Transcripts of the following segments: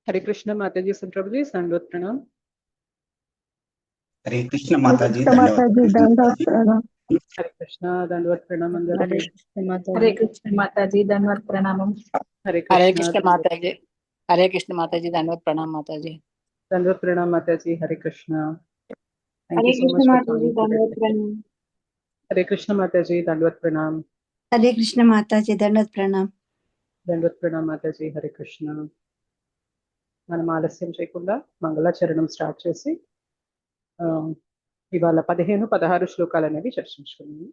हरे कृष्ण माताजी संप्रभु जी दंडवत प्रणाम। हरे कृष्ण माता जी कृष्ण माता जी दंडवत प्रणाम। हरे कृष्ण दंडवत प्रणाम हरे अंदरिकी। कृष्ण माता हरे जी। कृष्ण माता जी धन्यवाद प्रणामम। हरे हरे कृष्ण कृष्ण माता जी। हरे कृष्ण माता जी दंडवत प्रणाम माता जी। दंडवत प्रणाम माताजी। Hare Krishna. Thank you Hare so Krishna much for Mata ji joining today धन्यवाद सेशन। प्रणाम। हरे कृष्ण माताजी दंडवत प्रणाम। हरे कृष्ण माता जी दंडवत प्रणाम। दंडवत प्रणाम माताजी। हरे कृष्ण। మనం ఆలస్యం చేయకుండా మంగళాచరణం స్టార్ట్ చేసి ఇవాళ 15-16 శ్లోకాలు అనేవి చర్చించుకున్నాము.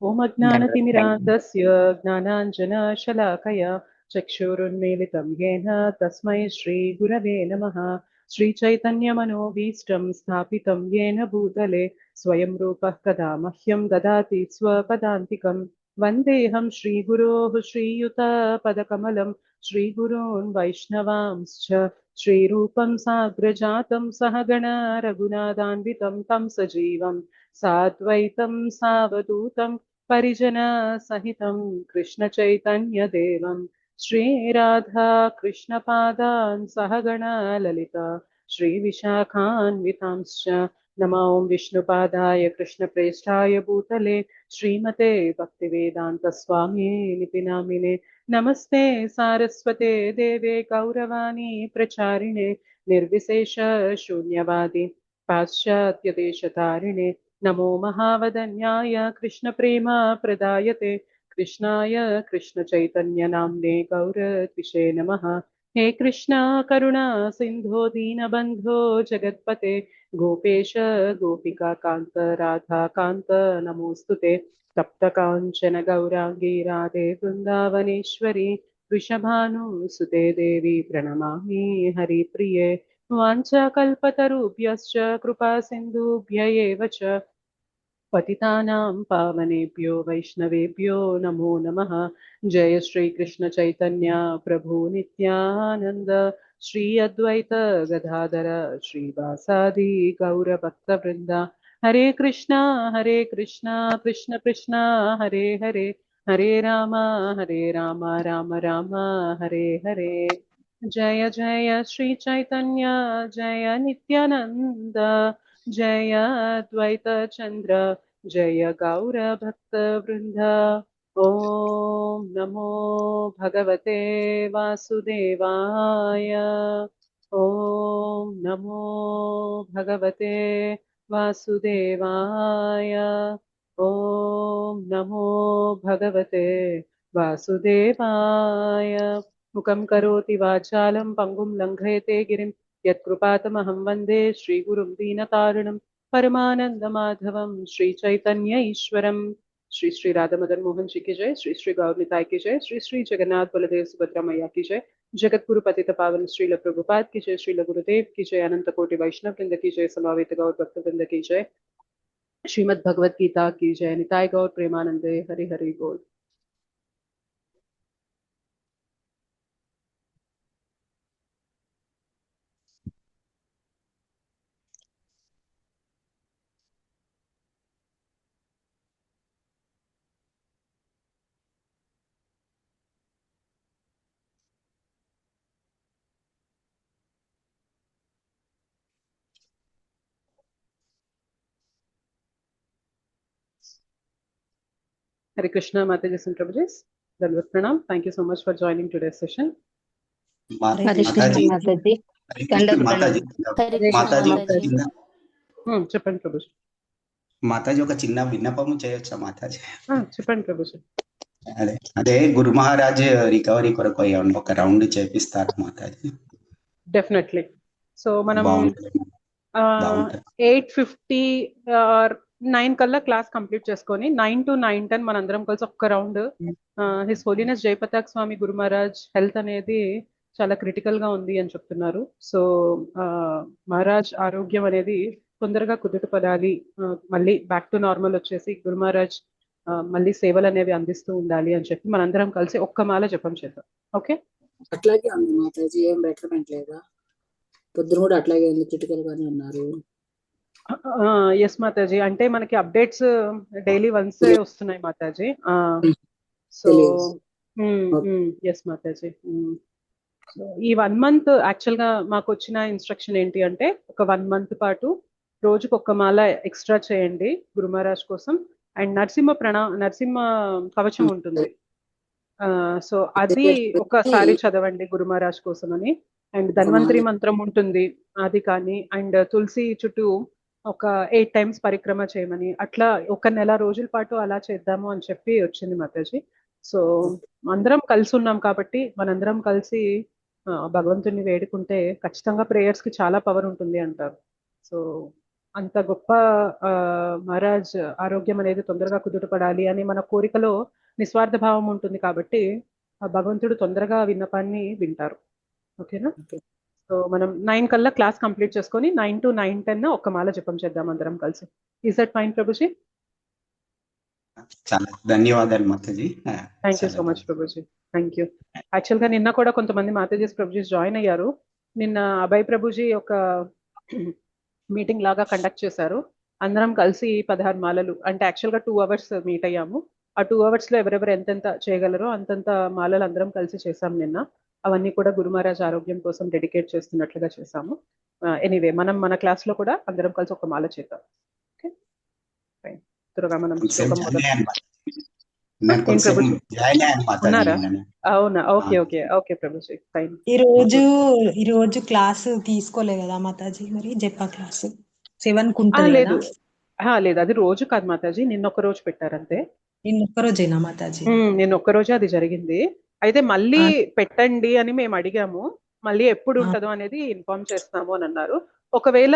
ఓం అజ్ఞానతిమిరాంధస్య జ్ఞానాంజనశలాకయా చక్షురున్మీలితం येन తస్మై శ్రీగురవే నమః. శ్రీచైతన్యమనోభీష్టం స్థాపితం येन భూతలే స్వయం రూపः కదా మహ్యం దదాతి స్వపదాంతికం. వందేహం శ్రీగురోః శ్రీయుతపదకమలం శ్రీగురూన్ వైష్ణవాంశ్చ శ్రీరూపం సాగ్రజాతం సహగణ రఘునాథాన్వితం తం సజీవం సాద్వైతం సావధూతం పరిజన సహితం కృష్ణ చైతన్య దేవం శ్రీ రాధా కృష్ణ పాదాన్ సహగణ లలిత శ్రీ విశాఖాన్వితాంశ్చ నమో విష్ణుపాదాయ కృష్ణ ప్రేష్ఠాయ భూతలే శ్రీమతే భక్తివేదాంత స్వామి నితి నామినే. నమస్తే సారస్వతే దేవే గౌరవాణి ప్రచారిణే నిర్విశేష శూన్యవాది पाश्चात्य देशतारिणे नमो महावदन्याय कृष्ण प्रेम प्रदायते कृष्णाय कृष्ण चैतन्य नाम्ने गौरद्विषे नमः. हे कृष्णा करुणा सिंधो दीनबंधो जगत्पते गोपेश गोपिका कांत राधा कांत नमोस्तुते. तप्त कांचन गौरांगी राधे वृंदावनेश्वरी वृषभानुसुते देवी प्रणमामि हरिप्रिये. वाञ्छाकल्पतरुभ्यश्च कृपा सिन्धुभ्य एव च पतितानां पावनेभ्यो वैष्णवेभ्यो नमो नमः. जय श्री कृष्ण चैतन्य प्रभु नित्यानंद श्री अद्वैत गदाधर श्रीवासादि गौरभक्तवृंदा. हरे कृष्णा कृष्ण कृष्ण हरे हरे हरे राम राम राम हरे हरे. जय जय श्री चैतन्य जय नित्यानंद जय द्वैत चंद्र जय गौर भक्त वृंद. ओम नमो भगवते वासुदेवाय. ओम नमो भगवते वासुदेवाय. ओम नमो भगवते वासुदेवाय. मुखं करोति वाचालं पंगुं लङ्घयते गिरिं यत्कृपातमहं वन्दे श्रीगुरुं दीनतारिणं परमानन्दमाधवं श्रीचैतन्य ईश्वरं. श्री श्री राधा मदन मोहन जी की जय. श्री श्री गौर निताय की जय. श्री श्री जगन्नाथ बलदेव सुभद्रा मैया की जय. जगत गुरु पतित पावन श्रील प्रभुपाद की जय. श्रील गुरुदेव की जय. अनंत कोटि वैष्णव वृंद की जय. समावेत गौर भक्त वृंद की जय. श्रीमद् भगवद गीता की जय. निताय गौर प्रेमानंदे हरि हरि बोल. Hare Krishna, Mataji and Prabhuji. Dandavat Pranam. Thank you so much for joining today's session. Hare Hare Krishna Krishna माताजी माता जी। माता जी। हरे कृष्ण दंडवत माताजी. प्रणाम। हरे कृष्ण మాతాజీ माता जी। చెప్పండి ప్రభుజీ. మాతాజీ ఒక చిన్న విన్నపము చేయొచ్చా మాతాజీ? చెప్పండి ప్రభుజీ. అదే అదే గురు మహారాజ్ రికవరీ కొరకు ఏమన్నా ఒక రౌండ్ చేపిస్తారా మాతాజీ? డెఫినెట్లీ. సో మనం బాగుంటుంది. 8:50 ఆర్ 9 కల్లా క్లాస్ కంప్లీట్ చేసుకొని 9 to 9:10 మనందరం కలిసి ఒక్క రౌండ్ హిస్ హోలీనెస్ జయపతాక్ స్వామి గురు మహారాజ్ హెల్త్ అనేది చాలా క్రిటికల్ గా ఉంది అని చెప్తున్నారు. సో మహారాజ్ ఆరోగ్యం అనేది తొందరగా కుదుట పడాలి, మళ్ళీ బ్యాక్ టు నార్మల్ వచ్చేసి గురు మహారాజ్ మళ్ళీ సేవలు అనేవి అందిస్తూ ఉండాలి అని చెప్పి మనందరం కలిసి ఒక్క మాల జపం చేద్దాం. ఓకే, అట్లాగే ఉంది మాతాజీ, ఏం బెటర్మెంట్ లేదా? పొద్దున కూడా అట్లాగే ఉంది, క్రిటికల్ గానే ఉన్నారు. ఎస్ మాతాజీ, అంటే మనకి అప్డేట్స్ డైలీ వన్స్ వస్తున్నాయి మాతాజీ. సో తెలియదు. ఎస్ మాతాజీ. సో ఈ 1 మంత్ యాక్చువల్ గా మాకు వచ్చిన ఇన్స్ట్రక్షన్ ఏంటి అంటే ఒక 1 మంత్ పాటు రోజుకు ఒక్క మాల ఎక్స్ట్రా చేయండి గురు మహారాజ్ కోసం. అండ్ నరసింహ కవచం ఉంటుంది, సో అది ఒకసారి చదవండి గురు మహారాజ్ కోసం అని. అండ్ ధన్వంతరి మంత్రం ఉంటుంది అది కానీ, అండ్ తులసి చుట్టూ ఒక 8 టైమ్స్ పరిక్రమ చేయమని, అట్లా ఒక నెల రోజుల పాటు అలా చేద్దాము అని చెప్పి వచ్చింది మాతాజీ. సో అందరం కలిసి ఉన్నాం కాబట్టి మనందరం కలిసి భగవంతుని వేడుకుంటే ఖచ్చితంగా ప్రేయర్స్ కి చాలా పవర్ ఉంటుంది అంటారు. సో అంత గొప్ప మహారాజ్ ఆరోగ్యం అనేది తొందరగా కుదుటపడాలి అని మన కోరికలో నిస్వార్థ భావం ఉంటుంది కాబట్టి ఆ భగవంతుడు తొందరగా విన్నపాన్ని వింటారు. ఓకేనా? సో మనం 9 కల్లా క్లాస్ కంప్లీట్ చేసుకొని 9 to 9:10 ఒక్క మాల జపం చేద్దాం అందరం కలిసి. Is that fine Prabhuji? చాలా ధన్యవాదాలు మాతాజీ. Thank you so much Prabhuji, thank you. Actual గా నిన్న కూడా కొంతమంది మాతాజీస్ ప్రభుజీస్ జాయిన్ అయ్యారు. నిన్న అభయ్ ప్రభుజీ ఒక మీటింగ్ లాగా కండక్ట్ చేశారు. అందరం కలిసి 16 మాలలు అంటే యాక్చువల్ గా 2 hours మీట్ అయ్యాము. ఆ 2 hours లో ఎవరెవరు ఎంతెంత చేయగలరో అంతంత మాలలు అందరం కలిసి చేశాం నిన్న. అవన్నీ కూడా గురు మహారాజ్ ఆరోగ్యం కోసం డెడికేట్ చేస్తున్నట్లుగా చేశాము. ఎనీవే మనం మన క్లాస్ లో కూడా అందరం కలిసి ఒక మాల చేద్దాం. Okay fine. త్వరగా మనం శ్లోకం ఉన్నారా? అవునా? Okay okay okay Prabhuji fine. ఈ రోజు క్లాస్ తీసుకోలే కదా మాతాజీ, మరి జపా క్లాస్ 7 కు ఉంటుంది లేదు కదా? లేదు, అది రోజు కాదు మాతాజీ, నిన్న ఒక్క రోజు పెట్టారంతే. నిన్న ఒక్క రోజేనా మాతాజీ? నిన్న ఒక్క రోజే అది జరిగింది. అయితే మళ్ళీ పెట్టండి అని మేము అడిగాము. మళ్ళీ ఎప్పుడు ఉంటుందో అనేది ఇన్ఫార్మ్ చేస్తాము అని అన్నారు. ఒకవేళ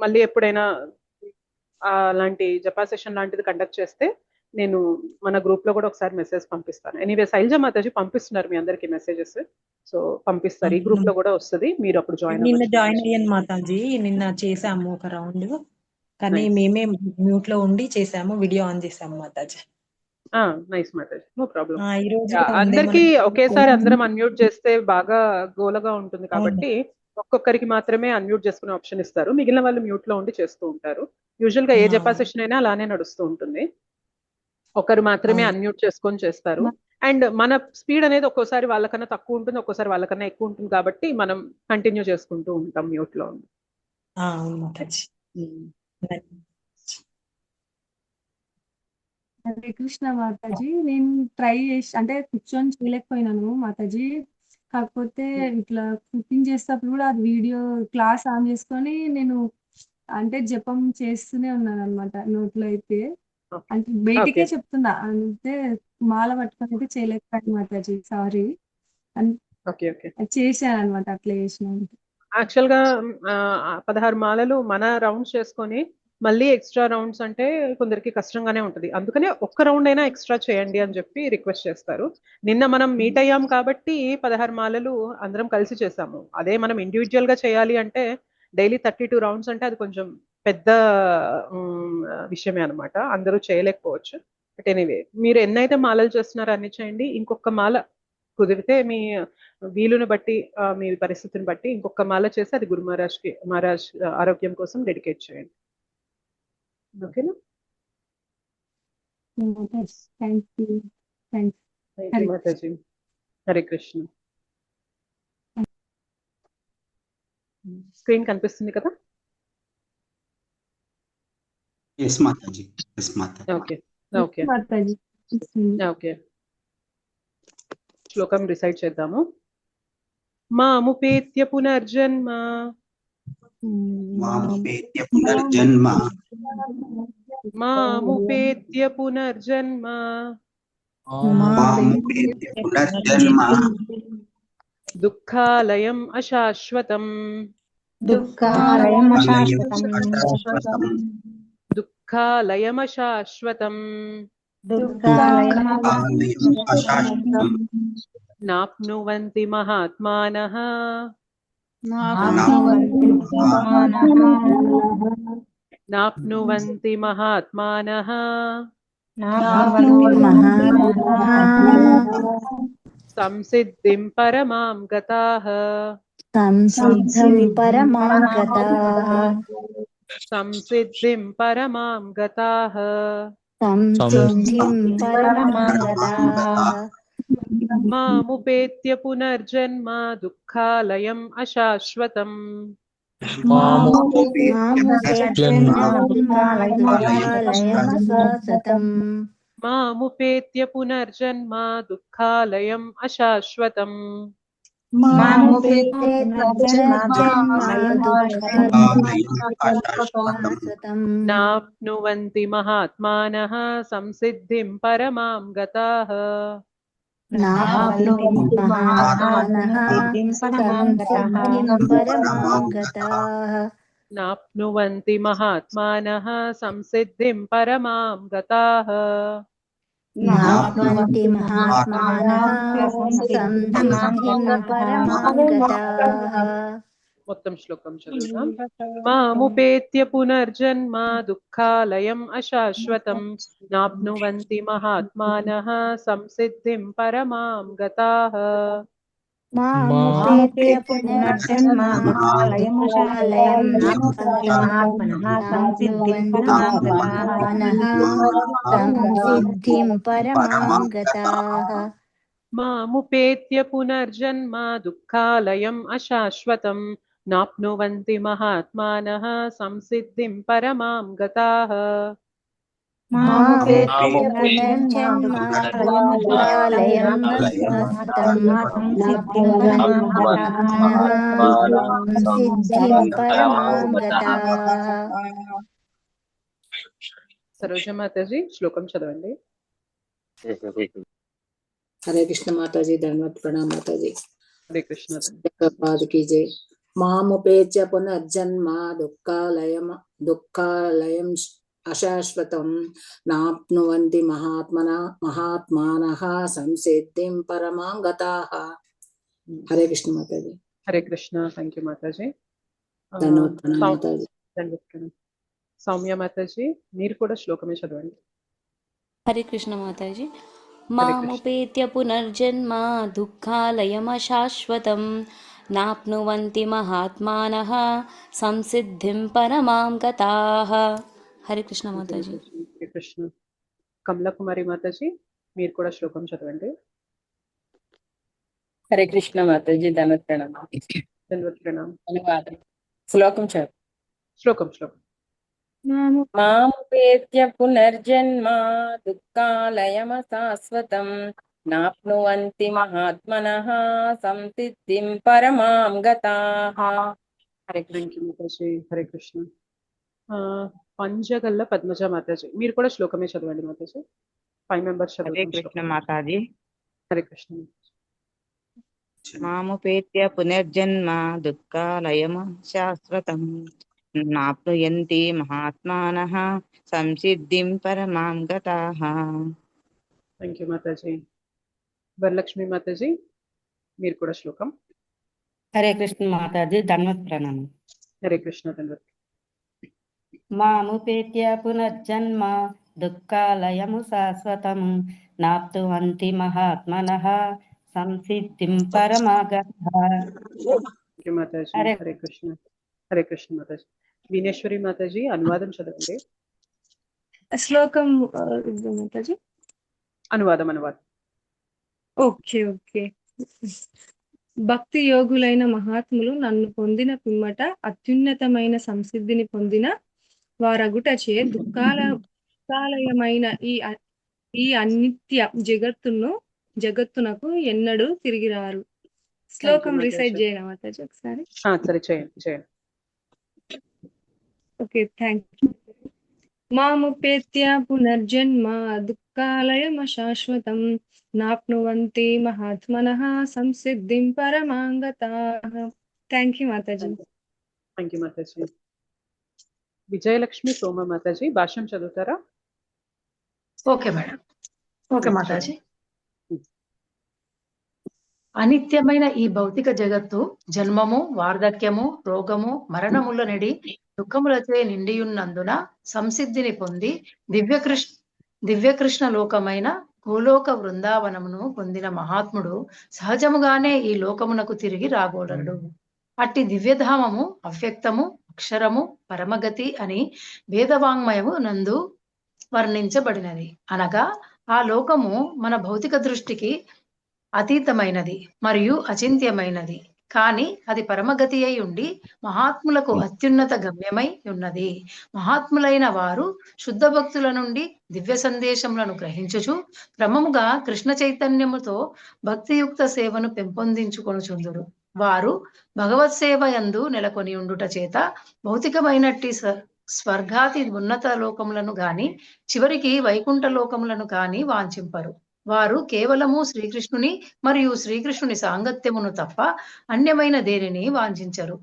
మళ్ళీ ఎప్పుడైనా అలాంటి జపా సెషన్ లాంటిది కండక్ట్ చేస్తే నేను మన గ్రూప్ లో కూడా ఒకసారి మెసేజ్ పంపిస్తాను. ఎనీవే శైలజ మాతాజీ పంపిస్తున్నారు మీ అందరికి మెసేజెస్, సో పంపిస్తారు. ఈ గ్రూప్ లో కూడా వస్తుంది, మీరు అప్పుడు నిన్న జాయిన్ అయ్యాను మాతాజీ. నిన్న చేసాము ఒక రౌండ్, కానీ మేమే మ్యూట్ లో ఉండి చేసాము, వీడియో ఆన్ చేసాము Mataji. Nice Mataji, no problem. ఈ రోజు అందరికి ఒకేసారి అందరం అన్మ్యూట్ చేస్తే బాగా గోలగా ఉంటుంది కాబట్టి ఒక్కొక్కరికి మాత్రమే అన్మ్యూట్ చేసుకునే ఆప్షన్ ఇస్తారు, మిగిలిన వాళ్ళు మ్యూట్ లో ఉండి చేస్తూ ఉంటారు. యూజువల్ గా ఏ జపా సెషన్ అయినా అలానే నడుస్తూ ఉంటుంది, ఒకరు మాత్రమే అన్మ్యూట్ చేసుకొని చేస్తారు. అండ్ మన స్పీడ్ అనేది ఒక్కోసారి వాళ్ళకన్నా తక్కువ ఉంటుంది, ఒక్కోసారి వాళ్ళకన్నా ఎక్కువ ఉంటుంది కాబట్టి మనం కంటిన్యూ చేసుకుంటూ ఉంటాం మ్యూట్ లో ఉండి. హరే కృష్ణ మాతాజీ. నేను ట్రై చేసి అంటే కూర్చొని చేయలేకపోయినాను మాతాజీ. కాకపోతే ఇట్లా కుకింగ్ చేసేటప్పుడు కూడా అది వీడియో క్లాస్ ఆన్ చేసుకొని నేను అంటే జపం చేస్తూనే ఉన్నాను అనమాట నోట్లో అయితే. అంటే బయటికే చెప్తున్నా, అంటే మాల పట్టుకొని అయితే చేయలేకపోయాను మాతాజీ, సారీ. చేశాను అనమాట, అట్లా చేసినాను. యాక్చువల్ గా 16 మాలలు మన రౌండ్స్ చేసుకొని మళ్ళీ ఎక్స్ట్రా రౌండ్స్ అంటే కొందరికి కష్టంగానే ఉంటుంది, అందుకనే ఒక్క రౌండ్ అయినా ఎక్స్ట్రా చేయండి అని చెప్పి రిక్వెస్ట్ చేస్తారు. నిన్న మనం మీట్ అయ్యాం కాబట్టి 16 మాలలు అందరం కలిసి చేసాము. అదే మనం ఇండివిజువల్ గా చేయాలి అంటే డైలీ 32 రౌండ్స్ అంటే అది కొంచెం పెద్ద విషయమే అనమాట, అందరూ చేయలేకపోవచ్చు. బట్ ఎనీవే మీరు ఎన్నైతే మాలలు చేస్తున్నారో అన్ని చేయండి. ఇంకొక మాల కుదిరితే మీ వీలుని బట్టి మీ పరిస్థితిని బట్టి ఇంకొక మాల చేసి అది గురు మహారాజ్ ఆరోగ్యం కోసం డెడికేట్ చేయండి. ఓకేనా? మాతాజీ హరే కృష్ణ. స్క్రీన్ కనిపిస్తుంది కదా? Okay okay okay. శ్లోకం రిసైడ్ చేద్దాము. మాముపేత్య పునర్జన్మ మాముపేత్య పునర్జన్మ మాముపేత్య పునర్జన్మ మాముపేత్య పునర్జన్మ దుఃఖాలయం అశాశ్వతం దుఃఖాలయం అశాశ్వతం దుఃఖాలయం అశాశ్వతం దుఃఖాలయం అశాశ్వతం నాప్నువంతి మహాత్మానః నాప్నువంతి మహాత్మానః సంసిద్ధిం పరమాం గతాః సంసిద్ధిం పరమాం గతాః సంసిద్ధిం పరమాం గతాః సంసిద్ధిం పరమాం గతాః మాముపేత్య పునర్జన్మ దుఃఖాలయం అశాశ్వతం. మాముపేత్య పునర్జన్మ దుఃఖాలయం అశాశ్వతం. నాప్నువంతి మహాత్మానః సంసిద్ధిం పరమాం గతాః. నాప్నువంతి మహాత్మానః సంసిద్ధిం పరమాం గతాః. మొత్తం శ్లోకం చదువుతాం. మాముపేత్య పునర్జన్మ దుఃఖాలయం అశాశ్వతం. నాప్నువంతి మహాత్మానః సంసిద్ధిం పరమాం గతాః. మాముపేత్య పునర్జన్మ దుఃఖాలయం అశాశ్వతం. నాప్నువంతి మహాత్మానః సంసిద్ధిం పరమాం గతాః. సరోజ మాతాజీ శ్లోకం చదవండి. హరే కృష్ణ మాతాజీ, ధన్యవాద ప్రణామ్ మాతాజీ. హరే కృష్ణ. పాద కీ జై. మాముపేత్య పునర్జన్మ దుఃఖాలయం అశాశ్వతం. నాప్నువంతి మహాత్మానః సంసిద్ధిం పరమాం గతాః. హరే కృష్ణ మాతాజీ. హరే కృష్ణ. థ్యాంక్ యూ మాతాజీ. ధన్యవాద ప్రణామ్ మాతాజీ. సౌమ్య మాతాజీ మీరు కూడా శ్లోకమే చదవండి. హరే కృష్ణ మాతాజీ. మాముపేత్య పునర్జన్మ దుఃఖాలయమశాశ్వతం. నాప్నువంతి మహాత్మానః సంసిద్ధిం పరమాం గతాః. హరే కృష్ణ మాతాజీ. హరే కృష్ణ. కమలకుమారి మాతాజీ మీరు కూడా శ్లోకం చదవండి. హరే కృష్ణ మాతాజీ, ధన్యవాద ప్రణామం. ధన్యవాద. శ్లోకం చదువు. శ్లోకం శ్లోకం. మాముపేత్య పునర్జన్మ దుఃఖాలయమశాశ్వతం. నాప్నువంతి మహాత్మనః సంసిద్ధిం పరమాం గతాః. హరే థ్యాంక్ యూ మాతాజీ. హరే కృష్ణ. పంజగల్ల పద్మజ మాతాజీ మీరు కూడా శ్లోకమే చదవండి మాతాజీ. 5 మెంబర్స్ హరే కృష్ణ మాతాజీ. హరే కృష్ణ. మాముపేత్య పునర్జన్మ దుఃఖాలయం శాశ్వతం. నాప్నుయంతి మహాత్మానః సంసిద్ధిం పరమాం గతాః. థ్యాంక్ యూ మాతాజీ. వరలక్ష్మి మాతాజీ మీరు కూడా శ్లోకం. హరే కృష్ణ మాతాజీ, ధన్యవాద ప్రణామం. హరే కృష్ణ. ధన్యవాద. మాముపేత్య పునర్జన్మ దుఃఖాలయము శాశ్వతం. నాప్నువంతి మహాత్మనః సంసిద్ధిం పరమాం గతాః. మాతాజీ. హరే కృష్ణ. హరే కృష్ణ మాతాజీ. వీణేశ్వరి మాతాజీ అనువాదం చదవండి. శ్లోకం మాతాజీ. అనువాదం. ఓకే. భక్తి యోగులైన మహాత్ములు నన్ను పొందిన పిమ్మట అత్యున్నతమైన సంసిద్ధిని పొందిన వారగుటచే దుఃఖాలయమైన ఈ అనిత్య జగత్తునకు ఎన్నడూ తిరిగి రారు. శ్లోకం రిసైట్ చేయడం మాతాజీ ఒకసారి. సరే చేయండి. Okay, thank you. మాముపేత్య పునర్జన్మ దుఃఖాలయమశాశ్వతం. నాప్నువంతి మహాత్మనః సంసిద్ధిం పరమాం గతాః. థ్యాంక్ యూ మాతాజీ. థ్యాంక్ యూ మాతాజీ. విజయలక్ష్మి సోమ మాతాజీ భాష్యం చదువుతారా? Okay madam. ఓకే మాతాజీ. అనిత్యమైన ఈ భౌతిక జగత్తు జన్మము, వార్ధక్యము, రోగము, మరణముల నెడి దుఃఖములచే నిండియున్నందున సంసిద్ధిని పొంది దివ్యకృష్ణ లోకమైన గోలోక బృందావనమును పొందిన మహాత్ముడు సహజముగానే ఈ లోకమునకు తిరిగి రాగోడడు. అట్టి దివ్యధామము అవ్యక్తము, అక్షరము, పరమగతి అని వేదవాంగ్మయము నందు వర్ణించబడినది. అనగా ఆ లోకము మన భౌతిక దృష్టికి అతీతమైనది మరియు అచింత్యమైనది. కానీ అది పరమగతి అయి ఉండి మహాత్ములకు అత్యున్నత గమ్యమై ఉన్నది. మహాత్ములైన వారు శుద్ధ భక్తుల నుండి దివ్య సందేశములను గ్రహించుచు క్రమముగా కృష్ణ చైతన్యముతో భక్తియుక్త సేవను పెంపొందించుకొనుచుందురు. వారు భగవత్ సేవ యందు నెలకొని ఉండుట చేత భౌతికమైనట్టి స్వర్గాది ఉన్నత లోకములను గాని చివరికి వైకుంఠ లోకములను గాని వాంఛింపరు. వారు కేవలము శ్రీకృష్ణుని మరియు శ్రీకృష్ణుని సాంగత్యమును తప్ప అన్యమైన దేనిని వాంఛించరు.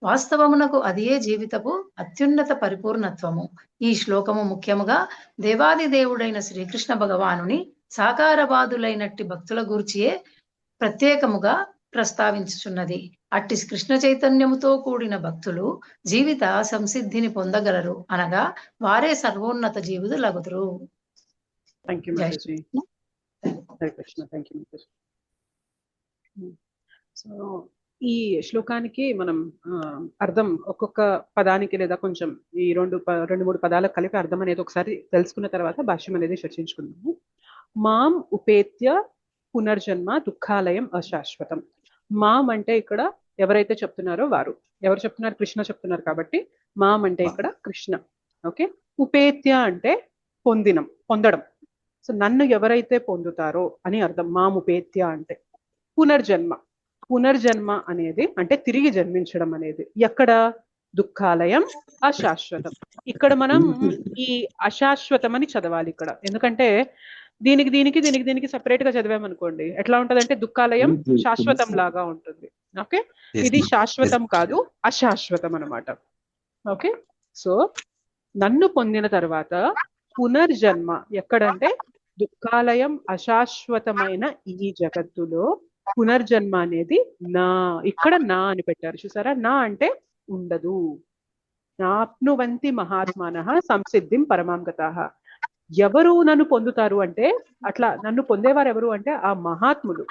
వాస్తవమునకు అదియే జీవితపు అత్యున్నత పరిపూర్ణత్వము. ఈ శ్లోకము ముఖ్యముగా దేవాది దేవుడైన శ్రీకృష్ణ భగవానుని సాకారవాదులైనట్టి భక్తుల గూర్చియే ప్రత్యేకముగా ప్రస్తావించుచున్నది. అట్టి కృష్ణ చైతన్యముతో కూడిన భక్తులు జీవిత సంసిద్ధిని పొందగలరు, అనగా వారే సర్వోన్నత జీవులగుదురు. థ్యాంక్ యూ మాతాజీ. హరే కృష్ణ. థ్యాంక్ యూ మాతాజీ. సో ఈ శ్లోకానికి మనం అర్థం ఒక్కొక్క పదానికి లేదా కొంచెం ఈ రెండు మూడు పదాలకు కలిపి అర్థం అనేది ఒకసారి తెలుసుకున్న తర్వాత భాష్యం అనేది చర్చించుకుందాము. మాం ఉపేత్య పునర్జన్మ దుఃఖాలయం అశాశ్వతం. మాం అంటే ఇక్కడ ఎవరైతే చెప్తున్నారో వారు, ఎవరు చెప్తున్నారు? కృష్ణ చెప్తున్నారు కాబట్టి మాం అంటే ఇక్కడ కృష్ణ. ఓకే. ఉపేత్య అంటే పొందడం. సో నన్ను ఎవరైతే పొందుతారో అని అర్థం మాం ఉపేత్య అంటే. పునర్జన్మ అనేది అంటే తిరిగి జన్మించడం అనేది. ఎక్కడ? దుఃఖాలయం అశాశ్వతం. ఇక్కడ మనం ఈ అశాశ్వతం అని చదవాలి ఇక్కడ, ఎందుకంటే దీనికి సెపరేట్ గా చదివామనుకోండి ఎట్లా ఉంటది అంటే దుఃఖాలయం శాశ్వతం లాగా ఉంటుంది. ఓకే. ఇది శాశ్వతం కాదు, అశాశ్వతం అన్నమాట. ఓకే. సో నన్ను పొందిన తర్వాత పునర్జన్మ ఎక్కడంటే దుఃఖాలయం అశాశ్వతమైన ఈ జగత్తులో పునర్జన్మ అనేది ఇక్కడ నా అని పెట్టారు చూసారా. నా అంటే ఉండదు. నాప్నువంతి మహాత్మానః సంసిద్ధిం పరమాం గతాః. ఎవరు నన్ను పొందుతారు అంటే, అట్లా నన్ను పొందేవారు ఎవరు అంటే ఆ మహాత్ములు.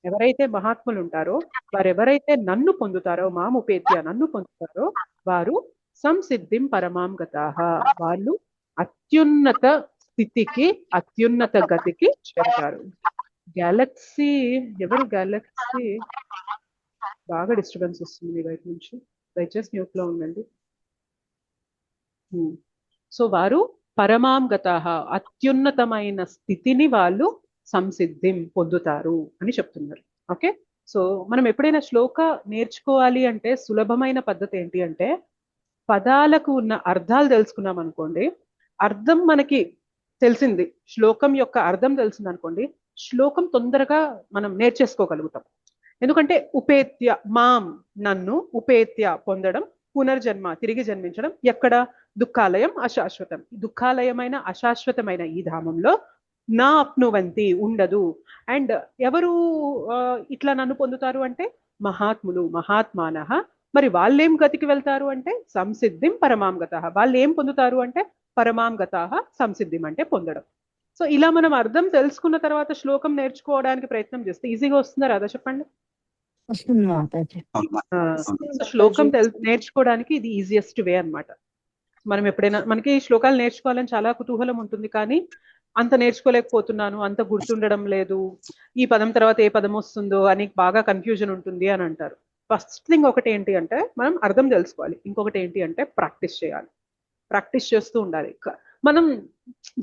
ఎవరైతే మహాత్ములు ఉంటారో వారెవరైతే నన్ను పొందుతారో, మాముపేత్య నన్ను పొందుతారో వారు సంసిద్ధిం పరమాం గతాః. వాళ్ళు అత్యున్నత స్థితికి, అత్యున్నత గతికి చేరుతారు. గ్యాలక్సీ బాగా డిస్టర్బెన్స్ వస్తుంది మీ వైపు నుంచి, దయచేసి మ్యూట్ లో ఉండండి. సో వారు పరమాం గతాః అత్యున్నతమైన స్థితిని వాళ్ళు సంసిద్ధిం పొందుతారు అని చెప్తున్నారు. ఓకే. సో మనం ఎప్పుడైనా శ్లోక నేర్చుకోవాలి అంటే సులభమైన పద్ధతి ఏంటి అంటే, పదాలకు ఉన్న అర్థాలు తెలుసుకున్నాం అనుకోండి, అర్థం మనకి తెలిసింది, శ్లోకం యొక్క అర్థం తెలిసింది అనుకోండి, శ్లోకం తొందరగా మనం నేర్చేసుకోగలుగుతాం. ఎందుకంటే ఉపేత్య మాం నన్ను, ఉపేత్య పొందడం, పునర్జన్మ తిరిగి జన్మించడం. ఎక్కడ? దుఃఖాలయం అశాశ్వతం. దుఃఖాలయమైన అశాశ్వతమైన ఈ ధామంలో నా అప్నువంతి ఉండదు. అండ్ ఎవరు ఇట్లా నన్ను పొందుతారు అంటే మహాత్ములు, మహాత్మానః. మరి వాళ్ళేం గతికి వెళ్తారు అంటే సంసిద్ధిం పరమాం గతాః. వాళ్ళు ఏం పొందుతారు అంటే పరమాం గతాః, సంసిద్ధిం అంటే పొందడం. సో ఇలా మనం అర్థం తెలుసుకున్న తర్వాత శ్లోకం నేర్చుకోవడానికి ప్రయత్నం చేస్తే ఈజీగా వస్తుందా రాదా చెప్పండి? శ్లోకం నేర్చుకోవడానికి ఇది ఈజియెస్ట్ వే అన్నమాట. మనం ఎప్పుడైనా, మనకి శ్లోకాలు నేర్చుకోవాలని చాలా కుతూహలం ఉంటుంది, కానీ అంత నేర్చుకోలేకపోతున్నాను, అంత గుర్తుండడం లేదు, ఈ పదం తర్వాత ఏ పదం వస్తుందో అని బాగా కన్ఫ్యూజన్ ఉంటుంది అని అంటారు. ఫస్ట్ థింగ్ ఒకటి ఏంటి అంటే మనం అర్థం తెలుసుకోవాలి. ఇంకొకటి ఏంటి అంటే ప్రాక్టీస్ చేయాలి. ప్రాక్టీస్ చేస్తూ ఉండాలి. మనం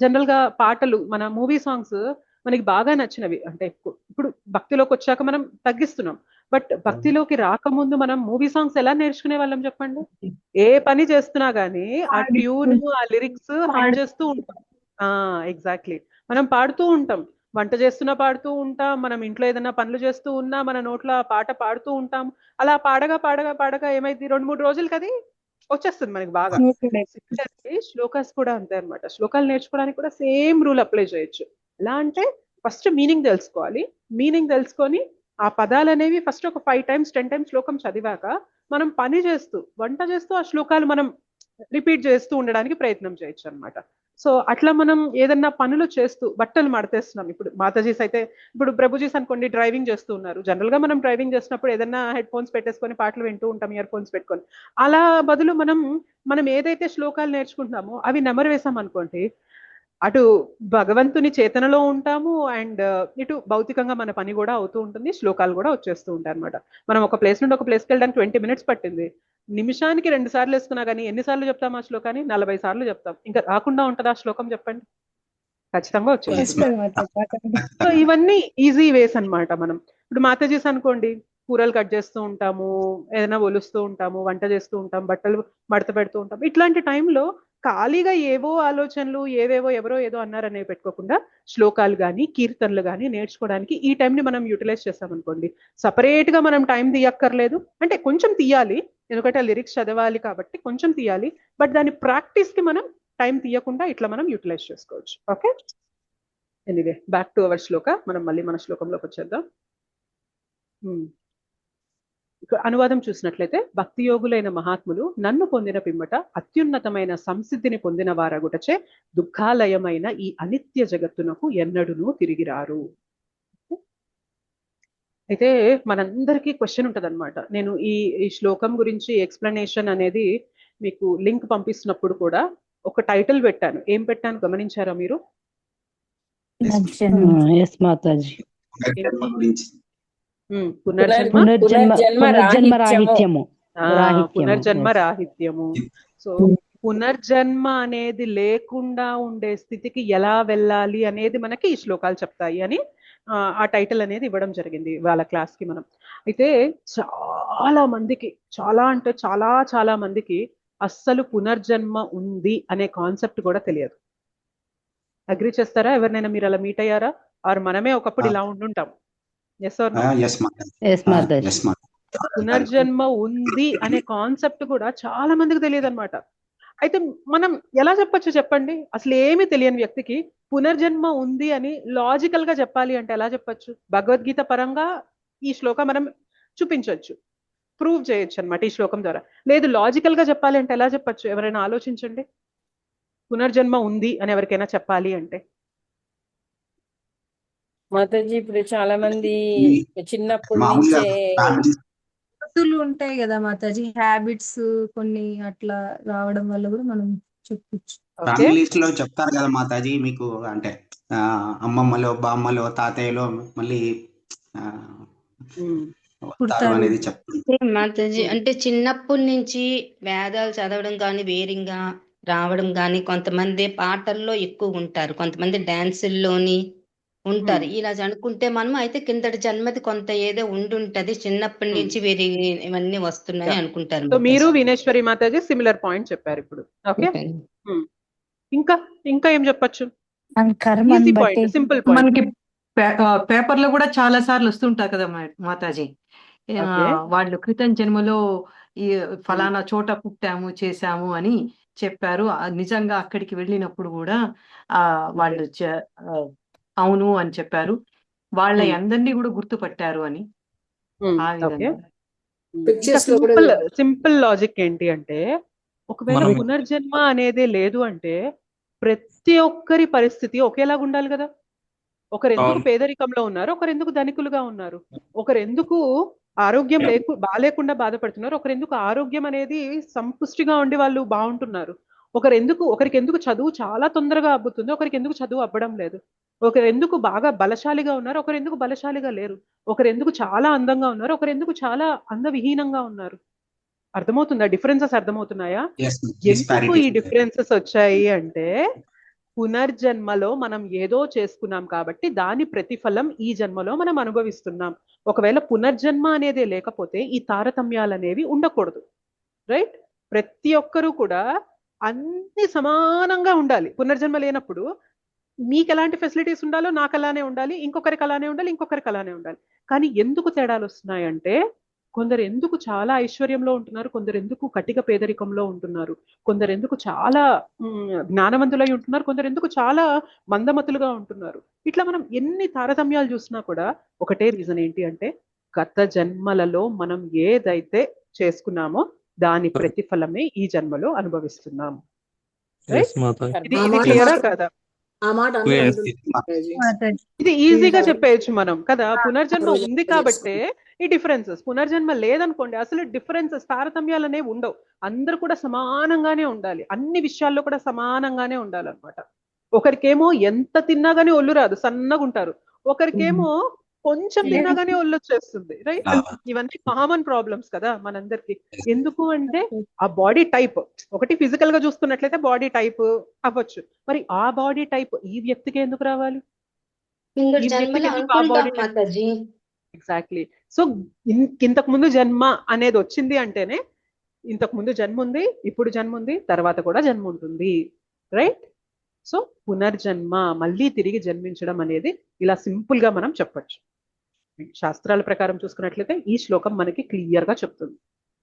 జనరల్ గా పాటలు, మన మూవీ సాంగ్స్ మనకి బాగా నచ్చినవి అంటే, ఇప్పుడు భక్తిలోకి వచ్చాక మనం తగ్గిస్తున్నాం, బట్ భక్తిలోకి రాకముందు మనం మూవీ సాంగ్స్ ఎలా నేర్చుకునే వాళ్ళం చెప్పండి? ఏ పని చేస్తున్నా గానీ ఆ ట్యూన్, ఆ లిరిక్స్ హమ్ చేస్తూ ఉంటాం. ఎగ్జాక్ట్లీ. మనం పాడుతూ ఉంటాం, వంట చేస్తున్నా పాడుతూ ఉంటాం, మనం ఇంట్లో ఏదైనా పనులు చేస్తూ ఉన్నా మన నోట్లో పాట పాడుతూ ఉంటాం. అలా పాడగా పాడగా పాడగా ఏమైంది, 2-3 రోజులకి అది వచ్చేస్తుంది మనకి బాగా. శ్లోకాస్ కూడా అంతే అనమాట. శ్లోకాలు నేర్చుకోవడానికి కూడా సేమ్ రూల్ అప్లై చేయొచ్చు. ఎలా అంటే ఫస్ట్ మీనింగ్ తెలుసుకోవాలి. మీనింగ్ తెలుసుకొని ఆ పదాలు అనేవి ఫస్ట్ ఒక 5 times 10 times శ్లోకం చదివాక మనం పని చేస్తూ, వంట చేస్తూ ఆ శ్లోకాలు మనం రిపీట్ చేస్తూ ఉండడానికి ప్రయత్నం చేయొచ్చు అనమాట. సో అట్లా మనం ఏదన్నా పనులు చేస్తూ, బట్టలు మడతేస్తున్నాం, ఇప్పుడు మాతాజీస్ అయితే, ఇప్పుడు ప్రభుజీస్ అనుకోండి డ్రైవింగ్ చేస్తూ ఉన్నారు. జనరల్ గా మనం డ్రైవింగ్ చేసినప్పుడు ఏదన్నా హెడ్ ఫోన్స్ పెట్టేసుకొని పాటలు వింటూ ఉంటాం, ఇయర్ ఫోన్స్ పెట్టుకొని. అలా బదులు మనం ఏదైతే శ్లోకాలు నేర్చుకుంటున్నామో అవి నెమరు వేసాం అనుకోండి, అటు భగవంతుని చేతనలో ఉంటాము అండ్ ఇటు భౌతికంగా మన పని కూడా అవుతూ ఉంటుంది, శ్లోకాలు కూడా వచ్చేస్తూ ఉంటాయి అనమాట. మనం ఒక ప్లేస్ నుండి ఒక ప్లేస్కి వెళ్ళడానికి 20 minutes పట్టింది, నిమిషానికి 2 సార్లు వేసుకున్నా కానీ ఎన్నిసార్లు చెప్తాం ఆ శ్లోకాన్ని? 40 సార్లు చెప్తాం. ఇంకా రాకుండా ఉంటుందా ఆ శ్లోకం చెప్పండి? ఖచ్చితంగా వచ్చేస్తుంది. సో ఇవన్నీ ఈజీ వేస్ అన్నమాట. మనం ఇప్పుడు మాతాజీస్ అనుకోండి, కూరలు కట్ చేస్తూ ఉంటాము, ఏదైనా ఒలుస్తూ ఉంటాము, వంట చేస్తూ ఉంటాం, బట్టలు మడత పెడుతూ ఉంటాం. ఇట్లాంటి టైంలో ఖాళీగా ఏవో ఆలోచనలు, ఏవేవో ఎవరో ఏదో అన్నారనేవి పెట్టుకోకుండా శ్లోకాలు కానీ కీర్తనలు కానీ నేర్చుకోవడానికి ఈ టైంని మనం యూటిలైజ్ చేస్తామనుకోండి, సపరేట్ గా మనం టైం తీయక్కర్లేదు. అంటే కొంచెం తీయాలి, ఎందుకంటే లిరిక్స్ చదవాలి కాబట్టి కొంచెం తీయాలి, బట్ దాని ప్రాక్టీస్ కి మనం టైం తీయకుండా ఇట్లా మనం యూటిలైజ్ చేసుకోవచ్చు. Okay, anyway back to our shloka. మనం మళ్ళీ మన శ్లోకంలోకి వచ్చేద్దాం. అనువాదం చూసినట్లయితే, భక్తి యోగులైన మహాత్ములు నన్ను పొందిన పిమ్మట అత్యున్నతమైన సంసిద్ధిని పొందిన వారగుటచే దుఃఖాలయమైన ఈ అనిత్య జగత్తునకు ఎన్నడూనూ తిరిగిరారు. అయితే మనందరికీ క్వశ్చన్ ఉంటుంది అనమాట. నేను ఈ శ్లోకం గురించి ఎక్స్ప్లెనేషన్ అనేది మీకు లింక్ పంపిస్తున్నప్పుడు కూడా ఒక టైటిల్ పెట్టాను. ఏం పెట్టాను గమనించారా మీరు? పునర్జన్మ రాహిత్యము. సో పునర్జన్మ అనేది లేకుండా ఉండే స్థితికి ఎలా వెళ్ళాలి అనేది మనకి ఈ శ్లోకాలు చెప్తాయి అని ఆ టైటిల్ అనేది ఇవ్వడం జరిగింది వాళ్ళ క్లాస్ కి మనం. అయితే చాలా మందికి, చాలా అంటే చాలా చాలా మందికి అస్సలు పునర్జన్మ ఉంది అనే కాన్సెప్ట్ కూడా తెలియదు. అగ్రి చేస్తారా? ఎవరినైనా మీరు అలా మీట్ అయ్యారా? ఆర్ మనమే ఒకప్పుడు ఇలా ఉండుంటాం. పునర్జన్మ ఉంది అనే కాన్సెప్ట్ కూడా చాలా మందికి తెలియదు అనమాట. అయితే మనం ఎలా చెప్పొచ్చు చెప్పండి? అసలు ఏమీ తెలియని వ్యక్తికి పునర్జన్మ ఉంది అని లాజికల్ గా చెప్పాలి అంటే ఎలా చెప్పొచ్చు? భగవద్గీత పరంగా ఈ శ్లోకం మనం చూపించవచ్చు, ప్రూవ్ చేయొచ్చు అనమాట ఈ శ్లోకం ద్వారా. లేదు లాజికల్ గా చెప్పాలి అంటే ఎలా చెప్పొచ్చు? ఎవరైనా ఆలోచించండి. పునర్జన్మ ఉంది అని ఎవరికైనా చెప్పాలి అంటే మాతాజీ, ఇప్పుడు చాలా మంది చిన్నప్పటి నుంచే ఉంటాయి కదా మాతాజీ, హ్యాబిట్స్ కొన్ని అట్లా రావడం వల్ల కూడా మనం చెప్పొచ్చు. ఫ్యామిలీస్ లో చెప్తారు కదా మాతాజీ మీకు, అంటే అమ్మమ్మలో, బామ్మలో, తాతయ్యలో మళ్ళీ అనేది చెప్తుంది మాతాజీ. అంటే చిన్నప్పటి నుంచి వేదాలు చదవడం కానీ, వేరింగా రావడం కానీ, కొంతమంది పాటల్లో ఎక్కువ ఉంటారు, కొంతమంది డాన్సుల్లోని ఉంటారు. ఇలా అనుకుంటే మనం అయితే కిందటి జన్మది కొంత ఏదో ఉండుంటది, చిన్నప్పటి నుంచి వేరే ఇవన్నీ వస్తున్నాయి అనుకుంటారు. సో మీరు వినేశ్వరి మాతాజీ సిమిలర్ పాయింట్ చెప్పారు ఇప్పుడు. ఓకే, ఇంకా ఇంకా ఏం చెప్పచ్చు? Simple point. మనకి పేపర్ లో కూడా చాలా సార్లు వస్తుంటారు కదా మాతాజీ, వాళ్ళు క్రితం జన్మలో ఈ ఫలానా చోట పుట్టాము, చేశాము అని చెప్పారు. నిజంగా అక్కడికి వెళ్ళినప్పుడు కూడా వాళ్ళు అవును అని చెప్పారు, వాళ్ళ అందరినీ కూడా గుర్తుపట్టారు అని. సింపుల్ లాజిక్ ఏంటి అంటే, ఒకవేళ పునర్జన్మ అనేది లేదు అంటే ప్రతి ఒక్కరి పరిస్థితి ఒకేలాగా ఉండాలి కదా. ఒకరు ఎందుకు పేదరికంలో ఉన్నారు, ఒకరు ఎందుకు ధనికులుగా ఉన్నారు, ఒకరు ఎందుకు ఆరోగ్యం బాగాలేకుండా బాధపడుతున్నారు, ఒకరు ఎందుకు ఆరోగ్యం అనేది సంపుష్టిగా ఉండి వాళ్ళు బాగుంటున్నారు, ఒకరికి ఎందుకు చదువు చాలా తొందరగా అబ్బుతుంది, ఒకరికి ఎందుకు చదువు అవ్వడం లేదు, ఒకరు ఎందుకు బాగా బలశాలిగా ఉన్నారు, ఒకరు ఎందుకు బలశాలిగా లేరు, ఒకరు ఎందుకు చాలా అందంగా ఉన్నారు, ఒకరు ఎందుకు చాలా అందవిహీనంగా ఉన్నారు. అర్థమవుతుందా? డిఫరెన్సెస్ అర్థమవుతున్నాయా? ఎందుకు ఈ డిఫరెన్సెస్ వచ్చాయి అంటే, పునర్జన్మలో మనం ఏదో చేసుకున్నాం కాబట్టి దాని ప్రతిఫలం ఈ జన్మలో మనం అనుభవిస్తున్నాం. ఒకవేళ పునర్జన్మ అనేది లేకపోతే ఈ తారతమ్యాలు అనేవి ఉండకూడదు. రైట్? ప్రతి ఒక్కరూ కూడా అన్ని సమానంగా ఉండాలి. పునర్జన్మ లేనప్పుడు మీకు ఎలాంటి ఫెసిలిటీస్ ఉండాలో నాకు అలానే ఉండాలి, ఇంకొకరికి అలానే ఉండాలి, ఇంకొకరికి అలానే ఉండాలి. కానీ ఎందుకు తేడాలు వస్తున్నాయంటే, కొందరు ఎందుకు చాలా ఐశ్వర్యంలో ఉంటున్నారు, కొందరు ఎందుకు కటిక పేదరికంలో ఉంటున్నారు, కొందరు ఎందుకు చాలా జ్ఞానవంతులై ఉంటున్నారు, కొందరు ఎందుకు చాలా మందమతులుగా ఉంటున్నారు. ఇట్లా మనం ఎన్ని తారతమ్యాలు చూసినా కూడా ఒకటే రీజన్ ఏంటి అంటే, గత జన్మలలో మనం ఏదైతే చేసుకున్నామో దాని ప్రతిఫలమే ఈ జన్మలో అనుభవిస్తున్నాము. ఇది క్లియరా కదా? ఇది ఈజీగా చెప్పేయచ్చు మనం కదా. పునర్జన్మ ఉంది కాబట్టే ఈ డిఫరెన్సెస్. పునర్జన్మ లేదనుకోండి అసలు డిఫరెన్సెస్, తారతమ్యాలు అనేవి ఉండవు. అందరూ కూడా సమానంగానే ఉండాలి, అన్ని విషయాల్లో కూడా సమానంగానే ఉండాలన్నమాట. ఒకరికేమో ఎంత తిన్నా గానీ ఒళ్ళు రాదు, సన్నగా ఉంటారు. ఒకరికేమో కొంచెం తిన్నా గానీ ఒళ్ళు వచ్చేస్తుంది, రైట్? ఇవన్నీ కామన్ ప్రాబ్లమ్స్ కదా మనందరికి. ఎందుకు అంటే ఆ బాడీ టైప్, ఒకటి ఫిజికల్ గా చూసుకున్నట్లయితే బాడీ టైప్ అవ్వచ్చు. మరి ఆ బాడీ టైప్ ఈ వ్యక్తికి ఎందుకు రావాలి? ఈ వ్యక్తికి ఎందుకు ఆ బాడీ టైప్? ఎగ్జాక్ట్లీ. సో ఇంతకు ముందు జన్మ అనేది వచ్చింది అంటేనే ఇంతకు ముందు జన్మ ఉంది, ఇప్పుడు జన్మ ఉంది, తర్వాత కూడా జన్మ ఉంటుంది, రైట్? సో పునర్జన్మ, మళ్ళీ తిరిగి జన్మించడం అనేది ఇలా సింపుల్ గా మనం చెప్పొచ్చు. శాస్త్రాల ప్రకారం చూసుకున్నట్లయితే ఈ శ్లోకం మనకి క్లియర్ గా చెప్తుంది.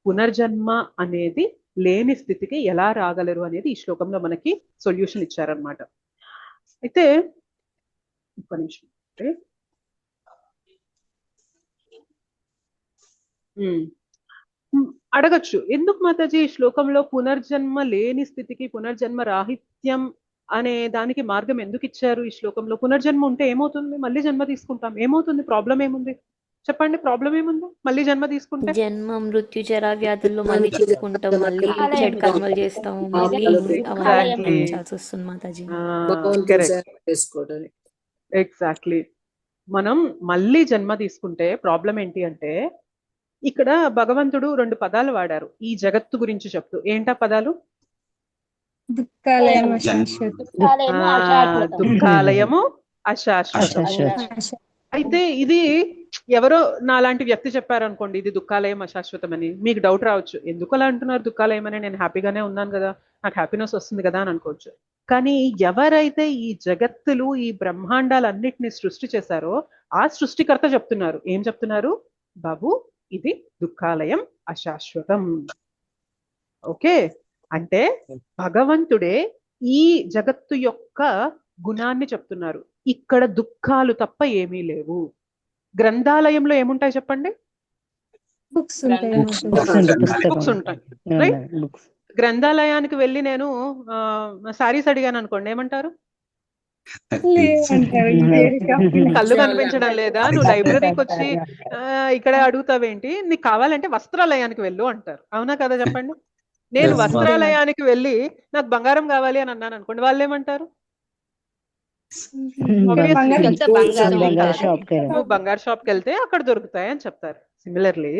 పునర్జన్మ అనేది లేని స్థితికి ఎలా రాగలరు అనేది ఈ శ్లోకంలో మనకి సొల్యూషన్ ఇచ్చారనమాట. అయితే ఒక్క నిమిషం, అడగచ్చు, ఎందుకు మాతాజీ ఈ శ్లోకంలో పునర్జన్మ లేని స్థితికి పునర్జన్మ రాహిత్యం అనే దానికి మార్గం ఎందుకు ఇచ్చారు ఈ శ్లోకంలో? పునర్జన్మ ఉంటే ఏమవుతుంది? మళ్ళీ జన్మ తీసుకుంటాం, ఏమవుతుంది? ప్రాబ్లం ఏముంది చెప్పండి? ప్రాబ్లం ఏముంది మళ్ళీ జన్మ తీసుకుంటే? జన్మ మృత్యు జరా వ్యాధుల్లో మళ్ళీ చిక్కుకుంటాం, మళ్ళీ చెడు కర్మలు చేస్తాం, మళ్ళీ అవన్నీ వస్తుంది మాతాజీ. ఎగ్జాక్ట్లీ. మనం మళ్ళీ జన్మ తీసుకుంటే ప్రాబ్లం ఏంటి అంటే, ఇక్కడ భగవంతుడు 2 పదాలు వాడారు ఈ జగత్తు గురించి చెప్తూ. ఏంటా పదాలు? దుఃఖాలయము, అశాశ్వతం. అయితే ఇది ఎవరో నాలాంటి వ్యక్తి చెప్పారనుకోండి, ఇది దుఃఖాలయం అశాశ్వతం అని, మీకు డౌట్ రావచ్చు, ఎందుకు అలా అంటున్నారు దుఃఖాలయం అని? నేను హ్యాపీగానే ఉన్నాను కదా, నాకు హ్యాపీనెస్ వస్తుంది కదా అని అనుకోవచ్చు. కానీ ఎవరైతే ఈ జగత్తులు ఈ బ్రహ్మాండాలన్నిటిని సృష్టి చేశారో ఆ సృష్టికర్త చెప్తున్నారు. ఏం చెప్తున్నారు? బాబు ఇది దుఃఖాలయం అశాశ్వతం. ఓకే, అంటే భగవంతుడే ఈ జగత్తు యొక్క గుణాన్ని చెప్తున్నారు. ఇక్కడ దుఃఖాలు తప్ప ఏమీ లేవు. గ్రంథాలయంలో ఏముంటాయి చెప్పండి? బుక్స్ ఉంటాయి, రైట్? గ్రంథాలయానికి వెళ్ళి నేను సారీస్ అడిగాను అనుకోండి, ఏమంటారు? కళ్ళు కనిపించడం లేదా, నువ్వు లైబ్రరీకి వచ్చి ఇక్కడ అడుగుతావేంటి, నీకు కావాలంటే వస్త్రాలయానికి వెళ్ళు అంటారు. అవునా కదా చెప్పండి? నేను వస్త్రాలయానికి వెళ్ళి నాకు బంగారం కావాలి అని అన్నాను అనుకోండి, వాళ్ళు ఏమంటారు? నువ్వు బంగారు షాప్కి వెళ్తే అక్కడ దొరుకుతాయి అని చెప్తారు. సిమిలర్లీ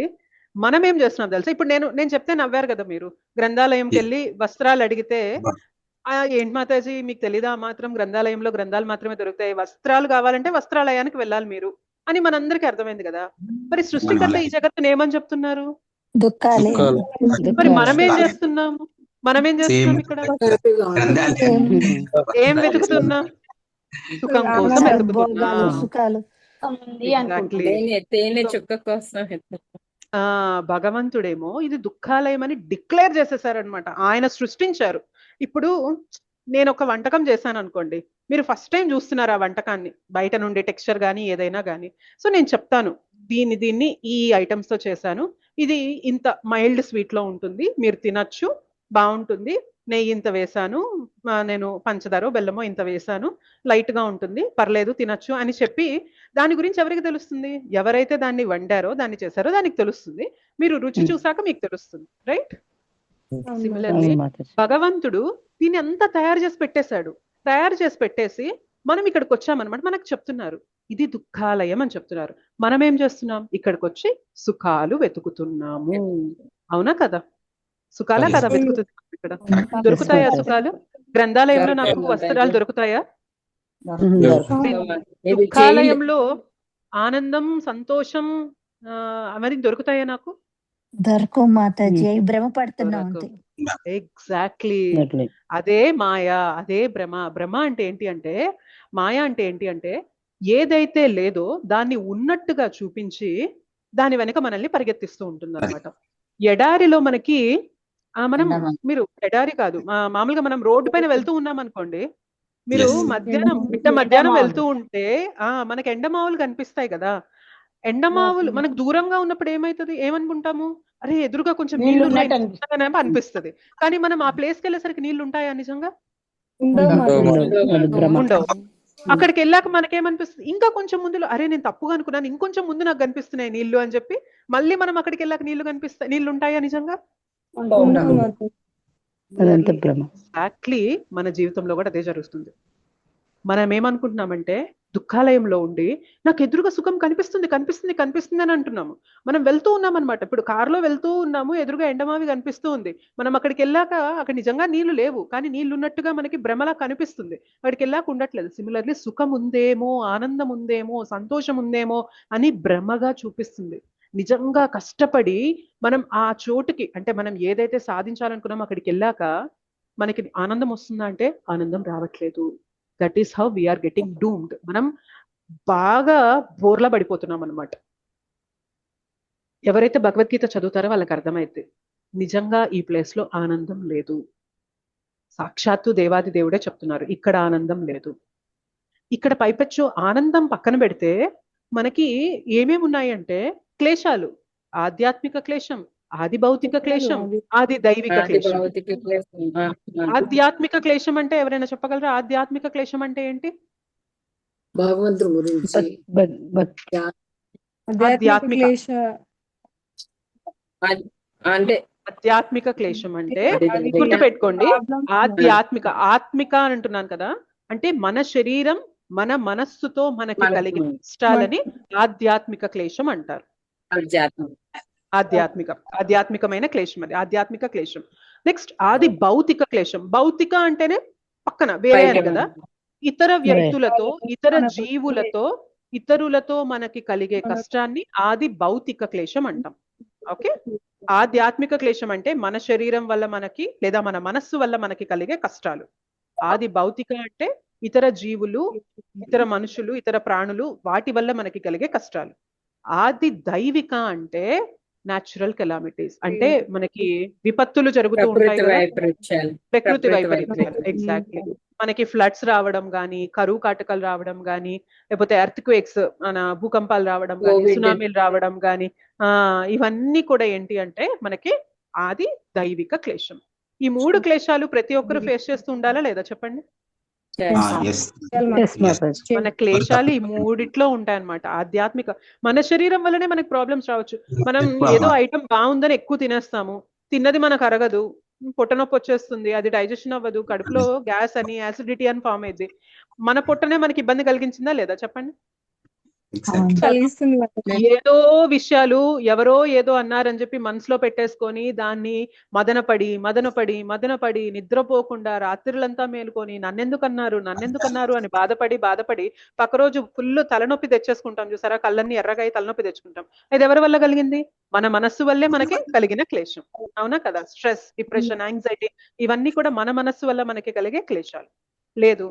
మనం ఏం చేస్తున్నాం తెలుసా? ఇప్పుడు నేను చెప్తే నవ్వారు కదా మీరు. గ్రంథాలయంకి వెళ్ళి వస్త్రాలు అడిగితే ఏంటి మాతాజీ మీకు తెలీదా మాత్రం, గ్రంథాలయంలో గ్రంథాలు మాత్రమే దొరుకుతాయి, వస్త్రాలు కావాలంటే వస్త్రాలయానికి వెళ్ళాలి మీరు అని మనందరికీ అర్థమైంది కదా. మరి సృష్టికర్త ఈ జగత్తుని ఏమని చెప్తున్నారు? మరి మనమేం చేస్తున్నాం ఇక్కడ? ఏం వెతుకుతున్నాం? సుఖం కోసం వెతుకుతున్నాం. భగవంతుడేమో ఇది దుఃఖాలయం అని డిక్లేర్ చేసేసారనమాట. ఆయన సృష్టించారు. ఇప్పుడు నేను ఒక వంటకం చేశాను అనుకోండి, మీరు ఫస్ట్ టైం చూస్తున్నారు ఆ వంటకాన్ని, బయట నుండి టెక్స్చర్ కానీ ఏదైనా కానీ. సో నేను చెప్తాను దీన్ని ఈ ఐటమ్స్ తో చేశాను, ఇది ఇంత మైల్డ్ స్వీట్ లో ఉంటుంది, మీరు తినచ్చు, బాగుంటుంది, నెయ్యి ఇంత వేసాను, నేను పంచదారో బెల్లమో ఇంత వేసాను, లైట్ గా ఉంటుంది, పర్లేదు తినచ్చు అని చెప్పి, దాని గురించి ఎవరికి తెలుస్తుంది? ఎవరైతే దాన్ని వండారో దాన్ని చేశారో దానికి తెలుస్తుంది. మీరు రుచి చూసాక మీకు తెలుస్తుంది, రైట్? సిమిలర్లీ భగవంతుడు దీన్ని అంతా తయారు చేసి పెట్టేసి మనం ఇక్కడికి వచ్చామన్నమాట. మనకు చెప్తున్నారు ఇది దుఃఖాలయం అని చెప్తున్నారు. మనం ఏం చేస్తున్నాం? ఇక్కడికి వచ్చి సుఖాలు వెతుకుతున్నాము. అవునా కదా? సుఖాలా కదా వెతుకుతున్నాం? ఇక్కడ దొరుకుతాయా సుఖాలు? గ్రంథాలయంలో నాకు వస్త్రాలు దొరుకుతాయా? దుఃఖాలయంలో ఆనందం, సంతోషం అవన్నీ దొరుకుతాయా నాకు? దొరకు మాతాజీ, భ్రమపడుతున్నాం. ఎగ్జాక్ట్లీ. అదే మాయా, అదే భ్రమ. భ్రమ అంటే ఏంటి అంటే, మాయా అంటే ఏంటి అంటే, ఏదైతే లేదో దాన్ని ఉన్నట్టుగా చూపించి దాని వెనక మనల్ని పరిగెత్తిస్తూ ఉంటుంది అనమాట. ఎడారిలో మనకి మీరు ఎడారి కాదు, మామూలుగా మనం రోడ్డు పైన వెళ్తూ ఉన్నాం అనుకోండి, మీరు మధ్యాహ్నం వెళ్తూ ఉంటే మనకి ఎండమావులు కనిపిస్తాయి కదా. ఎండమావులు మనకు దూరంగా ఉన్నప్పుడు ఏమనుకుంటాము? అరే ఎదురుగా కొంచెం నీళ్లు అనిపిస్తుంది. కానీ మనం ఆ ప్లేస్కి వెళ్ళేసరికి నీళ్లు ఉంటాయా నిజంగా? ఉండవు. అక్కడికి వెళ్ళాక మనకేమనిపిస్తుంది? ఇంకా కొంచెం ముందులో అరే నేను తప్పుగా అనుకున్నాను, ఇంకొంచెం ముందు నాకు కనిపిస్తున్నాయి నీళ్లు అని చెప్పి మళ్ళీ మనం అక్కడికి వెళ్ళాక నీళ్లు ఉంటాయా నిజంగా? ఎగ్జాక్ట్లీ మన జీవితంలో కూడా అదే జరుగుతుంది. మనం ఏమనుకుంటున్నామంటే దుఃఖాలయంలో ఉండి నాకు ఎదురుగా సుఖం కనిపిస్తుంది కనిపిస్తుంది కనిపిస్తుంది అని అంటున్నాము. మనం వెళ్తూ ఉన్నాం అనమాట. ఇప్పుడు కారులో వెళ్తూ ఉన్నాము, ఎదురుగా ఎండమావి కనిపిస్తూ ఉంది. మనం అక్కడికి వెళ్ళాక అక్కడ నిజంగా నీళ్లు లేవు, కానీ నీళ్లు ఉన్నట్టుగా మనకి భ్రమలా కనిపిస్తుంది. అక్కడికి వెళ్ళాక ఉండట్లేదు. సిమిలర్లీ సుఖం ఉందేమో, ఆనందం ఉందేమో, సంతోషం ఉందేమో అని భ్రమగా చూపిస్తుంది. నిజంగా కష్టపడి మనం ఆ చోటుకి, అంటే మనం ఏదైతే సాధించాలనుకున్నామో అక్కడికి వెళ్ళాక మనకి ఆనందం వస్తుందా అంటే ఆనందం రావట్లేదు. That is how we're getting doomed. మనం బాగా బోర్లా పడిపోతున్నాం అనమాట. ఎవరైతే భగవద్గీత చదువుతారో వాళ్ళకి అర్థమైంది నిజంగా ఈ ప్లేస్ లో ఆనందం లేదు. సాక్షాత్తు దేవాది దేవుడే చెప్తున్నారు ఇక్కడ ఆనందం లేదు. ఇక్కడ పైపెచ్చు ఆనందం పక్కన పెడితే మనకి ఏమేమి ఉన్నాయంటే క్లేశాలు. ఆధ్యాత్మిక క్లేశం, ఆది భౌతిక క్లేశం, ఆది దైవిక క్లేశం. ఆధ్యాత్మిక క్లేశం అంటే ఎవరైనా చెప్పగలరా? ఆధ్యాత్మిక క్లేశం అంటే ఏంటి? భగవంతుడి గురించి ఆధ్యాత్మిక అంటే ఆధ్యాత్మిక క్లేశం అంటే గుర్తుపెట్టుకోండి, ఆధ్యాత్మిక ఆత్మిక అని అంటున్నాను కదా, అంటే మన శరీరం మన మనస్సుతో మనకి కలిగిన ఇష్టాలని ఆధ్యాత్మిక క్లేశం అంటారు. ఆధ్యాత్మికమైన క్లేశం, అది ఆధ్యాత్మిక క్లేశం. నెక్స్ట్ ఆది భౌతిక క్లేశం. భౌతిక అంటేనే పక్కన వేరే అని కదా, ఇతర వ్యక్తులతో, ఇతర జీవులతో, ఇతరులతో మనకి కలిగే కష్టాన్ని ఆది భౌతిక క్లేశం అంటాం. ఓకే, ఆధ్యాత్మిక క్లేశం అంటే మన శరీరం వల్ల మనకి లేదా మన మనస్సు వల్ల మనకి కలిగే కష్టాలు. ఆది భౌతిక అంటే ఇతర జీవులు, ఇతర మనుషులు, ఇతర ప్రాణులు, వాటి వల్ల మనకి కలిగే కష్టాలు. ఆది దైవిక అంటే న్యాచురల్ కెలామిటీస్, అంటే మనకి విపత్తులు జరుగుతూ ఉంటాయి కదా, ప్రకృతి వైపరీత్యాలు. ఎగ్జాక్ట్లీ, మనకి ఫ్లడ్స్ రావడం గానీ, కరువు కాటకాలు రావడం గానీ, లేకపోతే ఎర్త్ క్వేక్స్, మన భూకంపాలు రావడం గానీ, సునామీలు రావడం గానీ, ఇవన్నీ కూడా ఏంటి అంటే మనకి ఆది దైవిక క్లేశం. ఈ 3 క్లేశాలు ప్రతి ఒక్కరు ఫేస్ చేస్తూ ఉండాలా లేదా చెప్పండి? మన క్లేశాలు ఈ 3 ఉంటాయన్నమాట. ఆధ్యాత్మిక, మన శరీరం వల్లనే మనకి ప్రాబ్లమ్స్ రావచ్చు. మనం ఏదో ఐటమ్ బాగుందని ఎక్కువ తినేస్తాము, తిన్నది మనకు అరగదు, పొట్ట నొప్పి వచ్చేస్తుంది, అది డైజెషన్ అవ్వదు, కడుపులో గ్యాస్ అని, యాసిడిటీ అని ఫామ్ అయింది. మన పొట్టనే మనకి ఇబ్బంది కలిగించిందా లేదా చెప్పండి? ఏదో విషయాలు ఎవరో ఏదో అన్నారని చెప్పి మనసులో పెట్టేసుకొని దాన్ని మదనపడి నిద్రపోకుండా రాత్రులంతా మేలుకొని నన్నెందుకన్నారు అని బాధపడి పక్క రోజు ఫుల్ తలనొప్పి తెచ్చేసుకుంటాం చూసారా, కళ్ళన్నీ ఎర్రగా తలనొప్పి తెచ్చుకుంటాం. ఇది ఎవరి వల్ల కలిగింది? మన మనస్సు వల్లే మనకి కలిగిన క్లేశం. అవునా కదా? స్ట్రెస్, డిప్రెషన్, యాంగ్జైటీ, ఇవన్నీ కూడా మన మనస్సు వల్ల మనకి కలిగే క్లేశాలు. లేదు,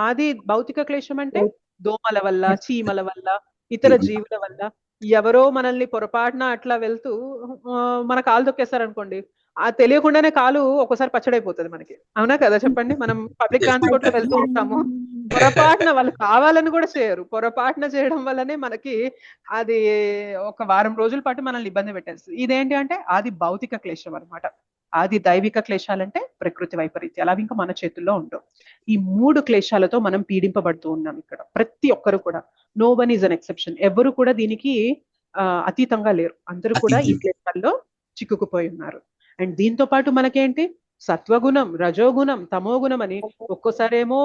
ఆది భౌతిక క్లేశం అంటే దోమల వల్ల, చీమల వల్ల, ఇతర జీవుల వల్ల, ఎవరో మనల్ని పొరపాటున అట్లా వెళ్తూ మన కాలు తొక్కేస్తారనుకోండి, ఆ తెలియకుండానే కాలు ఒక్కోసారి పచ్చడైపోతుంది మనకి. అవునా కదా చెప్పండి? మనం పబ్లిక్ ట్రాన్స్పోర్ట్ లో వెళ్తూ ఉంటాము, పొరపాటున వాళ్ళు కావాలని కూడా చేయరు, పొరపాటున చేయడం వల్లనే మనకి అది ఒక వారం రోజుల పాటు మనల్ని ఇబ్బంది పెట్టేస్తుంది. ఇదేంటి అంటే ఆది భౌతిక క్లేశం అనమాట. ఆది దైవిక క్లేశాలంటే ప్రకృతి వైపరీత్యాలు, అవి ఇంకా మన చేతుల్లో ఉండవు. ఈ 3 క్లేశాలతో మనం పీడింపబడుతూ ఉన్నాం ఇక్కడ, ప్రతి ఒక్కరు కూడా. No one is an exception. ఎవరు కూడా దీనికి అతీతంగా లేరు, అందరూ కూడా ఈ క్లేశాల్లో చిక్కుకుపోయి ఉన్నారు. అండ్ దీంతో పాటు మనకేంటి, సత్వగుణం, రజోగుణం, తమోగుణం అని. ఒక్కోసారేమో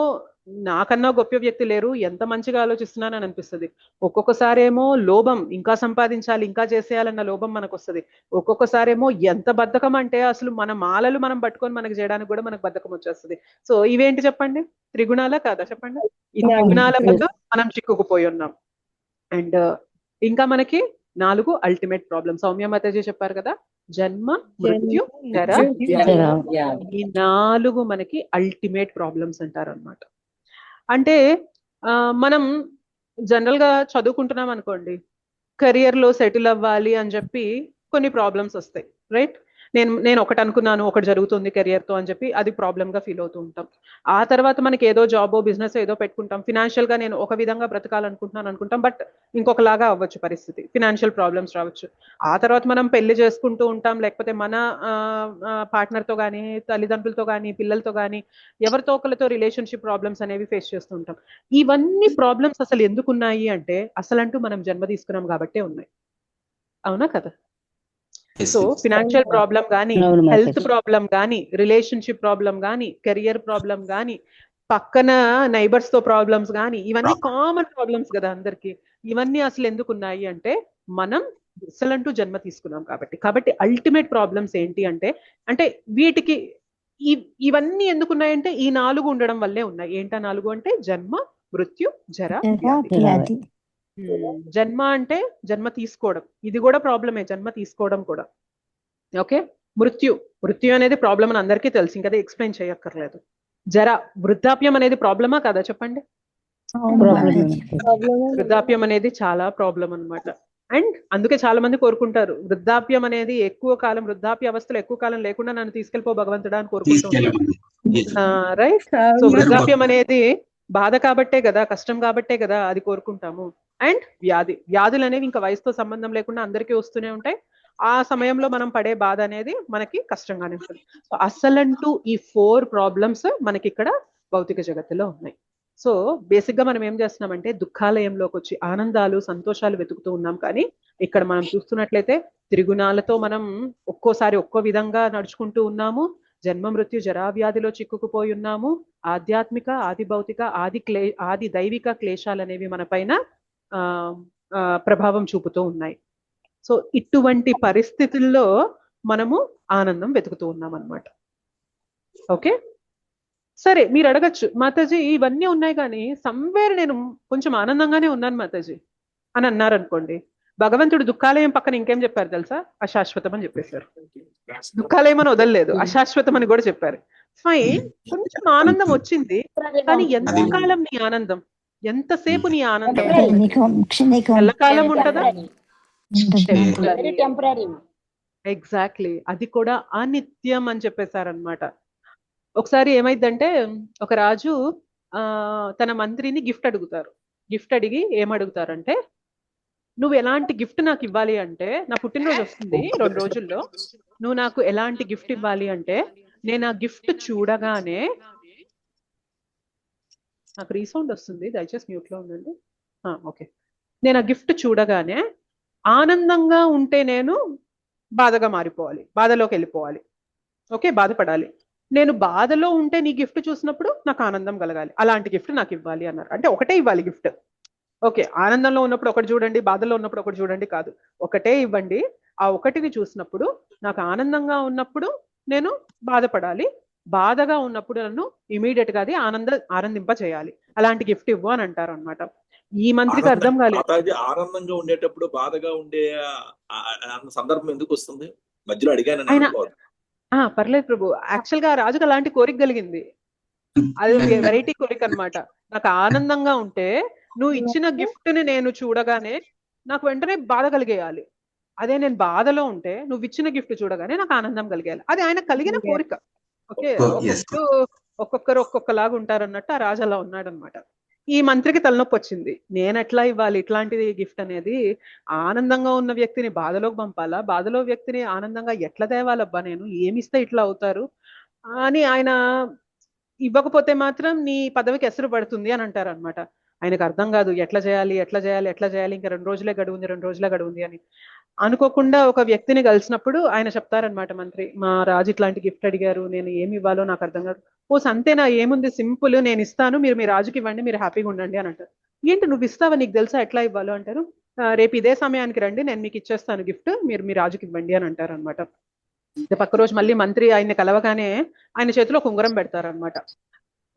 నాకన్నా గొప్ప వ్యక్తి లేరు, ఎంత మంచిగా ఆలోచిస్తున్నానని అనిపిస్తుంది. ఒక్కొక్కసారేమో లోభం, ఇంకా సంపాదించాలి, ఇంకా చేసేయాలన్న లోభం మనకు వస్తుంది. ఒక్కొక్కసారేమో ఎంత బద్ధకం అంటే అసలు మన మాలలు మనం పట్టుకొని మనకు చేయడానికి కూడా మనకు బద్ధకం వచ్చేస్తుంది. సో ఇవేంటి చెప్పండి? త్రిగుణాలా కాదా చెప్పండి? ఈ త్రిగుణాల వల్ల మనం చిక్కుకుపోయి ఉన్నాం. అండ్ ఇంకా మనకి 4 అల్టిమేట్ ప్రాబ్లమ్. సౌమ్య మాతాజీ చెప్పారు కదా, జన్మ, మృత్యు, జర, ఈ 4 మనకి అల్టిమేట్ ప్రాబ్లమ్స్ అంటారు అనమాట. అంటే మనం జనరల్ గా చదువుకుంటున్నాం అనుకోండి, కెరియర్ లో సెటిల్ అవ్వాలి అని చెప్పి కొన్ని ప్రాబ్లమ్స్ వస్తాయి, రైట్? నేను ఒకటి అనుకున్నాను, ఒకటి జరుగుతుంది కెరియర్ తో అని చెప్పి అది ప్రాబ్లమ్ గా ఫీల్ అవుతూ ఉంటాం. ఆ తర్వాత మనకి ఏదో జాబో బిజినెస్ ఏదో పెట్టుకుంటాం, ఫినాన్షియల్ గా నేను ఒక విధంగా బ్రతకాలనుకుంటున్నాను అనుకుంటాం, బట్ ఇంకొకలాగా అవ్వచ్చు పరిస్థితి, ఫినాన్షియల్ ప్రాబ్లమ్స్ రావచ్చు. ఆ తర్వాత మనం పెళ్లి చేసుకుంటూ ఉంటాం, లేకపోతే మన పార్ట్నర్ తో కానీ, తల్లిదండ్రులతో కానీ, పిల్లలతో కానీ, ఎవరితో ఒకరితో రిలేషన్షిప్ ప్రాబ్లమ్స్ అనేవి ఫేస్ చేస్తూ ఉంటాం. ఇవన్నీ ప్రాబ్లమ్స్ అసలు ఎందుకు ఉన్నాయి అంటే అసలంటూ మనం జన్మ తీసుకున్నాం కాబట్టే ఉన్నాయి. అవునా కదా? సో ఫినాన్షియల్ ప్రాబ్లం కానీ, హెల్త్ ప్రాబ్లం కానీ, రిలేషన్షిప్ ప్రాబ్లం కానీ, కెరియర్ ప్రాబ్లం కానీ, పక్కన నైబర్స్ తో ప్రాబ్లమ్స్ కానీ ఇవన్నీ కామన్ ప్రాబ్లమ్స్ కదా అందరికి. ఇవన్నీ అసలు ఎందుకు ఉన్నాయి అంటే మనం అసలంటూ జన్మ తీసుకున్నాం కాబట్టి అల్టిమేట్ ప్రాబ్లమ్స్ ఏంటి అంటే వీటికి ఇవన్నీ ఎందుకున్నాయంటే ఈ 4 ఉండడం వల్లే ఉన్నాయి. ఏంటా 4 అంటే జన్మ, మృత్యు, జర, వ్యాధి. జన్మ అంటే జన్మ తీసుకోవడం, ఇది కూడా ప్రాబ్లమే, జన్మ తీసుకోవడం కూడా. ఓకే, మృత్యు అనేది ప్రాబ్లం అని అందరికీ తెలుసు, ఇంకా ఎక్స్ప్లెయిన్ చేయక్కర్లేదు. జర, వృద్ధాప్యం అనేది ప్రాబ్లమా కదా చెప్పండి? వృద్ధాప్యం అనేది చాలా ప్రాబ్లం అన్నమాట. అండ్ అందుకే చాలా మంది కోరుకుంటారు వృద్ధాప్యం అనేది ఎక్కువ కాలం, వృద్ధాప్య అవస్థలో ఎక్కువ కాలం లేకుండా నన్ను తీసుకెళ్ళిపో భగవంతుడా అని కోరుకుంటూ ఉంటారు. రైట్. సో వృద్ధాప్యం అనేది బాధ కాబట్టే కదా, కష్టం కాబట్టే కదా అది కోరుకుంటాము. అండ్ వ్యాధులు అనేవి ఇంకా వయసుతో సంబంధం లేకుండా అందరికీ వస్తూనే ఉంటాయి. ఆ సమయంలో మనం పడే బాధ అనేది మనకి కష్టంగానే ఉంటుంది. సో అసలంటూ ఈ 4 ప్రాబ్లమ్స్ మనకి ఇక్కడ భౌతిక జగత్తులో ఉన్నాయి. సో బేసిక్ గా మనం ఏం చేస్తున్నామంటే దుఃఖాలయంలోకి వచ్చి ఆనందాలు, సంతోషాలు వెతుకుతూ ఉన్నాం. కానీ ఇక్కడ మనం చూస్తున్నట్లయితే త్రిగుణాలతో మనం ఒక్కోసారి ఒక్కో విధంగా నడుచుకుంటూ ఉన్నాము. జన్మ, మృత్యు, జరావ్యాధిలో చిక్కుకుపోయి ఉన్నాము. ఆధ్యాత్మిక, ఆది భౌతిక, ఆది దైవిక క్లేశాలు అనేవి మన పైన ప్రభావం చూపుతూ ఉన్నాయి. సో ఇటువంటి పరిస్థితుల్లో మనము ఆనందం వెతుకుతూ ఉన్నాం అన్నమాట. ఓకే, సరే మీరు అడగచ్చు, మాతాజీ ఇవన్నీ ఉన్నాయి కానీ సమ్వేర్ నేను కొంచెం ఆనందంగానే ఉన్నాను మాతాజీ అని అన్నారు అనుకోండి. భగవంతుడు దుఃఖాలయం పక్కన ఇంకేం చెప్పారు తెలుసా? అశాశ్వతం అని చెప్పేశారు. దుఃఖాలయం అని వదలలేదు, అశాశ్వతం అని కూడా చెప్పారు. ఫైన్, కొంచెం ఆనందం వచ్చింది కానీ ఎంతకాలం నీ ఆనందం, ఎంతసేపు నీ ఆనందం? ఎల్లకాలం ఉంటుందా? ఎగ్జాక్ట్లీ, అది కూడా అనిత్యం అని చెప్పేశారనమాట. ఒకసారి ఏమైందంటే ఒక రాజు తన మంత్రిని గిఫ్ట్ అడుగుతారు. గిఫ్ట్ అడిగి ఏమడుగుతారంటే, నువ్వు ఎలాంటి గిఫ్ట్ నాకు ఇవ్వాలి అంటే, నా పుట్టినరోజు వస్తుంది 2 రోజుల్లో, నువ్వు నాకు ఎలాంటి గిఫ్ట్ ఇవ్వాలి అంటే, నేను ఆ గిఫ్ట్ చూడగానే, నాకు రీసౌండ్ వస్తుంది దయచేసి మ్యూట్ లో ఉండండి. ఓకే, నేను ఆ గిఫ్ట్ చూడగానే ఆనందంగా ఉంటే నేను బాధగా మారిపోవాలి, బాధలోకి వెళ్ళిపోవాలి. ఓకే, బాధపడాలి. నేను బాధలో ఉంటే నీ గిఫ్ట్ చూసినప్పుడు నాకు ఆనందం కలగాలి, అలాంటి గిఫ్ట్ నాకు ఇవ్వాలి అన్నారు. అంటే ఒకటే ఇవ్వాలి గిఫ్ట్. ఓకే, ఆనందంలో ఉన్నప్పుడు ఒకటి చూడండి, బాధలో ఉన్నప్పుడు ఒకటి చూడండి కాదు, ఒకటే ఇవ్వండి. ఆ ఒకటిని చూసినప్పుడు నాకు ఆనందంగా ఉన్నప్పుడు నేను బాధపడాలి, బాధగా ఉన్నప్పుడు నన్ను ఇమీడియట్ గా అది ఆనందింప చేయాలి, అలాంటి గిఫ్ట్ ఇవ్వు అని అంటారు అనమాట. ఈ మంత్రికి అర్థం కాలేదు. ఆనందంగా ఉండేటప్పుడు బాధగా ఉండే సందర్భం ఎందుకు వస్తుంది? మధ్యలో అడిగాను. పర్లేదు ప్రభు, యాక్చువల్ గా రాజుకు అలాంటి కోరిక కలిగింది. అది వెరైటీ కోరిక అనమాట. నాకు ఆనందంగా ఉంటే నువ్వు ఇచ్చిన గిఫ్ట్ ని నేను చూడగానే నాకు వెంటనే బాధ కలిగేయాలి. అదే నేను బాధలో ఉంటే నువ్వు ఇచ్చిన గిఫ్ట్ చూడగానే నాకు ఆనందం కలిగేయాలి. అది ఆయన కలిగిన కోరిక. ఓకే, ఒక్కొక్కరు ఒక్కొక్కలాగా ఉంటారన్నట్టు ఆ రాజు అలా ఉన్నాడు అనమాట. ఈ మంత్రికి తలనొప్పి వచ్చింది, నేను ఎట్లా ఇవ్వాలి ఇట్లాంటిది గిఫ్ట్ అనేది? ఆనందంగా ఉన్న వ్యక్తిని బాధలోకి పంపాలా, బాధలో వ్యక్తిని ఆనందంగా ఎట్లా తేవాలబ్బా, నేను ఏమిస్తే ఇట్లా అవుతారు అని ఆయన ఇవ్వకపోతే మాత్రం నీ పదవికి ఎసరు పడుతుంది అని అంటారు అనమాట. ఆయనకు అర్థం కాదు ఎట్లా చేయాలి ఇంకా 2 రోజులే గడువుంది అని. అనుకోకుండా ఒక వ్యక్తిని కలిసినప్పుడు ఆయన చెప్తారనమాట, మంత్రి మా రాజు ఇట్లాంటి గిఫ్ట్ అడిగారు, నేను ఏమి ఇవ్వాలో నాకు అర్థం కాదు. ఓ సంతేనా, ఏముంది సింపుల్, నేను ఇస్తాను, మీరు మీ రాజుకి ఇవ్వండి, మీరు హ్యాపీగా ఉండండి అని అంటారు. ఏంటి నువ్వు ఇస్తావా, నీకు తెలుసా ఎట్లా ఇవ్వాలో అంటారు. రేపు ఇదే సమయానికి రండి, నేను మీకు ఇచ్చేస్తాను గిఫ్ట్, మీరు మీ రాజుకి ఇవ్వండి అని అంటారు అనమాట. పక్క రోజు మళ్ళీ మంత్రి ఆయన్ని కలవగానే ఆయన చేతిలో ఒక ఉంగరం పెడతారనమాట.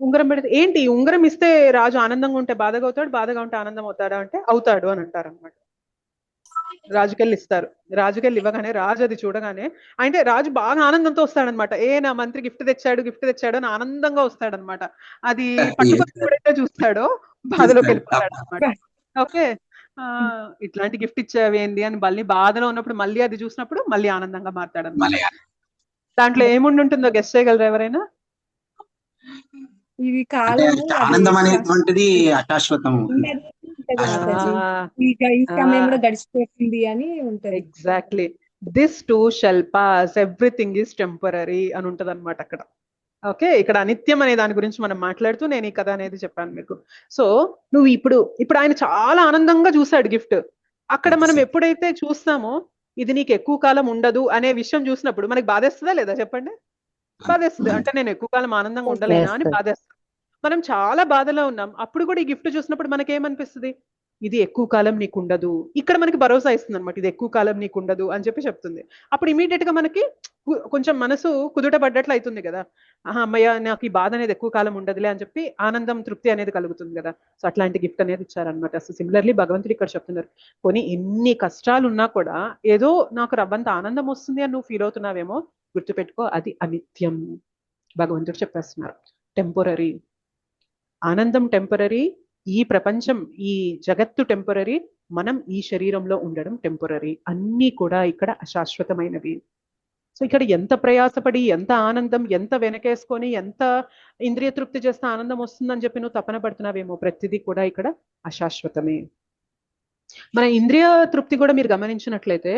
ఉంగరం పెడితే, ఏంటి ఉంగరం ఇస్తే రాజు ఆనందంగా ఉంటే బాధగా అవుతాడు, బాధగా ఉంటే ఆనందం అవుతాడా అంటే అవుతాడు అని అంటారు అనమాట. రాజుకెళ్ళి ఇస్తారు. రాజుకెళ్ళి ఇవ్వగానే రాజు అది చూడగానే, అంటే రాజు బాగా ఆనందంతో వస్తాడనమాట. నా మంత్రి గిఫ్ట్ తెచ్చాడు అని ఆనందంగా వస్తాడనమాట. అది పట్టుకొని ఎప్పుడైతే చూస్తాడో బాధలోకి వెళ్ళిపోతాడు అనమాట. ఓకే, ఇట్లాంటి గిఫ్ట్ ఇచ్చావేంది అని మళ్ళీ బాధలో ఉన్నప్పుడు మళ్ళీ అది చూసినప్పుడు మళ్ళీ ఆనందంగా మారుతాడనమాట. దాంట్లో ఏముండి ఉంటుందో గెస్ట్ చేయగలరు ఎవరైనా? ఇది కాలం ఆనందం అనేటువంటిది అశాశ్వతం, ఈ సమయంలో గడిచిపోతుంది అని ఉంటది. Exactly, this two shall pass, everything is temporary అని ఉంటది అనమాట అక్కడ. ఓకే, ఇక్కడ అనిత్యం అనే దాని గురించి మనం మాట్లాడుతూ నేను ఈ కథ అనేది చెప్పాను మీకు. సో నువ్వు ఇప్పుడు ఆయన చాలా ఆనందంగా చూసాడు గిఫ్ట్. అక్కడ మనం ఎప్పుడైతే చూస్తామో ఇది నీకు ఎక్కువ కాలం ఉండదు అనే విషయం చూసినప్పుడు మనకి బాధేస్తుందా లేదా చెప్పండి? బాధేస్తుంది. అంటే నేను ఎక్కువ కాలం ఆనందంగా ఉండలేనా అని బాధేస్తుంది. మనం చాలా బాధలో ఉన్నాం, అప్పుడు కూడా ఈ గిఫ్ట్ చూసినప్పుడు మనకేమనిపిస్తుంది? ఇది ఎక్కువ కాలం నీకు ఉండదు. ఇక్కడ మనకి భరోసా ఇస్తుంది అనమాట, ఇది ఎక్కువ కాలం నీకు ఉండదు అని చెప్పి చెప్తుంది. అప్పుడు ఇమీడియట్ గా మనకి కొంచెం మనసు కుదుట పడ్డట్లు అవుతుంది కదా. ఆహా, అమ్మయ్య, నాకు ఈ బాధ అనేది ఎక్కువ కాలం ఉండదులే అని చెప్పి ఆనందం, తృప్తి అనేది కలుగుతుంది కదా. సో అట్లాంటి గిఫ్ట్ అనేది ఇచ్చారనమాట. సో సిమిలర్లీ భగవంతుడు ఇక్కడ చెప్తున్నారు, కొన్ని ఎన్ని కష్టాలు ఉన్నా కూడా ఏదో నాకు రవ్వంత ఆనందం వస్తుంది అని నువ్వు ఫీల్ అవుతున్నావేమో, గుర్తుపెట్టుకో అది అనిత్యం. భగవంతుడు చెప్పేస్తున్నారు, టెంపరరీ. ఆనందం టెంపరరీ, ఈ ప్రపంచం, ఈ జగత్తు టెంపరరీ, మనం ఈ శరీరంలో ఉండడం టెంపరరీ. అన్నీ కూడా ఇక్కడ అశాశ్వతమైనవి. సో ఇక్కడ ఎంత ప్రయాసపడి, ఎంత ఆనందం, ఎంత వెనకేసుకొని, ఎంత ఇంద్రియ తృప్తి చేస్తే ఆనందం వస్తుందని చెప్పి నువ్వు తపన పడుతున్నావేమో, ప్రతిదీ కూడా ఇక్కడ అశాశ్వతమే. మన ఇంద్రియ తృప్తి కూడా మీరు గమనించినట్లయితే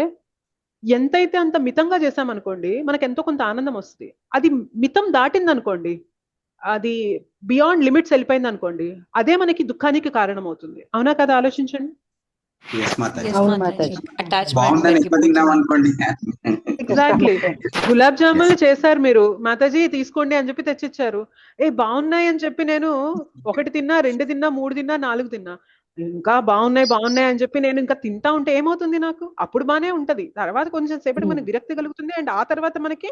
ఎంతైతే అంత మితంగా చేసామనుకోండి, మనకు ఎంతో కొంత ఆనందం వస్తుంది. అది మితం దాటింది అనుకోండి, అది బియాండ్ లిమిట్స్ వెళ్ళిపోయింది అనుకోండి, అదే మనకి దుఃఖానికి కారణం అవుతుంది. అవునా కదా? ఆలోచించండి. ఎగ్జాక్ట్లీ. గులాబ్ జాములు చేశారు మీరు, మాతాజీ తీసుకోండి అని చెప్పి తెచ్చిచ్చారు. బాగున్నాయి అని చెప్పి నేను 1 తిన్నా, 2 తిన్నా, 3 తిన్నా, 4 తిన్నా, ఇంకా బాగున్నాయి అని చెప్పి నేను ఇంకా తింటా ఉంటే ఏమవుతుంది? నాకు అప్పుడు బానే ఉంటది, తర్వాత కొంచెం సేపటి మనకి విరక్తి కలుగుతుంది, అండ్ ఆ తర్వాత మనకి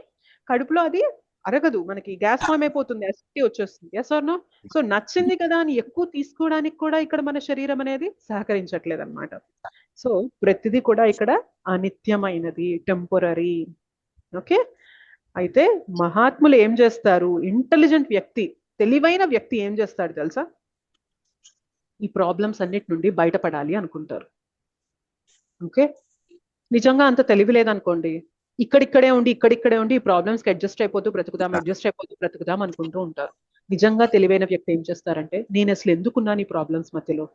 కడుపులో అది అరగదు, మనకి గ్యాస్ ఫామ్ అయిపోతుంది, అసిడిటీ వచ్చేస్తుంది. Yes or no? సో నచ్చింది కదా అని ఎక్కువ తీసుకోవడానికి కూడా ఇక్కడ మన శరీరం అనేది సహకరించట్లేదు అనమాట. సో ప్రతిదీ కూడా ఇక్కడ అనిత్యమైనది, టెంపరరీ. ఓకే. అయితే మహాత్ములు ఏం చేస్తారు? ఇంటెలిజెంట్ వ్యక్తి, తెలివైన వ్యక్తి ఏం చేస్తాడు తెలుసా? ఈ ప్రాబ్లమ్స్ అన్నిటి నుండి బయటపడాలి అనుకుంటారు. ఓకే. నిజంగా అంత తెలివి లేదనుకోండి, ఇక్కడిక్కడే ఉండి ఈ ప్రాబ్లమ్స్ కి అడ్జస్ట్ అయిపోతూ బ్రతుకుదాం అనుకుంటూ ఉంటారు. నిజంగా తెలివైన వ్యక్తి ఏం చేస్తారంటే, నేను అసలు ఎందుకున్నాను ఈ ప్రాబ్లమ్స్ మధ్యలో,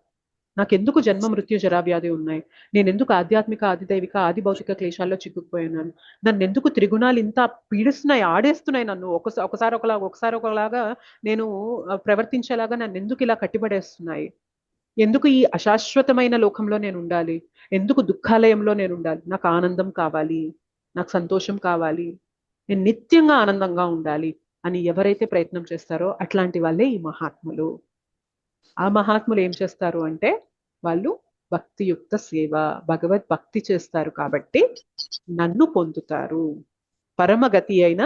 నాకెందుకు జన్మ మృత్యు జరా వ్యాధి ఉన్నాయి, నేను ఎందుకు ఆధ్యాత్మిక, ఆదిదైవిక, ఆది భౌతిక క్లేశాల్లో చిక్కుకుపోయినాను, నన్ను ఎందుకు త్రిగుణాలు ఇంత పీడిస్తున్నాయి, ఆడేస్తున్నాయి నన్ను, ఒకసారి ఒకలాగా నేను ప్రవర్తించేలాగా నన్ను ఎందుకు ఇలా కట్టిపడేస్తున్నాయి, ఎందుకు ఈ అశాశ్వతమైన లోకంలో నేను ఉండాలి, ఎందుకు దుఃఖాలయంలో నేను ఉండాలి, నాకు ఆనందం కావాలి, నాకు సంతోషం కావాలి, నేను నిత్యంగా ఆనందంగా ఉండాలి అని ఎవరైతే ప్రయత్నం చేస్తారో అట్లాంటి వాళ్ళే ఈ మహాత్ములు. ఆ మహాత్ములు ఏం చేస్తారు అంటే, వాళ్ళు భక్తియుక్త సేవ, భగవద్ భక్తి చేస్తారు కాబట్టి నన్ను పొందుతారు, పరమగతి అయిన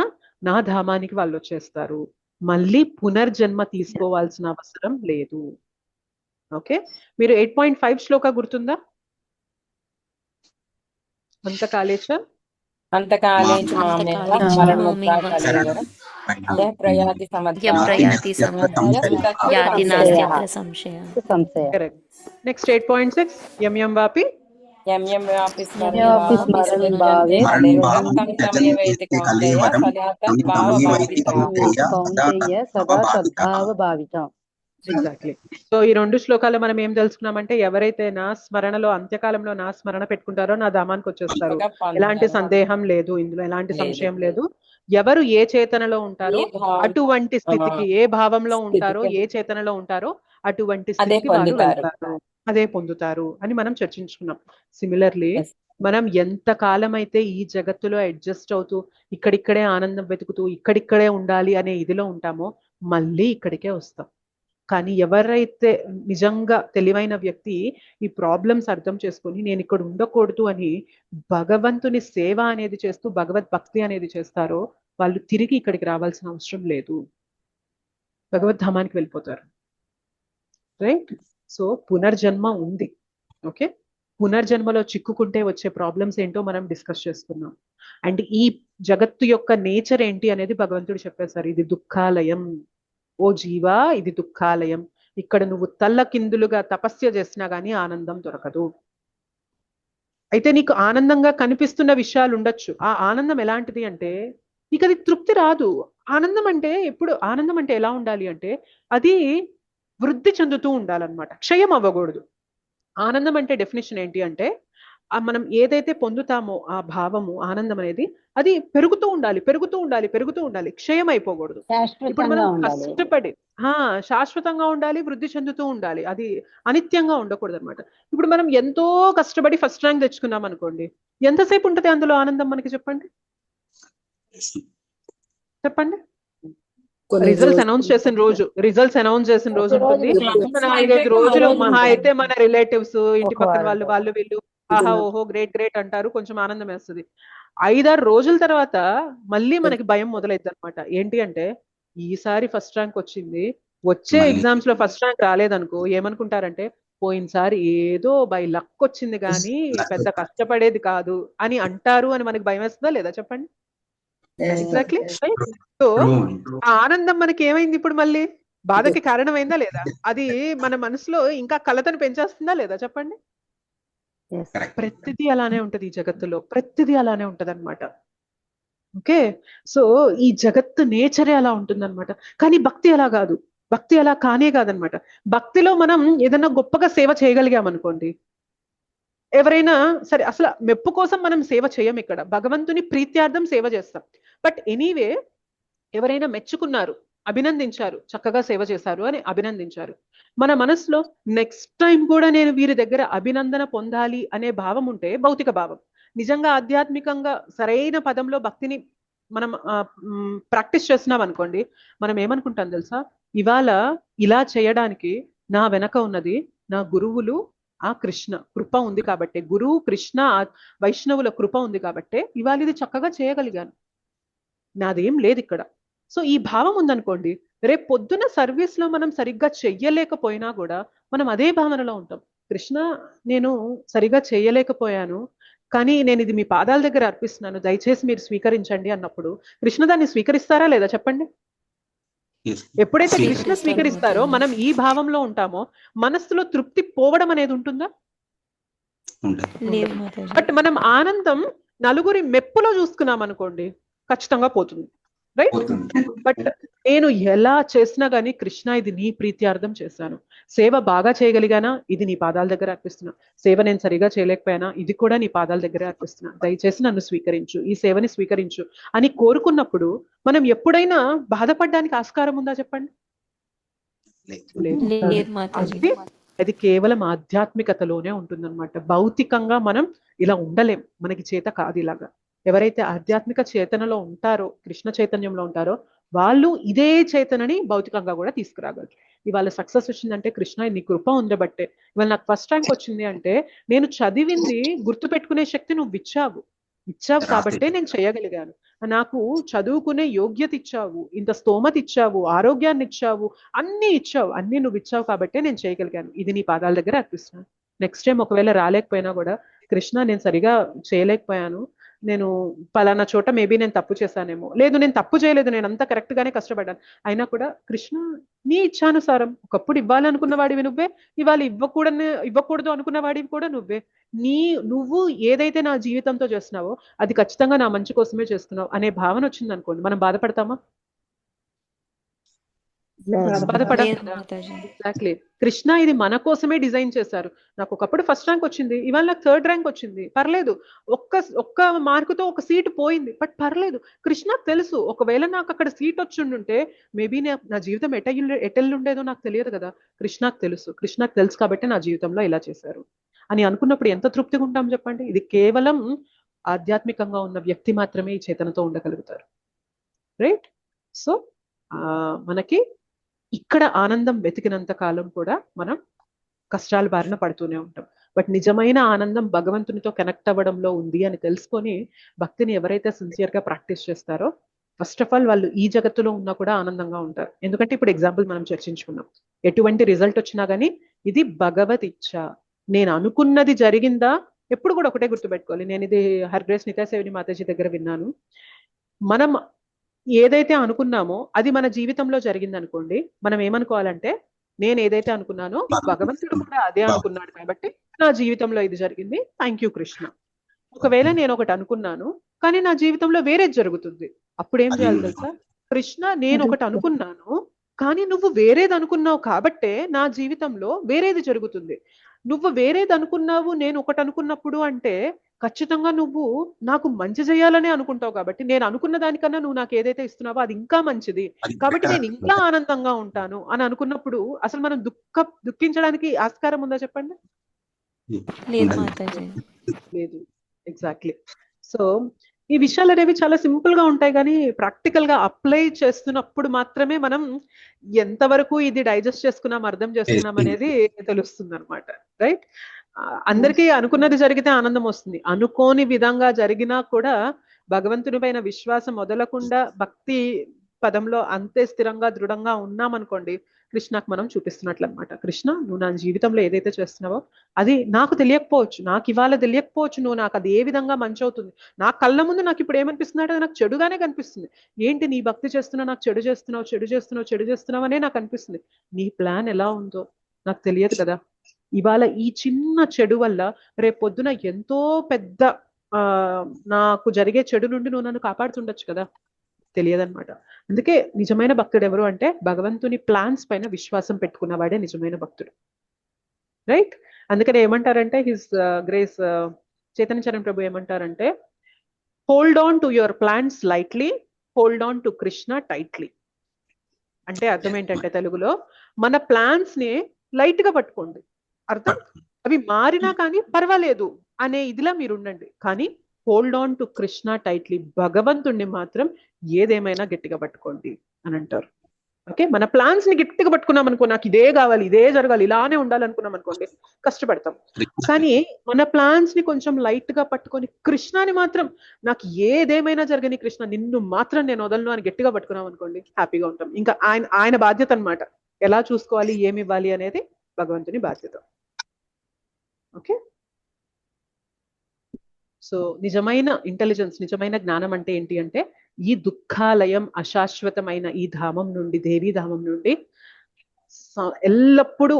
నా ధామానికి వాళ్ళు వచ్చేస్తారు, మళ్ళీ పునర్జన్మ తీసుకోవాల్సిన అవసరం లేదు. ఓకే. మీరు 8.5 శ్లోక గుర్తుందా? అంతకాలేచ నెక్స్ట్ 8.6 యం వాపి ఎగ్జాక్ట్లీ. సో ఈ 2 శ్లోకాలు మనం ఏం తెలుసుకున్నామంటే, ఎవరైతే నా స్మరణలో, అంత్యకాలంలో నా స్మరణ పెట్టుకుంటారో నా ధామానికి వచ్చేస్తారు. ఎలాంటి సందేహం లేదు, ఇందులో ఎలాంటి సంశయం లేదు. ఎవరు ఏ చేతనలో ఉంటారో అటువంటి స్థితికి, ఏ భావంలో ఉంటారో, ఏ చేతనలో ఉంటారో అటువంటి స్థితికి వారు వెళ్తారు, అదే పొందుతారు అని మనం చర్చించుకున్నాం. సిమిలర్లీ మనం ఎంత కాలం అయితే ఈ జగత్తులో అడ్జస్ట్ అవుతూ, ఇక్కడిక్కడే ఆనందం వెతుకుతూ, ఇక్కడిక్కడే ఉండాలి అనే ఇదిలో ఉంటామో, మళ్ళీ ఇక్కడికే వస్తాం. కానీ ఎవరైతే నిజంగా తెలివైన వ్యక్తి ఈ ప్రాబ్లమ్స్ అర్థం చేసుకొని, నేను ఇక్కడ ఉండకూడదు అని భగవంతుని సేవ అనేది చేస్తూ భగవద్ భక్తి అనేది చేస్తారో, వాళ్ళు తిరిగి ఇక్కడికి రావాల్సిన అవసరం లేదు, భగవద్ధామానికి వెళ్ళిపోతారు. రైట్. సో పునర్జన్మ ఉంది. ఓకే. పునర్జన్మలో చిక్కుకుంటే వచ్చే ప్రాబ్లమ్స్ ఏంటో మనం డిస్కస్ చేసుకున్నాం. అండ్ ఈ జగత్తు యొక్క నేచర్ ఏంటి అనేది భగవంతుడు చెప్పేశారు. ఇది దుఃఖాలయం, ఓ జీవా ఇది దుఃఖాలయం, ఇక్కడ నువ్వు తల్లకిందులుగా తపస్య చేసినా గానీ ఆనందం దొరకదు. అయితే నీకు ఆనందంగా కనిపిస్తున్న విషయాలు ఉండొచ్చు, ఆ ఆనందం ఎలాంటిది అంటే నీకు అది తృప్తి రాదు. ఆనందం అంటే ఎలా ఉండాలి అంటే, అది వృద్ధి చెందుతూ ఉండాలన్నమాట, క్షయం అవ్వకూడదు. ఆనందం అంటే డెఫినేషన్ ఏంటి అంటే, మనం ఏదైతే పొందుతామో ఆ భావము, ఆనందం అనేది అది పెరుగుతూ ఉండాలి, క్షయం అయిపోకూడదు. ఇప్పుడు మనం కష్టపడి శాశ్వతంగా ఉండాలి, వృద్ధి చెందుతూ ఉండాలి, అది అనిత్యంగా ఉండకూడదు అనమాట. ఇప్పుడు మనం ఎంతో కష్టపడి ఫస్ట్ ర్యాంక్ తెచ్చుకున్నాం అనుకోండి, ఎంతసేపు ఉంటది అందులో ఆనందం మనకి? చెప్పండి. రిజల్ట్స్ అనౌన్స్ చేసిన రోజు ఉంటుంది. ఒక 4-5 రోజులు మహా అయితే మన రిలేటివ్స్, ఇంటి పక్కన వాళ్ళు వీళ్ళు ఆహా ఓహో గ్రేట్ అంటారు, కొంచెం ఆనందం వేస్తుంది. 5-6 రోజుల తర్వాత మళ్ళీ మనకి భయం మొదలైద్ది అనమాట. ఏంటి అంటే ఈసారి ఫస్ట్ ర్యాంక్ వచ్చింది, వచ్చే ఎగ్జామ్స్ లో ఫస్ట్ ర్యాంక్ రాలేదనుకో ఏమనుకుంటారంటే పోయినసారి ఏదో బై లక్ వచ్చింది కానీ పెద్ద కష్టపడేది కాదు అని అంటారు అని మనకి భయం వేస్తుందా లేదా చెప్పండి? ఎగ్జాక్ట్లీ. సో ఆ ఆనందం మనకి ఏమైంది ఇప్పుడు మళ్ళీ బాధకి కారణమైందా లేదా? అది మన మనసులో ఇంకా కలతను పెంచేస్తుందా లేదా చెప్పండి? ప్రతిదీ అలానే ఉంటది ఈ జగత్తులో, ప్రతిదీ అలానే ఉంటది అనమాట. ఓకే, సో ఈ జగత్తు నేచరే అలా ఉంటుందన్నమాట. కానీ భక్తి అలా కాదు, భక్తి అలా కానే కాదనమాట. భక్తిలో మనం ఏదైనా గొప్పగా సేవ చేయగలిగామనుకోండి, ఎవరైనా సరే, అసలు మెప్పు కోసం మనం సేవ చేయం, ఇక్కడ భగవంతుని ప్రీత్యార్థం సేవ చేస్తాం. బట్ ఎనీవే ఎవరైనా మెచ్చుకున్నారు, అభినందించారు, చక్కగా సేవ చేశారు అని అభినందించారు, మన మనసులో నెక్స్ట్ టైం కూడా నేను వీరి దగ్గర అభినందన పొందాలి అనే భావం ఉంటే భౌతిక భావం. నిజంగా ఆధ్యాత్మికంగా సరైన పదంలో భక్తిని మనం ప్రాక్టీస్ చేస్తున్నాం అనుకోండి, మనం ఏమనుకుంటాం తెలుసా, ఇవాళ ఇలా చేయడానికి నా వెనక ఉన్నది నా గురువులు, ఆ కృష్ణ కృప ఉంది కాబట్టి, గురువు కృష్ణ వైష్ణవుల కృప ఉంది కాబట్టి ఇవాళ ఇది చక్కగా చేయగలిగాను, నాదేం లేదు ఇక్కడ. సో ఈ భావం ఉందనుకోండి, రేపు పొద్దున సర్వీస్ లో మనం సరిగ్గా చెయ్యలేకపోయినా కూడా మనం అదే భావనలో ఉంటాం. కృష్ణ నేను సరిగా చేయలేకపోయాను, కానీ నేను ఇది మీ పాదాల దగ్గర అర్పిస్తున్నాను, దయచేసి మీరు స్వీకరించండి అన్నప్పుడు కృష్ణ దాన్ని స్వీకరిస్తారా లేదా చెప్పండి? ఎప్పుడైతే కృష్ణ స్వీకరిస్తారో మనం ఈ భావంలో ఉంటామో మనస్సులో తృప్తి పోవడం అనేది ఉంటుందా? బట్ మనం ఆనందం నలుగురి మెప్పులో చూసుకున్నాం అనుకోండి ఖచ్చితంగా పోతుంది, రైట్? బట్ నేను ఎలా చేసినా గానీ కృష్ణ ఇది నీ ప్రీత్యార్థం చేశాను, సేవ బాగా చేయగలిగానా ఇది నీ పాదాల దగ్గర అర్పిస్తున్నా, సేవ నేను సరిగా చేయలేకపోయినా ఇది కూడా నీ పాదాల దగ్గర అర్పిస్తున్నా, దయచేసి నన్ను స్వీకరించు, ఈ సేవని స్వీకరించు అని కోరుకున్నప్పుడు మనం ఎప్పుడైనా బాధపడడానికి ఆస్కారం ఉందా చెప్పండి? అది కేవలం ఆధ్యాత్మికతలోనే ఉంటుందన్నమాట. భౌతికంగా మనం ఇలా ఉండలేం, మనకి చేత కాదు ఇలాగా. ఎవరైతే ఆధ్యాత్మిక చేతనలో ఉంటారో, కృష్ణ చైతన్యంలో ఉంటారో వాళ్ళు ఇదే చేతనని భౌతికంగా కూడా తీసుకురాగలరు. ఇవాళ సక్సెస్ వచ్చిందంటే కృష్ణ నీ కృప ఉండబట్టే, ఇవాళ నాకు ఫస్ట్ ర్యాంక్ వచ్చింది అంటే నేను చదివింది గుర్తు పెట్టుకునే శక్తి నువ్వు ఇచ్చావు కాబట్టే నేను చేయగలిగాను, నాకు చదువుకునే యోగ్యత ఇచ్చావు, ఇంత స్తోమత ఇచ్చావు, ఆరోగ్యాన్ని ఇచ్చావు, అన్ని ఇచ్చావు, అన్ని నువ్వు ఇచ్చావు కాబట్టే నేను చేయగలిగాను, ఇది నీ పాదాల దగ్గర అర్పిస్తున్నాను. నెక్స్ట్ టైం ఒకవేళ రాలేకపోయినా కూడా కృష్ణ నేను సరిగా చేయలేకపోయాను, నేను పలానా చోట మేబీ నేను తప్పు చేశానేమో, లేదు నేను తప్పు చేయలేదు, నేను అంతా కరెక్ట్ గానే కష్టపడ్డాను, అయినా కూడా కృష్ణ నీ ఇచ్చానుసారం, ఒకప్పుడు ఇవ్వాలనుకున్న వాడివి నువ్వే, ఇవాళ ఇవ్వకూడదు అనుకున్న వాడివి కూడా నువ్వే, నువ్వు ఏదైతే నా జీవితంతో చేస్తున్నావో అది ఖచ్చితంగా నా మంచి కోసమే చేస్తున్నావు అనే భావన వచ్చింది అనుకోండి, మనం బాధపడతామా? ఎగ్జాక్ట్లీ. కృష్ణ ఇది మన కోసమే డిజైన్ చేశారు. నాకు ఒకప్పుడు ఫస్ట్ ర్యాంక్ వచ్చింది, ఇవాళ నాకు 3rd ర్యాంక్ వచ్చింది, పర్లేదు, ఒక్క మార్కుతో ఒక సీట్ పోయింది, బట్ పర్లేదు, కృష్ణకు తెలుసు ఒకవేళ నాకు అక్కడ సీట్ వచ్చి మేబీ నా జీవితం ఎటెల్లుండేదో నాకు తెలియదు కదా, కృష్ణకు తెలుసు కాబట్టి నా జీవితంలో ఇలా చేశారు అని అనుకున్నప్పుడు ఎంత తృప్తిగా ఉంటాం చెప్పండి? ఇది కేవలం ఆధ్యాత్మికంగా ఉన్న వ్యక్తి మాత్రమే ఈ చేతనతో ఉండగలుగుతారు, రైట్? సో మనకి ఇక్కడ ఆనందం వెతికినంత కాలం కూడా మనం కష్టాల బారిన పడుతూనే ఉంటాం. బట్ నిజమైన ఆనందం భగవంతునితో కనెక్ట్ అవ్వడంలో ఉంది అని తెలుసుకొని భక్తిని ఎవరైతే సిన్సియర్ గా ప్రాక్టీస్ చేస్తారో ఫస్ట్ ఆఫ్ ఆల్ వాళ్ళు ఈ జగత్తులో ఉన్నా కూడా ఆనందంగా ఉంటారు. ఎందుకంటే ఇప్పుడు ఎగ్జాంపుల్ మనం చర్చించుకున్నాం, ఎటువంటి రిజల్ట్ వచ్చినా గానీ ఇది భగవత్ ఇచ్ఛ, నేను అనుకున్నది జరిగిందా. ఎప్పుడు కూడా ఒకటే గుర్తుపెట్టుకోవాలి, నేను ఇది హర్గ్రేస్ నిత్యాసేవిని మాతాజీ దగ్గర విన్నాను, మనం ఏదైతే అనుకున్నామో అది మన జీవితంలో జరిగింది అనుకోండి, మనం ఏమనుకోవాలంటే నేను ఏదైతే అనుకున్నానో భగవంతుడు కూడా అదే అనుకున్నాడు కాబట్టి నా జీవితంలో ఇది జరిగింది, థ్యాంక్ యూ కృష్ణ. ఒకవేళ నేను ఒకటి అనుకున్నాను కానీ నా జీవితంలో వేరేది జరుగుతుంది, అప్పుడు ఏం చేయాలి తెలుసా? కృష్ణ నేను ఒకటి అనుకున్నాను కానీ నువ్వు వేరేది అనుకున్నావు కాబట్టే నా జీవితంలో వేరేది జరుగుతుంది. నువ్వు వేరేది అనుకున్నావు నేను ఒకటి అనుకున్నప్పుడు అంటే ఖచ్చితంగా నువ్వు నాకు మంచి చేయాలనే అనుకుంటావు కాబట్టి, నేను అనుకున్న దానికన్నా నువ్వు నాకు ఏదైతే ఇస్తున్నావో అది ఇంకా మంచిది కాబట్టి నేను ఇంకా ఆనందంగా ఉంటాను అని అనుకున్నప్పుడు అసలు మనం దుఃఖించడానికి ఆస్కారం ఉందా చెప్పండి? లేదు. ఎగ్జాక్ట్లీ. సో ఈ విషయాలు అనేవి చాలా సింపుల్ గా ఉంటాయి, కానీ ప్రాక్టికల్ గా అప్లై చేస్తున్నప్పుడు మాత్రమే మనం ఎంతవరకు ఇది డైజెస్ట్ చేసుకున్నాం, అర్థం చేసుకున్నాం అనేది తెలుస్తుంది అనమాట. రైట్? అందరికీ అనుకున్నది జరిగితే ఆనందం వస్తుంది, అనుకోని విధంగా జరిగినా కూడా భగవంతుని పైన విశ్వాసం వదలకుండా భక్తి పదంలో అంతే స్థిరంగా దృఢంగా ఉన్నామనుకోండి, కృష్ణకు మనం చూపిస్తున్నట్లు అనమాట. కృష్ణ, నువ్వు నా జీవితంలో ఏదైతే చేస్తున్నావో అది నాకు తెలియకపోవచ్చు, నాకు ఇవాళ తెలియకపోవచ్చు, నువ్వు నాకు అది ఏ విధంగా మంచి అవుతుంది, నా కళ్ళ ముందు నాకు ఇప్పుడు ఏమనిపిస్తున్నాడో అది నాకు చెడుగానే కనిపిస్తుంది. ఏంటి నీ భక్తి చేస్తున్నావు, నాకు చెడు చేస్తున్నావు, చెడు చేస్తున్నావు, చెడు చేస్తున్నావు అనే నాకు అనిపిస్తుంది. నీ ప్లాన్ ఎలా ఉందో నాకు తెలియదు కదా. ఇవాళ ఈ చిన్న చెడు వల్ల రేపు పొద్దున ఎంతో పెద్ద నాకు జరిగే చెడు నుండి నువ్వు నన్ను కాపాడుతుండొచ్చు కదా, తెలియదన్నమాట. అందుకే నిజమైన భక్తుడు ఎవరు అంటే భగవంతుని ప్లాన్స్ పైన విశ్వాసం పెట్టుకున్నవాడే నిజమైన భక్తుడు. రైట్? అందుకని ఏమంటారంటే హిస్ గ్రేస్ చైతన్య చరణ్ ప్రభు ఏమంటారంటే, hold on to your plans lightly, hold on to Krishna tightly. అంటే అర్థం ఏంటంటే తెలుగులో, మన ప్లాన్స్ ని లైట్ గా పట్టుకోండి, అర్థం అవి మారినా కానీ పర్వాలేదు అనే ఇదిలా మీరు ఉండండి, కానీ hold on to Krishna tightly, భగవంతుణ్ణి మాత్రం ఏదేమైనా గట్టిగా పట్టుకోండి అని అంటారు. ఓకే, మన ప్లాన్స్ ని గట్టిగా పట్టుకున్నాం అనుకో, నాకు ఇదే కావాలి, ఇదే జరగాలి, ఇలానే ఉండాలనుకున్నాం అనుకోండి, కష్టపడతాం. కానీ మన ప్లాన్స్ ని కొంచెం లైట్ గా పట్టుకొని కృష్ణని మాత్రం, నాకు ఏదేమైనా జరగని కృష్ణ, నిన్ను మాత్రం నేను వదలను అని గట్టిగా పట్టుకున్నాం అనుకోండి, హ్యాపీగా ఉంటాం. ఇంకా ఆయన బాధ్యత అనమాట, ఎలా చూసుకోవాలి, ఏమి ఇవ్వాలి అనేది భగవంతుని బాధ్యత. ఓకే, సో నిజమైన ఇంటెలిజెన్స్, నిజమైన జ్ఞానం అంటే ఏంటి అంటే, ఈ దుఃఖాలయం అశాశ్వతమైన ఈ ధామం నుండి, దేవీ ధామం నుండి ఎల్లప్పుడూ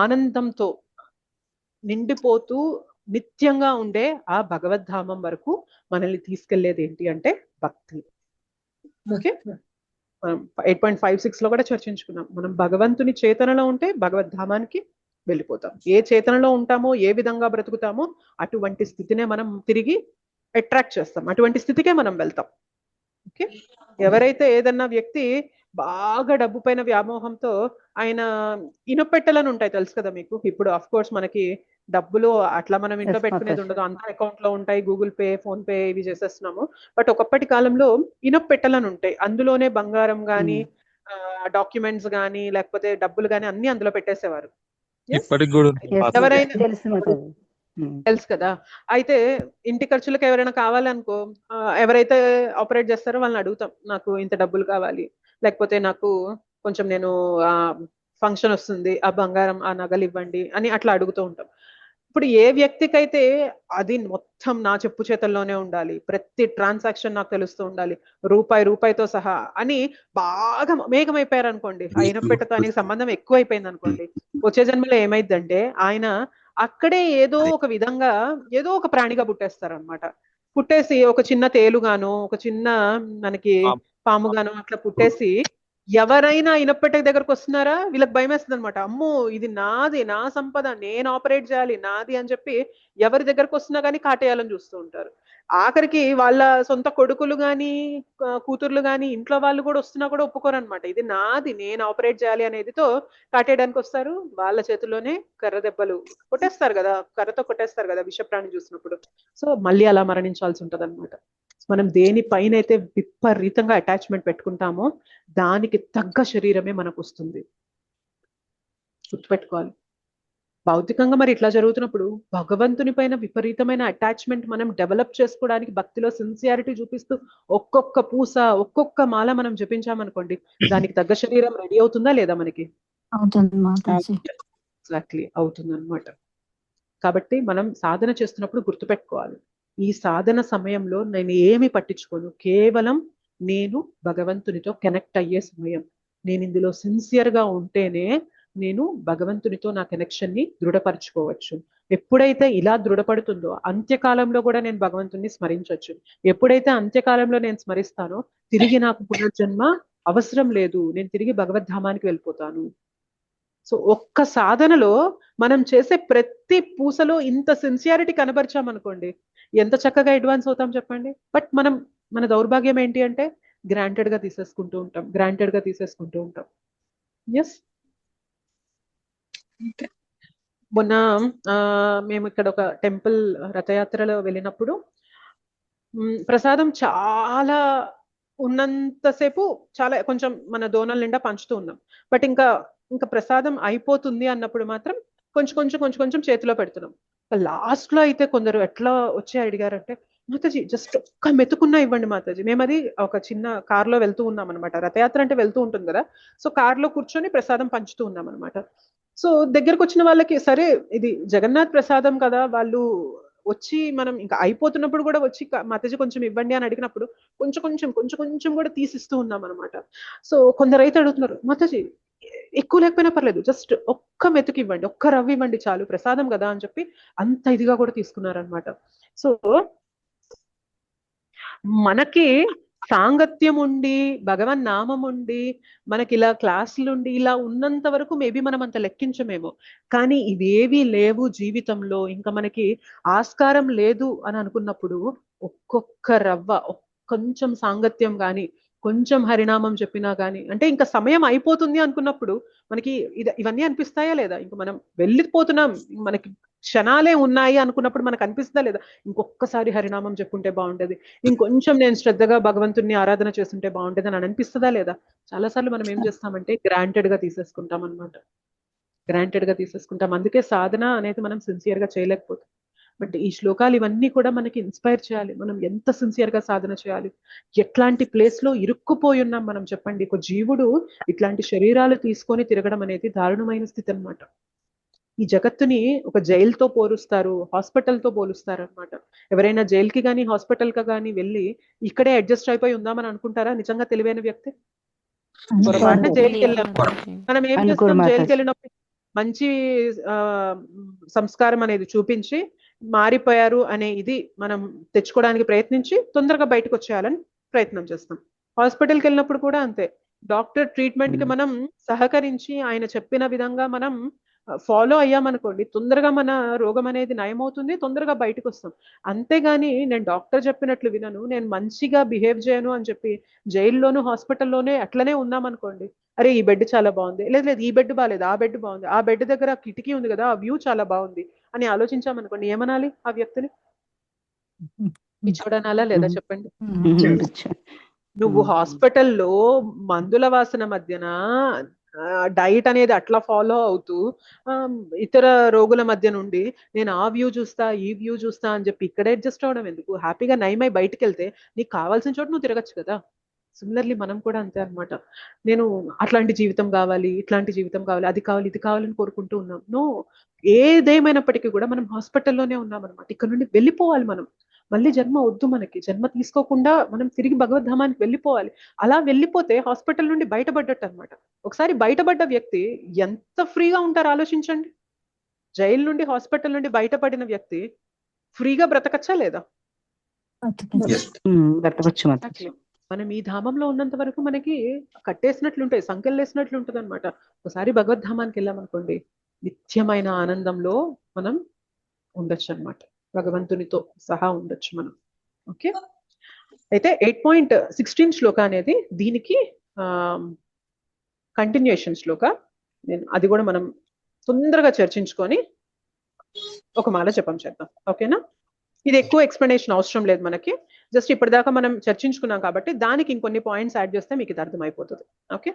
ఆనందంతో నిండిపోతూ నిత్యంగా ఉండే ఆ భగవద్ధామం వరకు మనల్ని తీసుకెళ్లేది ఏంటి అంటే భక్తి. ఓకే, 8.56 లో కూడా చర్చించుకున్నాం, మనం భగవంతుని చేతనలో ఉంటే భగవద్ధామానికి వెళ్ళిపోతాం. ఏ చేతనలో ఉంటామో, ఏ విధంగా బ్రతుకుతామో అటువంటి స్థితినే మనం తిరిగి అట్రాక్ట్ చేస్తాం, అటువంటి స్థితికే మనం వెళ్తాం. ఓకే, ఎవరైతే ఏదన్నా వ్యక్తి బాగా డబ్బు పైన వ్యామోహంతో ఆయన ఇనపెట్టెలను ఉంటాయి, తెలుసు కదా మీకు. ఇప్పుడు అఫ్ కోర్స్ మనకి డబ్బులు అట్లా మనం ఇంట్లో పెట్టుకునేది ఉండదు, అంతా అకౌంట్ లో ఉంటాయి, గూగుల్ పే, ఫోన్ పే ఇవి చేసేస్తున్నాము. బట్ ఒకప్పటి కాలంలో ఇనపెట్టెలను ఉంటాయి, అందులోనే బంగారం గాని, డాక్యుమెంట్స్ గాని, లేకపోతే డబ్బులు గాని అన్ని అందులో పెట్టేసేవారు. ఎవరైనా తెలుసు కదా. అయితే ఇంటి ఖర్చులకు ఎవరైనా కావాలనుకో, ఎవరైతే ఆపరేట్ చేస్తారో వాళ్ళని అడుగుతాం, నాకు ఇంత డబ్బులు కావాలి, లేకపోతే నాకు కొంచెం నేను ఫంక్షన్ వస్తుంది, ఆ బంగారం, ఆ నగలు ఇవ్వండి అని అట్లా అడుగుతూ ఉంటాం. ఇప్పుడు ఏ వ్యక్తికైతే అది మొత్తం నా చెప్పు చేతల్లోనే ఉండాలి, ప్రతి ట్రాన్సాక్షన్ నాకు తెలుస్తూ ఉండాలి, రూపాయితో సహా అని బాగా మేఘమైపోయారు అనుకోండి, అయినప్పటితో ఆయనకి సంబంధం ఎక్కువ అయిపోయింది అనుకోండి, వచ్చే జన్మలో ఏమైందంటే ఆయన అక్కడే ఏదో ఒక విధంగా ఏదో ఒక ప్రాణిగా పుట్టేస్తారు అనమాట. పుట్టేసి ఒక చిన్న తేలుగాను, ఒక చిన్న మనకి పాముగాను అట్లా పుట్టేసి, ఎవరైనా ఇనపెట్టె దగ్గరకు వస్తున్నారా వీళ్ళకి భయం వేస్తుంది అనమాట. అమ్మో ఇది నాది, నా సంపద, నేను ఆపరేట్ చేయాలి, నాది అని చెప్పి ఎవరి దగ్గరకు వస్తున్నా కానీ కాటేయాలని చూస్తూ ఉంటారు. ఆఖరికి వాళ్ళ సొంత కొడుకులు గాని, కూతుర్లు గాని, ఇంట్లో వాళ్ళు కూడా వస్తున్నా కూడా ఒప్పుకోరు అనమాట. ఇది నాది, నేను ఆపరేట్ చేయాలి అనేదితో కాటేయడానికి వస్తారు. వాళ్ళ చేతుల్లోనే కర్ర దెబ్బలు కొట్టేస్తారు కదా, కర్రతో కొట్టేస్తారు కదా విషప్రాణి చూసినప్పుడు. సో మళ్ళీ అలా మరణించాల్సి ఉంటది అనమాట. మనం దేనిపైన అయితే విపరీతంగా అటాచ్మెంట్ పెట్టుకుంటామో దానికి తగ్గ శరీరమే మనకు వస్తుంది, గుర్తుపెట్టుకోవాలి. భౌతికంగా మరి ఇట్లా జరుగుతున్నప్పుడు భగవంతుని పైన విపరీతమైన అటాచ్మెంట్ మనం డెవలప్ చేసుకోవడానికి భక్తిలో సిన్సియారిటీ చూపిస్తూ ఒక్కొక్క పూస, ఒక్కొక్క మాల మనం జపించామనుకోండి, దానికి తగ్గ శరీరం రెడీ అవుతుందా లేదా మనకి? ఎగ్జాక్ట్లీ అవుతుంది అనమాట. కాబట్టి మనం సాధన చేస్తున్నప్పుడు గుర్తుపెట్టుకోవాలి, ఈ సాధన సమయంలో నేను ఏమి పట్టించుకోను, కేవలం నేను భగవంతునితో కనెక్ట్ అయ్యే సమయం. నేను ఇందులో సిన్సియర్ గా ఉంటేనే నేను భగవంతునితో నా కనెక్షన్ ని దృఢపరచుకోవచ్చు. ఎప్పుడైతే ఇలా దృఢపడుతుందో అంత్యకాలంలో కూడా నేను భగవంతుని స్మరించవచ్చు. ఎప్పుడైతే అంత్యకాలంలో నేను స్మరిస్తానో తిరిగి నాకు పునర్జన్మ అవసరం లేదు, నేను తిరిగి భగవద్ధామానికి వెళ్ళిపోతాను. సో ఒక్క సాధనలో మనం చేసే ప్రతి పూసలో ఇంత సిన్సియారిటీ కనబరిచామనుకోండి, ఎంత చక్కగా అడ్వాన్స్ అవుతాం చెప్పండి. బట్ మన దౌర్భాగ్యం ఏంటి అంటే గ్రాంటెడ్ గా తీసేసుకుంటూ ఉంటాం. ఎస్, మొన్న మేము ఇక్కడ ఒక టెంపుల్ రథయాత్రలో వెళ్ళినప్పుడు ప్రసాదం చాలా ఉన్నంతసేపు చాలా కొంచెం మన దోనల నిండా పంచుతూ ఉన్నాం. బట్ ఇంకా ప్రసాదం అయిపోతుంది అన్నప్పుడు మాత్రం కొంచెం చేతిలో పెడుతున్నాం. లాస్ట్ లో అయితే కొందరు ఎట్లా వచ్చి అడిగారంటే, మాతాజీ జస్ట్ ఒక్క మెతుకున్నా ఇవ్వండి మాతాజీ. మేము అది ఒక చిన్న కార్ లో వెళ్తూ ఉన్నాం అనమాట. రథయాత్ర అంటే వెళ్తూ ఉంటుంది కదా, సో కార్ లో కూర్చొని ప్రసాదం పంచుతూ ఉన్నాం అనమాట. సో దగ్గరకు వచ్చిన వాళ్ళకి సరే ఇది జగన్నాథ్ ప్రసాదం కదా, వాళ్ళు వచ్చి మనం ఇంకా అయిపోతున్నప్పుడు కూడా వచ్చి మాతాజీ కొంచెం ఇవ్వండి అని అడిగినప్పుడు కొంచెం కూడా తీసిస్తూ ఉన్నాం అనమాట. సో కొందరు అయితే అడుగుతున్నారు, మాతాజీ ఎక్కువ లేకపోయినా పర్లేదు, జస్ట్ ఒక్క మెతుకు ఇవ్వండి, ఒక్క రవ్వ ఇవ్వండి చాలు, ప్రసాదం కదా అని చెప్పి అంత ఇదిగా కూడా తీసుకున్నారనమాట. సో మనకి సాంగత్యం ఉండి భగవన్ నామం ఉండి మనకి ఇలా క్లాసులు ఉండి ఇలా ఉన్నంత వరకు మేబీ మనం అంత లెక్కించమేమో, కానీ ఇవేవి లేవు జీవితంలో, ఇంకా మనకి ఆస్కారం లేదు అని అనుకున్నప్పుడు ఒక్కొక్క రవ్వ కొంచెం సాంగత్యం కానీ కొంచెం హరినామం చెప్పినా కానీ, అంటే ఇంకా సమయం అయిపోతుంది అనుకున్నప్పుడు మనకి ఇవన్నీ అనిపిస్తాయా లేదా? ఇంకా మనం వెళ్ళిపోతున్నాం, మనకి క్షణాలే ఉన్నాయి అనుకున్నప్పుడు మనకు అనిపిస్తుందా లేదా, ఇంకొకసారి హరినామం చెప్పుంటే బాగుంటది, ఇంకొంచెం నేను శ్రద్ధగా భగవంతుని ఆరాధన చేస్తుంటే బాగుంటది అని అనిపిస్తుందా లేదా? చాలాసార్లు మనం ఏం చేస్తామంటే గ్రాంటెడ్ గా తీసేసుకుంటాం అనమాట. గ్రాంటెడ్ గా తీసేసుకుంటాం. అందుకే సాధన అనేది మనం సిన్సియర్ గా చేయలేకపోతాం. బట్ ఈ శ్లోకాలు ఇవన్నీ కూడా మనకి ఇన్స్పైర్ చేయాలి. మనం ఎంత సిన్సియర్ గా సాధన చేయాలి, ఎట్లాంటి ప్లేస్ లో ఇరుక్కుపోయి ఉన్నాం మనం చెప్పండి. ఒక జీవుడు ఇట్లాంటి శరీరాలు తీసుకొని తిరగడం అనేది దారుణమైన స్థితి అనమాట. ఈ జగత్తుని ఒక జైలుతో పోలుస్తారు, హాస్పిటల్తో పోలుస్తారు అనమాట. ఎవరైనా జైలుకి కానీ హాస్పిటల్కి కానీ వెళ్ళి ఇక్కడే అడ్జస్ట్ అయిపోయి ఉందామని అనుకుంటారా నిజంగా తెలివైన వ్యక్తి? పొరపాటున జైలుకి వెళ్ళినప్పుడు మనం ఏం చేస్తాం, జైలుకి వెళ్ళినప్పుడు మంచి సంస్కారం అనేది చూపించి మారిపోయారు అనే ఇది మనం తెచ్చుకోవడానికి ప్రయత్నించి తొందరగా బయటకు వచ్చేయాలని ప్రయత్నం చేస్తాం. హాస్పిటల్కి వెళ్ళినప్పుడు కూడా అంతే, డాక్టర్ ట్రీట్మెంట్ కి మనం సహకరించి ఆయన చెప్పిన విధంగా మనం ఫాలో అయ్యామనుకోండి, తొందరగా మన రోగం అనేది నయమవుతుంది, తొందరగా బయటకు వస్తాం. అంతేగాని నేను డాక్టర్ చెప్పినట్లు వినను, నేను మంచిగా బిహేవ్ చేయను అని చెప్పి జైల్లోనూ హాస్పిటల్లోనే అట్లనే ఉన్నామనుకోండి, అరే ఈ బెడ్ చాలా బాగుంది, లేదు ఈ బెడ్ బాగాలేదు, ఆ బెడ్ బాగుంది, ఆ బెడ్ దగ్గర కిటికీ ఉంది కదా, ఆ వ్యూ చాలా బాగుంది అని ఆలోచించామనుకోండి, ఏమనాలి ఆ వ్యక్తిని? పిచ్చోడనాలా లేదా చెప్పండి? నువ్వు హాస్పిటల్లో మందుల వాసన మధ్యన డైట్ అనేది అట్లా ఫాలో అవుతూ ఇతర రోగుల మధ్య నుండి నేను ఆ వ్యూ చూస్తా ఈ వ్యూ చూస్తా అని చెప్పి ఇక్కడ అడ్జస్ట్ అవడం ఎందుకు? హ్యాపీగా నయమై బయటికి వెళ్తే నీకు కావాల్సిన చోట నువ్వు తిరగచ్చు కదా. సిమిలర్లీ మనం కూడా అంతే అనమాట. నేను అట్లాంటి జీవితం కావాలి, ఇట్లాంటి జీవితం కావాలి, అది కావాలి, ఇది కావాలని కోరుకుంటూ ఉన్నాం. నో, ఏదేమైనప్పటికీ కూడా మనం హాస్పిటల్లోనే ఉన్నాం అనమాట. ఇక్కడ నుండి వెళ్ళిపోవాలి మనం. మళ్ళీ జన్మ వద్దు మనకి. జన్మ తీసుకోకుండా మనం తిరిగి భగవద్ధామానికి వెళ్ళిపోవాలి. అలా వెళ్ళిపోతే హాస్పిటల్ నుండి బయటపడ్డట్టు అనమాట. ఒకసారి బయటపడ్డ వ్యక్తి ఎంత ఫ్రీగా ఉంటారో ఆలోచించండి. జైలు నుండి హాస్పిటల్ నుండి బయటపడిన వ్యక్తి ఫ్రీగా బ్రతకచ్చా లేదా? మనం ఈ ధామంలో ఉన్నంత వరకు మనకి కట్టేసినట్లుంటాయి, సంఖ్యలు వేసినట్లు ఉంటుంది అనమాట. ఒకసారి భగవద్ధామానికి వెళ్ళామనుకోండి, నిత్యమైన ఆనందంలో మనం ఉండొచ్చు అనమాట. భగవంతునితో సహా ఉండొచ్చు మనం. ఓకే, అయితే 8.16 శ్లోక అనేది దీనికి కంటిన్యూషన్ శ్లోక. నేను అది కూడా మనం తొందరగా చర్చించుకొని ఒక మాల జపం చేద్దాం. ఓకేనా? ఇది ఎక్కువ ఎక్స్ప్లెనేషన్ అవసరం లేదు మనకి, జస్ట్ ఇప్పటిదాకా మనం చర్చించుకున్నాం కాబట్టి దానికి ఇంకొన్ని పాయింట్స్ యాడ్ చేస్తే మీకు ఇది అర్థమైపోతుంది. ఓకే.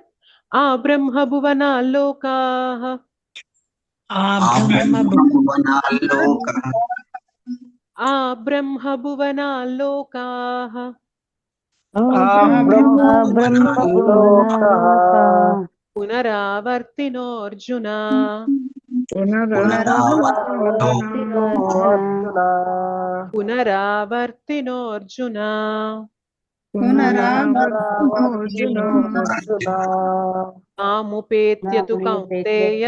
ఆ బ్రహ్మ భువనాల్లోకాః ఆ బ్రహ్మ భువనాల్లోకాః పునరావర్తినోర్జున పునరావర్తినోర్జున మాముపేత్యతు కౌంతేయ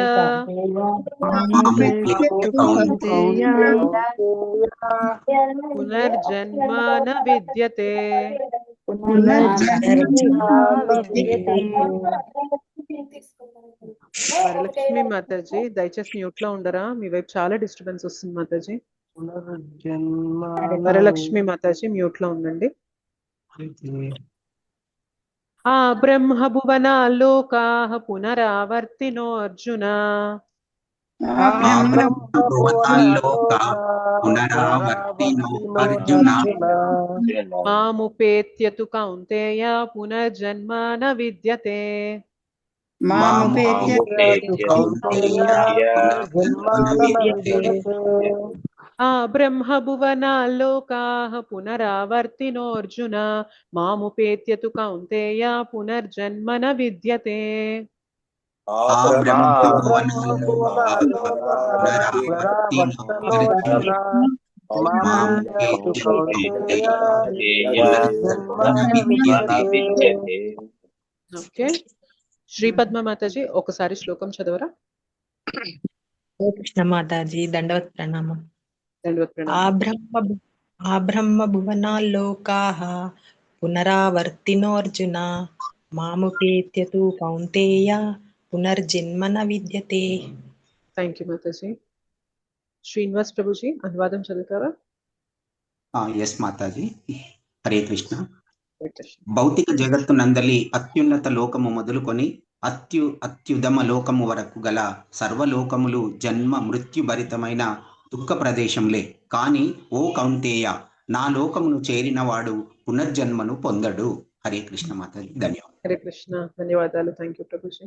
పునర్జన్మ న విద్యతే. వరలక్ష్మి మాతాజీ దయచేసి మ్యూట్ లో ఉండరా, మీ వైపు చాలా డిస్టర్బెన్స్ వస్తుంది మాతాజీ. వరలక్ష్మి మాతాజీ మ్యూట్ లో ఉండండి. ఆ బ్రహ్మ భువనాల్లోకాః పునరావర్తినోర్జున ఆ బ్రహ్మ భువనాల్లోక పునరావర్తినో అర్జున మాముపేత్యతు కౌంతేయ పునర్జన్మ న విద్యతే. మాముపేత్యతు కౌంతేయ పునర్జన్మ న విద్యతే. ఆ బ్రహ్మ భువనాల్లోకాః పునరావర్తినోऽర్జున మాముపేత్యతు కౌంతేయ పునర్జన్మ న విద్యతే. ఆ బ్రహ్మ భువనాల్లోక పునరావర్తినో అర్జున మాముపేత్యతు కౌంతేయ పునర్జన్మ న విద్యతే. ఓకే, శ్రీపద్మ మాతాజీ ఒకసారి శ్లోకం చదవరా? కృష్ణ మాతాజీ దండవత్ ప్రణామం. దండవత్ ప్రణామం. ఆ బ్రహ్మ భువనాల్లోకాః పునరావర్తినోऽర్జున మాముపేత్యతు కౌంతేయ పునర్జన్మ న విద్యతే. Thank you Mataji. శ్రీనివాస్ ప్రభుజీ అనువాదం చదువుతారా? ఎస్ మాతాజీ. హరే కృష్ణ. భౌతిక జగత్తు నందలి అత్యున్నత లోకము మొదలుకొని అత్యుదమ లోకము వరకు గల సర్వలోకములు జన్మ మృత్యుభరితమైన దుఃఖ ప్రదేశంలే. కాని ఓ కౌంతేయ, నా లోకమును చేరినవాడు పునర్జన్మను పొందడు. హరే కృష్ణ మాతాజీ. ధన్యవాదాలు. హరే కృష్ణ, ధన్యవాదాలు. Thank you Prabhuji.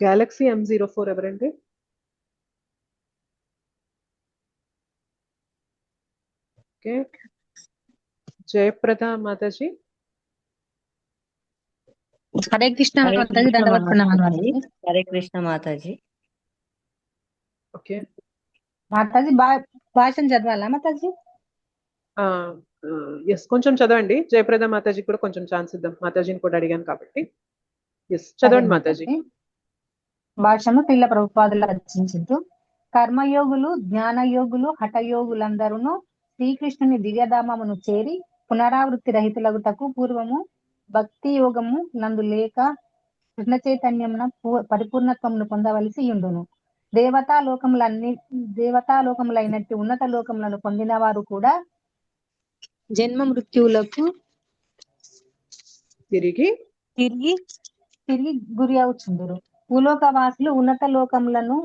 Galaxy M04 ఎవరండి? ఓకే, జయప్రద మాతాజీ. హరే కృష్ణ మాతాజీ దండవత్ ప్రణామాలు. హరే కృష్ణ మాతాజీ. ఓకే మాతాజీ భాషను చదవాలా మాతాజీ? ఎస్, కొంచెం చదవండి. జయప్రద మాతాజీ కూడా కొంచెం ఛాన్స్ ఇద్దాం. మాతాజీని కూడా అడిగాను కాబట్టి ఎస్ చదవండి మాతాజీ. భాషను పిల్ల ప్రభుపాదుల రచించింది. కర్మయోగులు, జ్ఞానయోగులు, హఠయోగులందరూ శ్రీకృష్ణుని దివ్యధామమును చేరి పునరావృత్తి రహితులగుటకు పూర్వము భక్తి యోగము నందు లేక కృష్ణ చైతన్యమున పరిపూర్ణత్వమును పొందవలసి ఉండును. దేవతాలోకములైనట్టి ఉన్నత లోకములను పొందిన వారు కూడా జన్మ మృత్యువులకు తిరిగి గురి అవుచుందురు. భూలోకవాసులు ఉన్నత లోకములను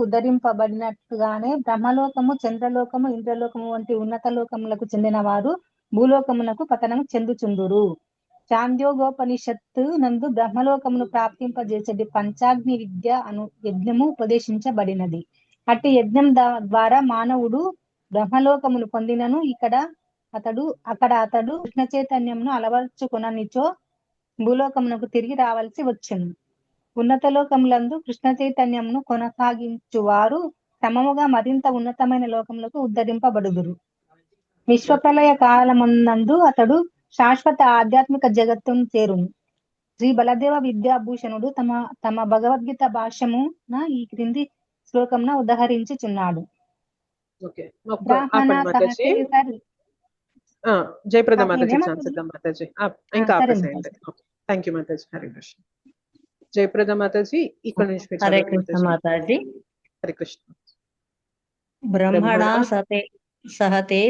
ఉద్ధరింపబడినట్టుగానే బ్రహ్మలోకము, చంద్రలోకము, ఇంద్రలోకము వంటి ఉన్నత లోకములకు చెందిన వారు భూలోకమునకు పతనం చెందుచుందురు. చాంద్యోగోపనిషత్తు నందు బ్రహ్మలోకమును ప్రాప్తింపజేసేది పంచాగ్ని విద్య అను యజ్ఞము ఉపదేశించబడినది. అట్టి యజ్ఞం ద్వారా మానవుడు బ్రహ్మలోకమును పొందినను అక్కడ అతడు కృష్ణ చైతన్యమును అలవర్చుకొననిచో భూలోకమునకు తిరిగి రావాల్సి వచ్చును. ఉన్నత లోకములందు కృష్ణ చైతన్యమును కొనసాగించువారు క్రమముగా మరింత ఉన్నతమైన లోకములకు ఉద్ధరింపబడుదురు. విశ్వప్రళయ కాలమునందు అతడు శాశ్వత ఆధ్యాత్మిక జగత్తును చేరును. శ్రీ బలదేవ విద్యాభూషణుడు తమ భగవద్గీత భాష్యమున ఈ క్రింది శ్లోకమున ఉదహరించుచున్నాడు. జయప్రద మాతాజీ ఛాన్స్ ఇద్దాం మాతాజీ. ఇంకా ఆపేసేయండి. థ్యాంక్ యూ మాతాజీ. హరే కృష్ణ. జయప్రద మాతాజీ ఇక్కడ నుంచి హరే కృష్ణ మాతాజీ. హరే కృష్ణ. బ్రహ్మణా సహతే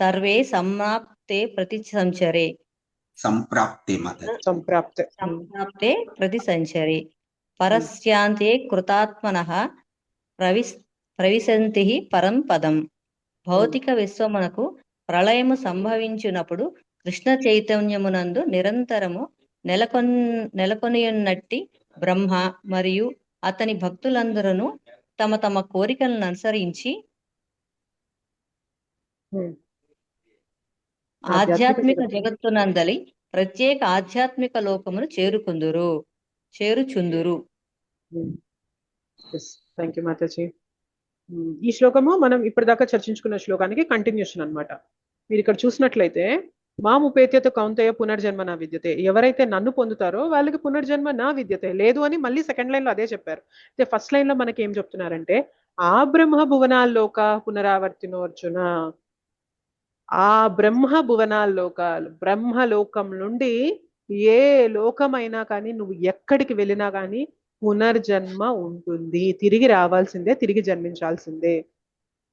సర్వే సమాప్తే ప్రతి సంచరే. సంప్రాప్తే ప్రతి సంచరే పరస్యాంతే కృతాత్మనః ప్రవిశంతి పరం పదం. భౌతిక విశ్వమునకు ప్రళయము సంభవించినప్పుడు కృష్ణ చైతన్యమునందు నిరంతరము నెలకొనియున్నట్టి బ్రహ్మ మరియు అతని భక్తులందరూ తమ తమ కోరికలను అనుసరించి ఆధ్యాత్మిక జగత్తునందలి ప్రత్యేక ఆధ్యాత్మిక లోకమును చేరుచుందురు. Thank you Mataji. ఈ శ్లోకము మనం ఇప్పటిదాకా చర్చించుకున్న శ్లోకానికి కంటిన్యూషన్ అన్నమాట. మీరు ఇక్కడ చూసినట్లయితే మాముపేత్యతు కౌంతేయ పునర్జన్మ నా విద్యతే. ఎవరైతే నన్ను పొందుతారో వాళ్ళకి పునర్జన్మ నా విద్యతే లేదు అని మళ్ళీ సెకండ్ లైన్ లో అదే చెప్పారు. అయితే ఫస్ట్ లైన్ లో మనకి ఏం చెప్తున్నారంటే ఆ బ్రహ్మ భువనాల్లోక పునరావర్తినోర్జున. ఆ బ్రహ్మ భువనాల్లోకాలు, బ్రహ్మలోకం నుండి ఏ లోకమైనా కానీ నువ్వు ఎక్కడికి వెళ్ళినా కానీ పునర్జన్మ ఉంటుంది. తిరిగి రావాల్సిందే, తిరిగి జన్మించాల్సిందే.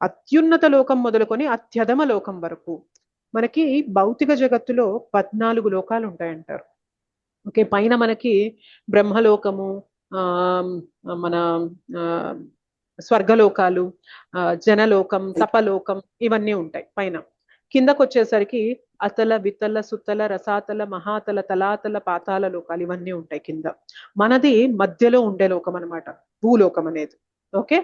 అత్యున్నత లోకం మొదలుకొని అత్యధమ లోకం వరకు మనకి భౌతిక జగత్తులో 14 లోకాలు ఉంటాయంటారు. ఓకే, పైన మనకి బ్రహ్మలోకము, ఆ మన స్వర్గలోకాలు, జనలోకం, తపలోకం ఇవన్నీ ఉంటాయి పైన. కిందకు వచ్చేసరికి అతల, వితల, సుతల, రసాతల, మహాతల, తలాతల, పాతాల లోకాలు ఇవన్నీ ఉంటాయి కింద. మనది మధ్యలో ఉండే లోకం అనమాట, భూలోకం అనేది. ఓకే,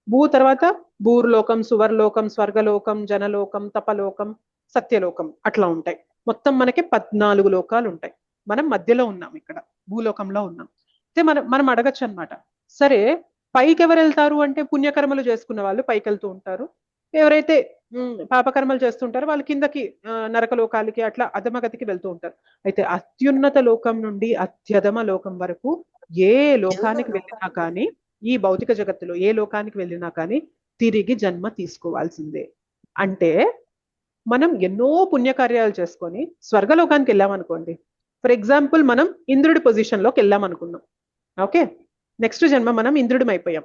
భూ తర్వాత భూర్లోకం, సువర్లోకం, స్వర్గలోకం, జనలోకం, తపలోకం, సత్యలోకం అట్లా ఉంటాయి. మొత్తం మనకి 14 లోకాలు ఉంటాయి. మనం మధ్యలో ఉన్నాం, ఇక్కడ భూలోకంలో ఉన్నాం. అయితే మనం అడగచ్చు అనమాట, సరే పైకి ఎవరు వెళ్తారు అంటే పుణ్యకర్మలు చేసుకున్న వాళ్ళు పైకి వెళ్తూ ఉంటారు, ఎవరైతే పాపకర్మలు చేస్తుంటారో వాళ్ళు కిందకి నరక లోకాలకి అట్లా అధమగతికి వెళ్తూ ఉంటారు. అయితే అత్యున్నత లోకం నుండి అత్యధమ లోకం వరకు ఏ లోకానికి వెళ్ళినా కానీ, ఈ భౌతిక జగత్తులో ఏ లోకానికి వెళ్ళినా కానీ తిరిగి జన్మ తీసుకోవాల్సిందే. అంటే మనం ఎన్నో పుణ్యకార్యాలు చేసుకొని స్వర్గలోకానికి వెళ్ళామనుకోండి, ఫర్ ఎగ్జాంపుల్ మనం ఇంద్రుడి పొజిషన్లోకి వెళ్ళామనుకున్నాం. ఓకే, నెక్స్ట్ జన్మ మనం ఇంద్రుడిని అయిపోయాం,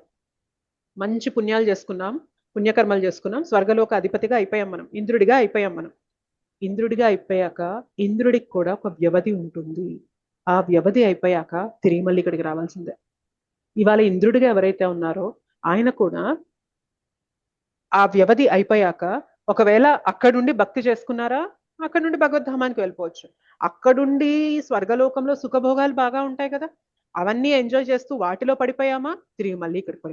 మంచి పుణ్యాలు చేసుకున్నాం, పుణ్యకర్మలు చేసుకున్నాం, స్వర్గలోక అధిపతిగా అయిపోయాం, మనం ఇంద్రుడిగా అయిపోయాం. మనం ఇంద్రుడిగా అయిపోయాక ఇంద్రుడికి కూడా ఒక వ్యవధి ఉంటుంది. ఆ వ్యవధి అయిపోయాక తిరిగి మళ్ళీ ఇక్కడికి రావాల్సిందే. ఇవాళ ఇంద్రుడిగా ఎవరైతే ఉన్నారో ఆయన కూడా ఆ వ్యవధి అయిపోయాక ఒకవేళ అక్కడుండి భక్తి చేసుకున్నారా, అక్కడ నుండి భగవద్ధామానికి వెళ్ళిపోవచ్చు. అక్కడుండి స్వర్గలోకంలో సుఖభోగాలు బాగా ఉంటాయి కదా, అవన్నీ ఎంజాయ్ చేస్తూ వాటిలో పడిపోయామా, తిరిగి మళ్ళీ ఇక్కడికి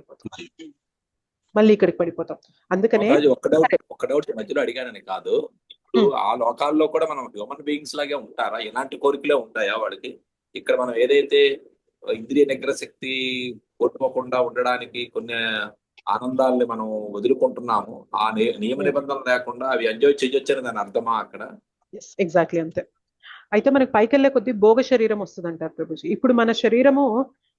పడిపోతాం. అందుకనే ఒక్క డౌట్ మధ్యలో అడిగానని కాదు, ఇప్పుడు ఆ లోకాల్లో కూడా మనం హ్యూమన్ బీయింగ్స్ లాగే ఉంటారా? ఎలాంటి కోరికలే ఉంటాయా వాడికి? ఇక్కడ మనం ఏదైతే ఇంద్రియ నిగ్రహ శక్తి కోల్పోకుండా ఉండడానికి కొన్ని ఆనందాలని మనం వదులుకుంటున్నాము, ఆ నియమ నిబంధనలు లేకుండా అవి ఎంజాయ్ చేయొచ్చు అని దాని అర్థమా అక్కడ? ఎగ్జాక్ట్లీ అంతే. అయితే మనకి పైకి వెళ్ళే కొద్ది భోగ శరీరం వస్తుంది అంటారు ప్రభుజీ. ఇప్పుడు మన శరీరము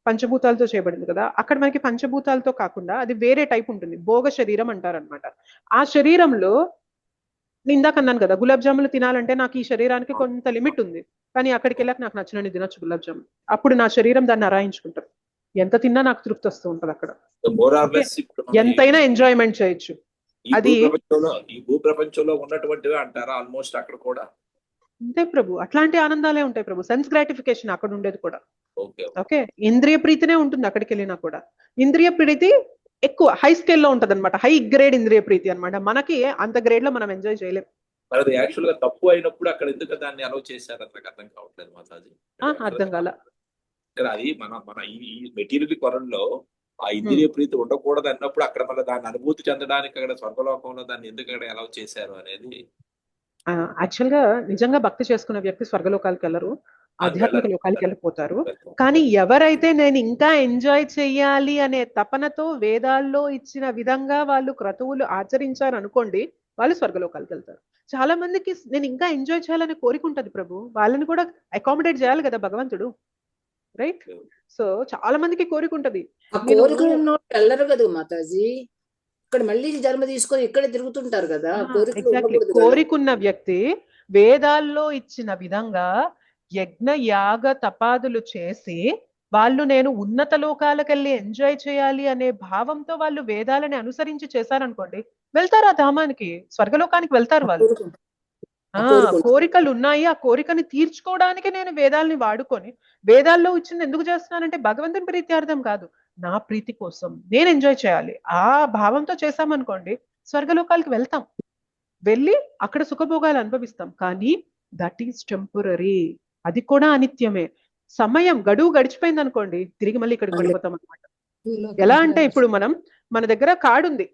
పంచభూతాలతో చేయబడింది కదా, అక్కడ మనకి పంచభూతాలతో కాకుండా అది వేరే టైప్ ఉంటుంది, భోగ శరీరం అంటారు అనమాట. ఆ శరీరంలో ఇందాక అన్నాను కదా, గులాబ్ జాములు తినాలంటే నాకు ఈ శరీరానికి కొంత లిమిట్ ఉంది, కానీ అక్కడికి వెళ్ళాక నాకు నచ్చినని తినొచ్చు గులాబ్ జాములు. అప్పుడు నా శరీరం దాన్ని అరాయించుకుంటారు, ఎంత తిన్నా నాకు తృప్తి వస్తూ ఉంటది. అక్కడ ఎంతైనా ఎంజాయ్మెంట్ చేయొచ్చు. అది ఈ భూ ప్రపంచంలో ఉన్నటువంటివి అంటారా ఆల్మోస్ట్ అక్కడ కూడా? అంతే ప్రభు, అట్లాంటి ఆనందాలే ఉంటాయి ప్రభు. సెన్స్ గ్రాటిఫికేషన్ అక్కడ ఉండేది కూడా. ఓకే, ఇంద్రియ ప్రీతినే ఉంటుంది అక్కడికి వెళ్ళినా కూడా. ఇంద్రియ ప్రీతి ఎక్కువ హై స్కేల్లో ఉంటది అనమాట, హై గ్రేడ్ ఇంద్రియ ప్రీతి అనమాట. మనకి అంత గ్రేడ్ లో మనం ఎంజాయ్ చేయలేం. అది యాక్చువల్ గా తప్పు అయినప్పుడు అక్కడ ఎందుకు దాన్ని అలౌ చేశారు నాకు అర్థం కావట్లేదు మాతాజీ. అర్థం కాల. అది మన ఈ మెటీరియల్ కొరంలో ఆ ఇంద్రియ ప్రీతి ఉండకూడదు అన్నప్పుడు అక్కడ మళ్ళీ దాన్ని అనుభూతి చెందడానికి అక్కడ స్వర్గలోకంలో దాన్ని ఎందుకు అక్కడ అలౌ చేశారు అనేది. యాక్చువల్ గా నిజంగా భక్తి చేసుకున్న వ్యక్తి స్వర్గలోకాలకు వెళ్ళరు, ఆధ్యాత్మిక లోకాలకి వెళ్ళిపోతారు. కానీ ఎవరైతే నేను ఇంకా ఎంజాయ్ చెయ్యాలి అనే తపనతో వేదాల్లో ఇచ్చిన విధంగా వాళ్ళు క్రతువులు ఆచరించారు అనుకోండి, వాళ్ళు స్వర్గలోకాలకు వెళ్తారు. చాలా మందికి నేను ఇంకా ఎంజాయ్ చేయాలనే కోరిక ఉంటది ప్రభు, వాళ్ళని కూడా అకామిడేట్ చేయాలి కదా భగవంతుడు, రైట్? సో చాలా మందికి కోరిక ఉంటది. వెళ్ళరు కదా మాతాజీ, ఇక్కడ మళ్ళీ జన్మ తీసుకొని ఇక్కడే తిరుగుతుంటారు కదా. కోరికున్న వ్యక్తి వేదాల్లో ఇచ్చిన విధంగా యజ్ఞ యాగ తపాదులు చేసి వాళ్ళు నేను ఉన్నత లోకాలకు వెళ్ళి ఎంజాయ్ చేయాలి అనే భావంతో వాళ్ళు వేదాలని అనుసరించి చేశారనుకోండి, వెళ్తారు ఆ ధామానికి, స్వర్గలోకానికి వెళ్తారు వాళ్ళు. కోరికలు ఉన్నాయి, ఆ కోరికని తీర్చుకోవడానికి నేను వేదాలని వాడుకొని, వేదాల్లో ఇచ్చింది ఎందుకు చేస్తున్నానంటే భగవంతుని ప్రీత్యార్థం కాదు, నా ప్రీతి కోసం నేను ఎంజాయ్ చేయాలి, ఆ భావంతో చేశామనుకోండి స్వర్గలోకాలకి వెళ్తాం, వెళ్ళి అక్కడ సుఖభోగాలు అనుభవిస్తాం. కానీ దట్ ఈస్ టెంపరరీ, అది కూడా అనిత్యమే. సమయం గడువు గడిచిపోయింది అనుకోండి, తిరిగి మళ్ళీ ఇక్కడికి వెళ్ళిపోతాం అనమాట. ఎలా అంటే ఇప్పుడు మన దగ్గర కార్డు ఉంది,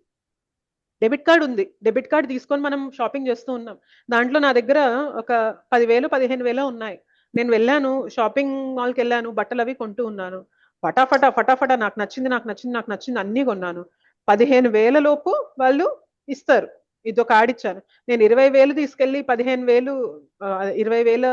డెబిట్ కార్డ్ ఉంది, డెబిట్ కార్డ్ తీసుకొని మనం షాపింగ్ చేస్తూ ఉన్నాం. దాంట్లో నా దగ్గర ఒక 10,000 15,000 ఉన్నాయి. నేను వెళ్ళాను షాపింగ్ మాల్కి వెళ్ళాను, బట్టలు అవి కొంటూ ఉన్నాను, ఫటాఫటా నాకు నచ్చింది అన్నీ కొన్నాను. 15,000 లోపు వాళ్ళు ఇస్తారు, ఇదో కార్డ్ ఇచ్చాను. నేను 20,000 తీసుకెళ్లి 20,000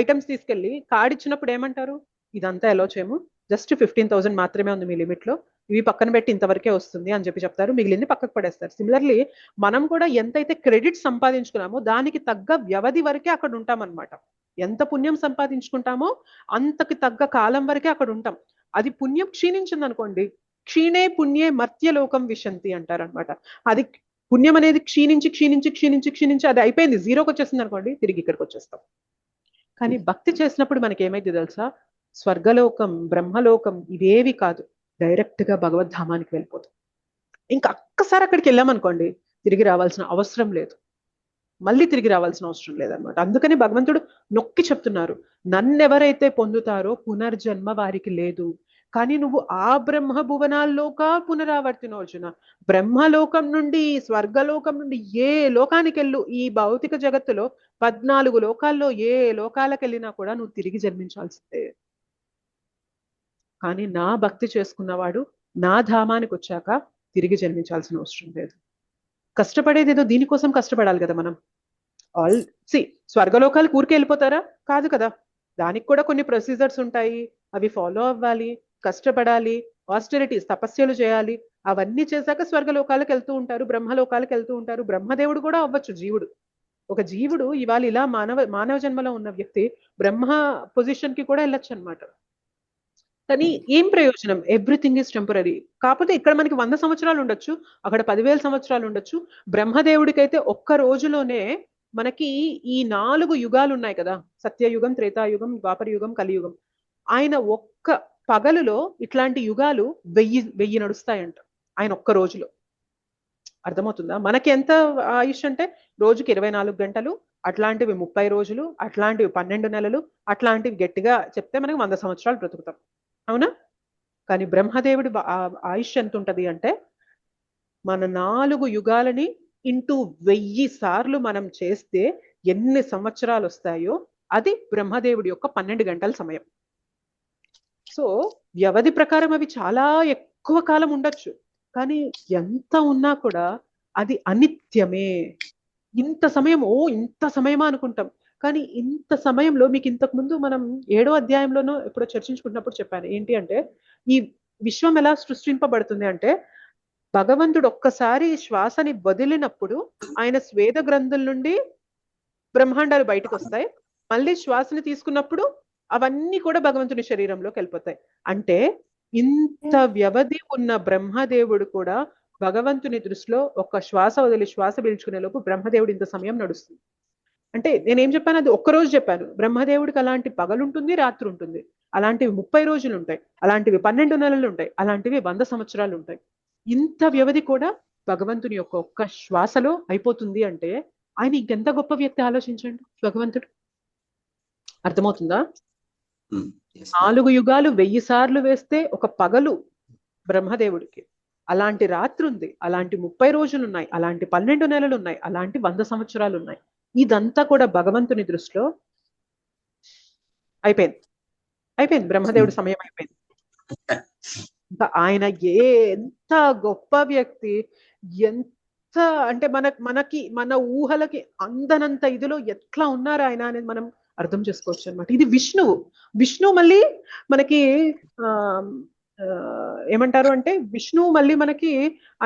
ఐటమ్స్ తీసుకెళ్లి కార్డ్ ఇచ్చినప్పుడు ఏమంటారు, ఇదంతా ఎలా చేయము, జస్ట్ 15,000 మాత్రమే ఉంది మీ లిమిట్ లో, ఇవి పక్కన పెట్టి ఇంతవరకే వస్తుంది అని చెప్తారు, మిగిలింది పక్కకు పడేస్తారు. సిమిలర్లీ మనం కూడా ఎంతైతే క్రెడిట్ సంపాదించుకున్నామో దానికి తగ్గ వ్యవధి వరకే అక్కడ ఉంటామన్నమాట. ఎంత పుణ్యం సంపాదించుకుంటామో అంతకి తగ్గ కాలం వరకే అక్కడ ఉంటాం. అది పుణ్యం క్షీణించింది అనుకోండి, క్షీణే పుణ్యే మర్త్యలోకం విశంతి అంటారనమాట. అది పుణ్యం అనేది క్షీణించి అది అయిపోయింది, జీరోకి వచ్చేసింది అనుకోండి, తిరిగి ఇక్కడికి వచ్చేస్తాం. కానీ భక్తి చేసినప్పుడు మనకి ఏమైంది తెలుసా, స్వర్గలోకం బ్రహ్మలోకం ఇవేవి కాదు, డైరెక్ట్ గా భగవద్ధామానికి వెళ్ళిపోతాం. ఇంకా ఒక్కసారి అక్కడికి వెళ్ళామనుకోండి తిరిగి రావాల్సిన అవసరం లేదు, మళ్ళీ తిరిగి రావాల్సిన అవసరం లేదనమాట. అందుకని భగవంతుడు నొక్కి చెప్తున్నారు, నన్నెవరైతే పొందుతారో పునర్జన్మ వారికి లేదు. కానీ నువ్వు ఆ బ్రహ్మ భువనాల్లోకా పునరావర్తిన అర్జున. బ్రహ్మలోకం నుండి స్వర్గలోకం నుండి ఏ లోకానికి వెళ్ళు, ఈ భౌతిక జగత్తులో 14 లోకాల్లో ఏ లోకాలకు వెళ్ళినా కూడా నువ్వు తిరిగి జన్మించాల్సిందే. కానీ నా భక్తి చేసుకున్నవాడు నా ధామానికి వచ్చాక తిరిగి జన్మించాల్సిన అవసరం లేదు. కష్టపడేది ఏదో దీనికోసం కష్టపడాలి కదా మనం. స్వర్గలోకాలు ఊరికే వెళ్ళిపోతారా? కాదు కదా, దానికి కూడా కొన్ని ప్రొసీజర్స్ ఉంటాయి, అవి ఫాలో అవ్వాలి, కష్టపడాలి, ఆస్టెరిటీస్ తపస్యలు చేయాలి. అవన్నీ చేశాక స్వర్గలోకాలకు వెళ్తూ ఉంటారు, బ్రహ్మలోకాలకు వెళ్తూ ఉంటారు. బ్రహ్మదేవుడు కూడా అవ్వచ్చు జీవుడు. ఒక జీవుడు ఇవాళ ఇలా మానవ జన్మలో ఉన్న వ్యక్తి బ్రహ్మ పొజిషన్ కి కూడా వెళ్ళొచ్చు అనమాట. కానీ ఏం ప్రయోజనం? Everything is temporary. కాకపోతే ఇక్కడ మనకి 100 సంవత్సరాలు ఉండొచ్చు, అక్కడ 10,000 సంవత్సరాలు ఉండొచ్చు. బ్రహ్మదేవుడికైతే ఒక్క రోజులోనే మనకి ఈ 4 యుగాలు ఉన్నాయి కదా, సత్యయుగం, త్రేతాయుగం, ద్వాపర యుగం, కలియుగం. ఆయన ఒక్క పగలులో ఇట్లాంటి యుగాలు 1000 నడుస్తాయంట ఆయన ఒక్క రోజులో. అర్థమవుతుందా? మనకి ఎంత ఆయుష్ అంటే రోజుకి 24 గంటలు, అట్లాంటివి 30 రోజులు, అట్లాంటివి 12 నెలలు, అట్లాంటివి గట్టిగా చెప్తే మనకి 100 సంవత్సరాలు బ్రతుకుతాం, అవునా? కానీ బ్రహ్మదేవుడి ఆయుష్ ఎంత ఉంటది అంటే మన 4 యుగాలని ఇంటూ 1000 సార్లు మనం చేస్తే ఎన్ని సంవత్సరాలు వస్తాయో అది బ్రహ్మదేవుడి యొక్క 12 గంటల సమయం. సో వ్యవధి ప్రకారం అవి చాలా ఎక్కువ కాలం ఉండొచ్చు, కానీ ఎంత ఉన్నా కూడా అది అనిత్యమే. ఇంత సమయం, ఇంత సమయమా అనుకుంటాం, కానీ ఇంత సమయంలో మీకు ఇంతకు ముందు మనం 7వ అధ్యాయంలోనూ ఎప్పుడో చర్చించుకున్నప్పుడు చెప్పాను ఏంటి అంటే, ఈ విశ్వం ఎలా సృష్టింపబడుతుంది అంటే భగవంతుడు ఒక్కసారి శ్వాసని వదిలినప్పుడు ఆయన స్వేద గ్రంథుల నుండి బ్రహ్మాండాలు బయటకు వస్తాయి, మళ్ళీ శ్వాసని తీసుకున్నప్పుడు అవన్నీ కూడా భగవంతుని శరీరంలోకి వెళ్ళిపోతాయి. అంటే ఇంత వ్యవధి ఉన్న బ్రహ్మదేవుడు కూడా భగవంతుని దృష్టిలో ఒక శ్వాస వదిలి శ్వాస పీల్చుకునే లోపు బ్రహ్మదేవుడు ఇంత సమయం నడుస్తుంది. అంటే నేనేం చెప్పాను, అది ఒక్కరోజు చెప్పాను. బ్రహ్మదేవుడికి అలాంటి పగలుంటుంది, రాత్రి ఉంటుంది, అలాంటివి 30 రోజులు ఉంటాయి, అలాంటివి 12 నెలలు ఉంటాయి, అలాంటివి 100 సంవత్సరాలు ఉంటాయి. ఇంత వ్యవధి కూడా భగవంతుని యొక్క ఒక్క శ్వాసలో అయిపోతుంది అంటే ఆయన ఇంకెంత గొప్ప వ్యక్తి ఆలోచించండి భగవంతుడు. అర్థమవుతుందా? 4 యుగాలు 1000 సార్లు వేస్తే ఒక పగలు బ్రహ్మదేవుడికి, అలాంటి రాత్రి ఉంది, అలాంటి 30 రోజులు ఉన్నాయి, అలాంటి 12 నెలలు ఉన్నాయి, అలాంటి 100 సంవత్సరాలు ఉన్నాయి. ఇదంతా కూడా భగవంతుని దృష్టిలో అయిపోయింది బ్రహ్మదేవుడి సమయం అయిపోయింది. ఇంకా ఆయన ఎంత గొప్ప వ్యక్తి, ఎంత అంటే మనకి మన ఊహలకి అందనంత ఇదిలో ఎట్లా ఉన్నారు ఆయన అనేది మనం అర్థం చేసుకోవచ్చు అనమాట. ఇది విష్ణువు మళ్ళీ మనకి ఏమంటారు అంటే విష్ణువు మళ్ళీ మనకి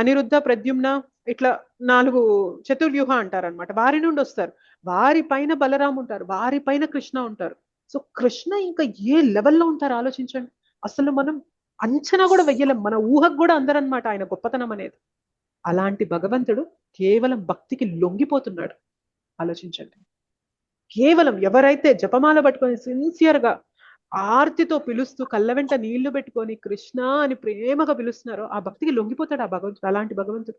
అనిరుద్ధ, ప్రద్యుమ్న ఇట్లా 4 చతుర్వ్యూహ అంటారనమాట. వారి నుండి వస్తారు, వారి పైన బలరాం ఉంటారు, వారి పైన కృష్ణ ఉంటారు. సో కృష్ణ ఇంకా ఏ లెవెల్లో ఉంటారు ఆలోచించండి. అసలు మనం అంచనా కూడా వెయ్యలేం, మన ఊహకు కూడా అందరనమాట ఆయన గొప్పతనం అనేది. అలాంటి భగవంతుడు కేవలం భక్తికి లొంగిపోతున్నాడు. ఆలోచించండి, కేవలం ఎవరైతే జపమాల పట్టుకొని సిన్సియర్గా ఆర్తితో పిలుస్తూ కళ్ళ వెంట నీళ్లు పెట్టుకొని కృష్ణ అని ప్రేమగా పిలుస్తున్నారో ఆ భక్తికి లొంగిపోతాడు ఆ భగవంతుడు. అలాంటి భగవంతుడు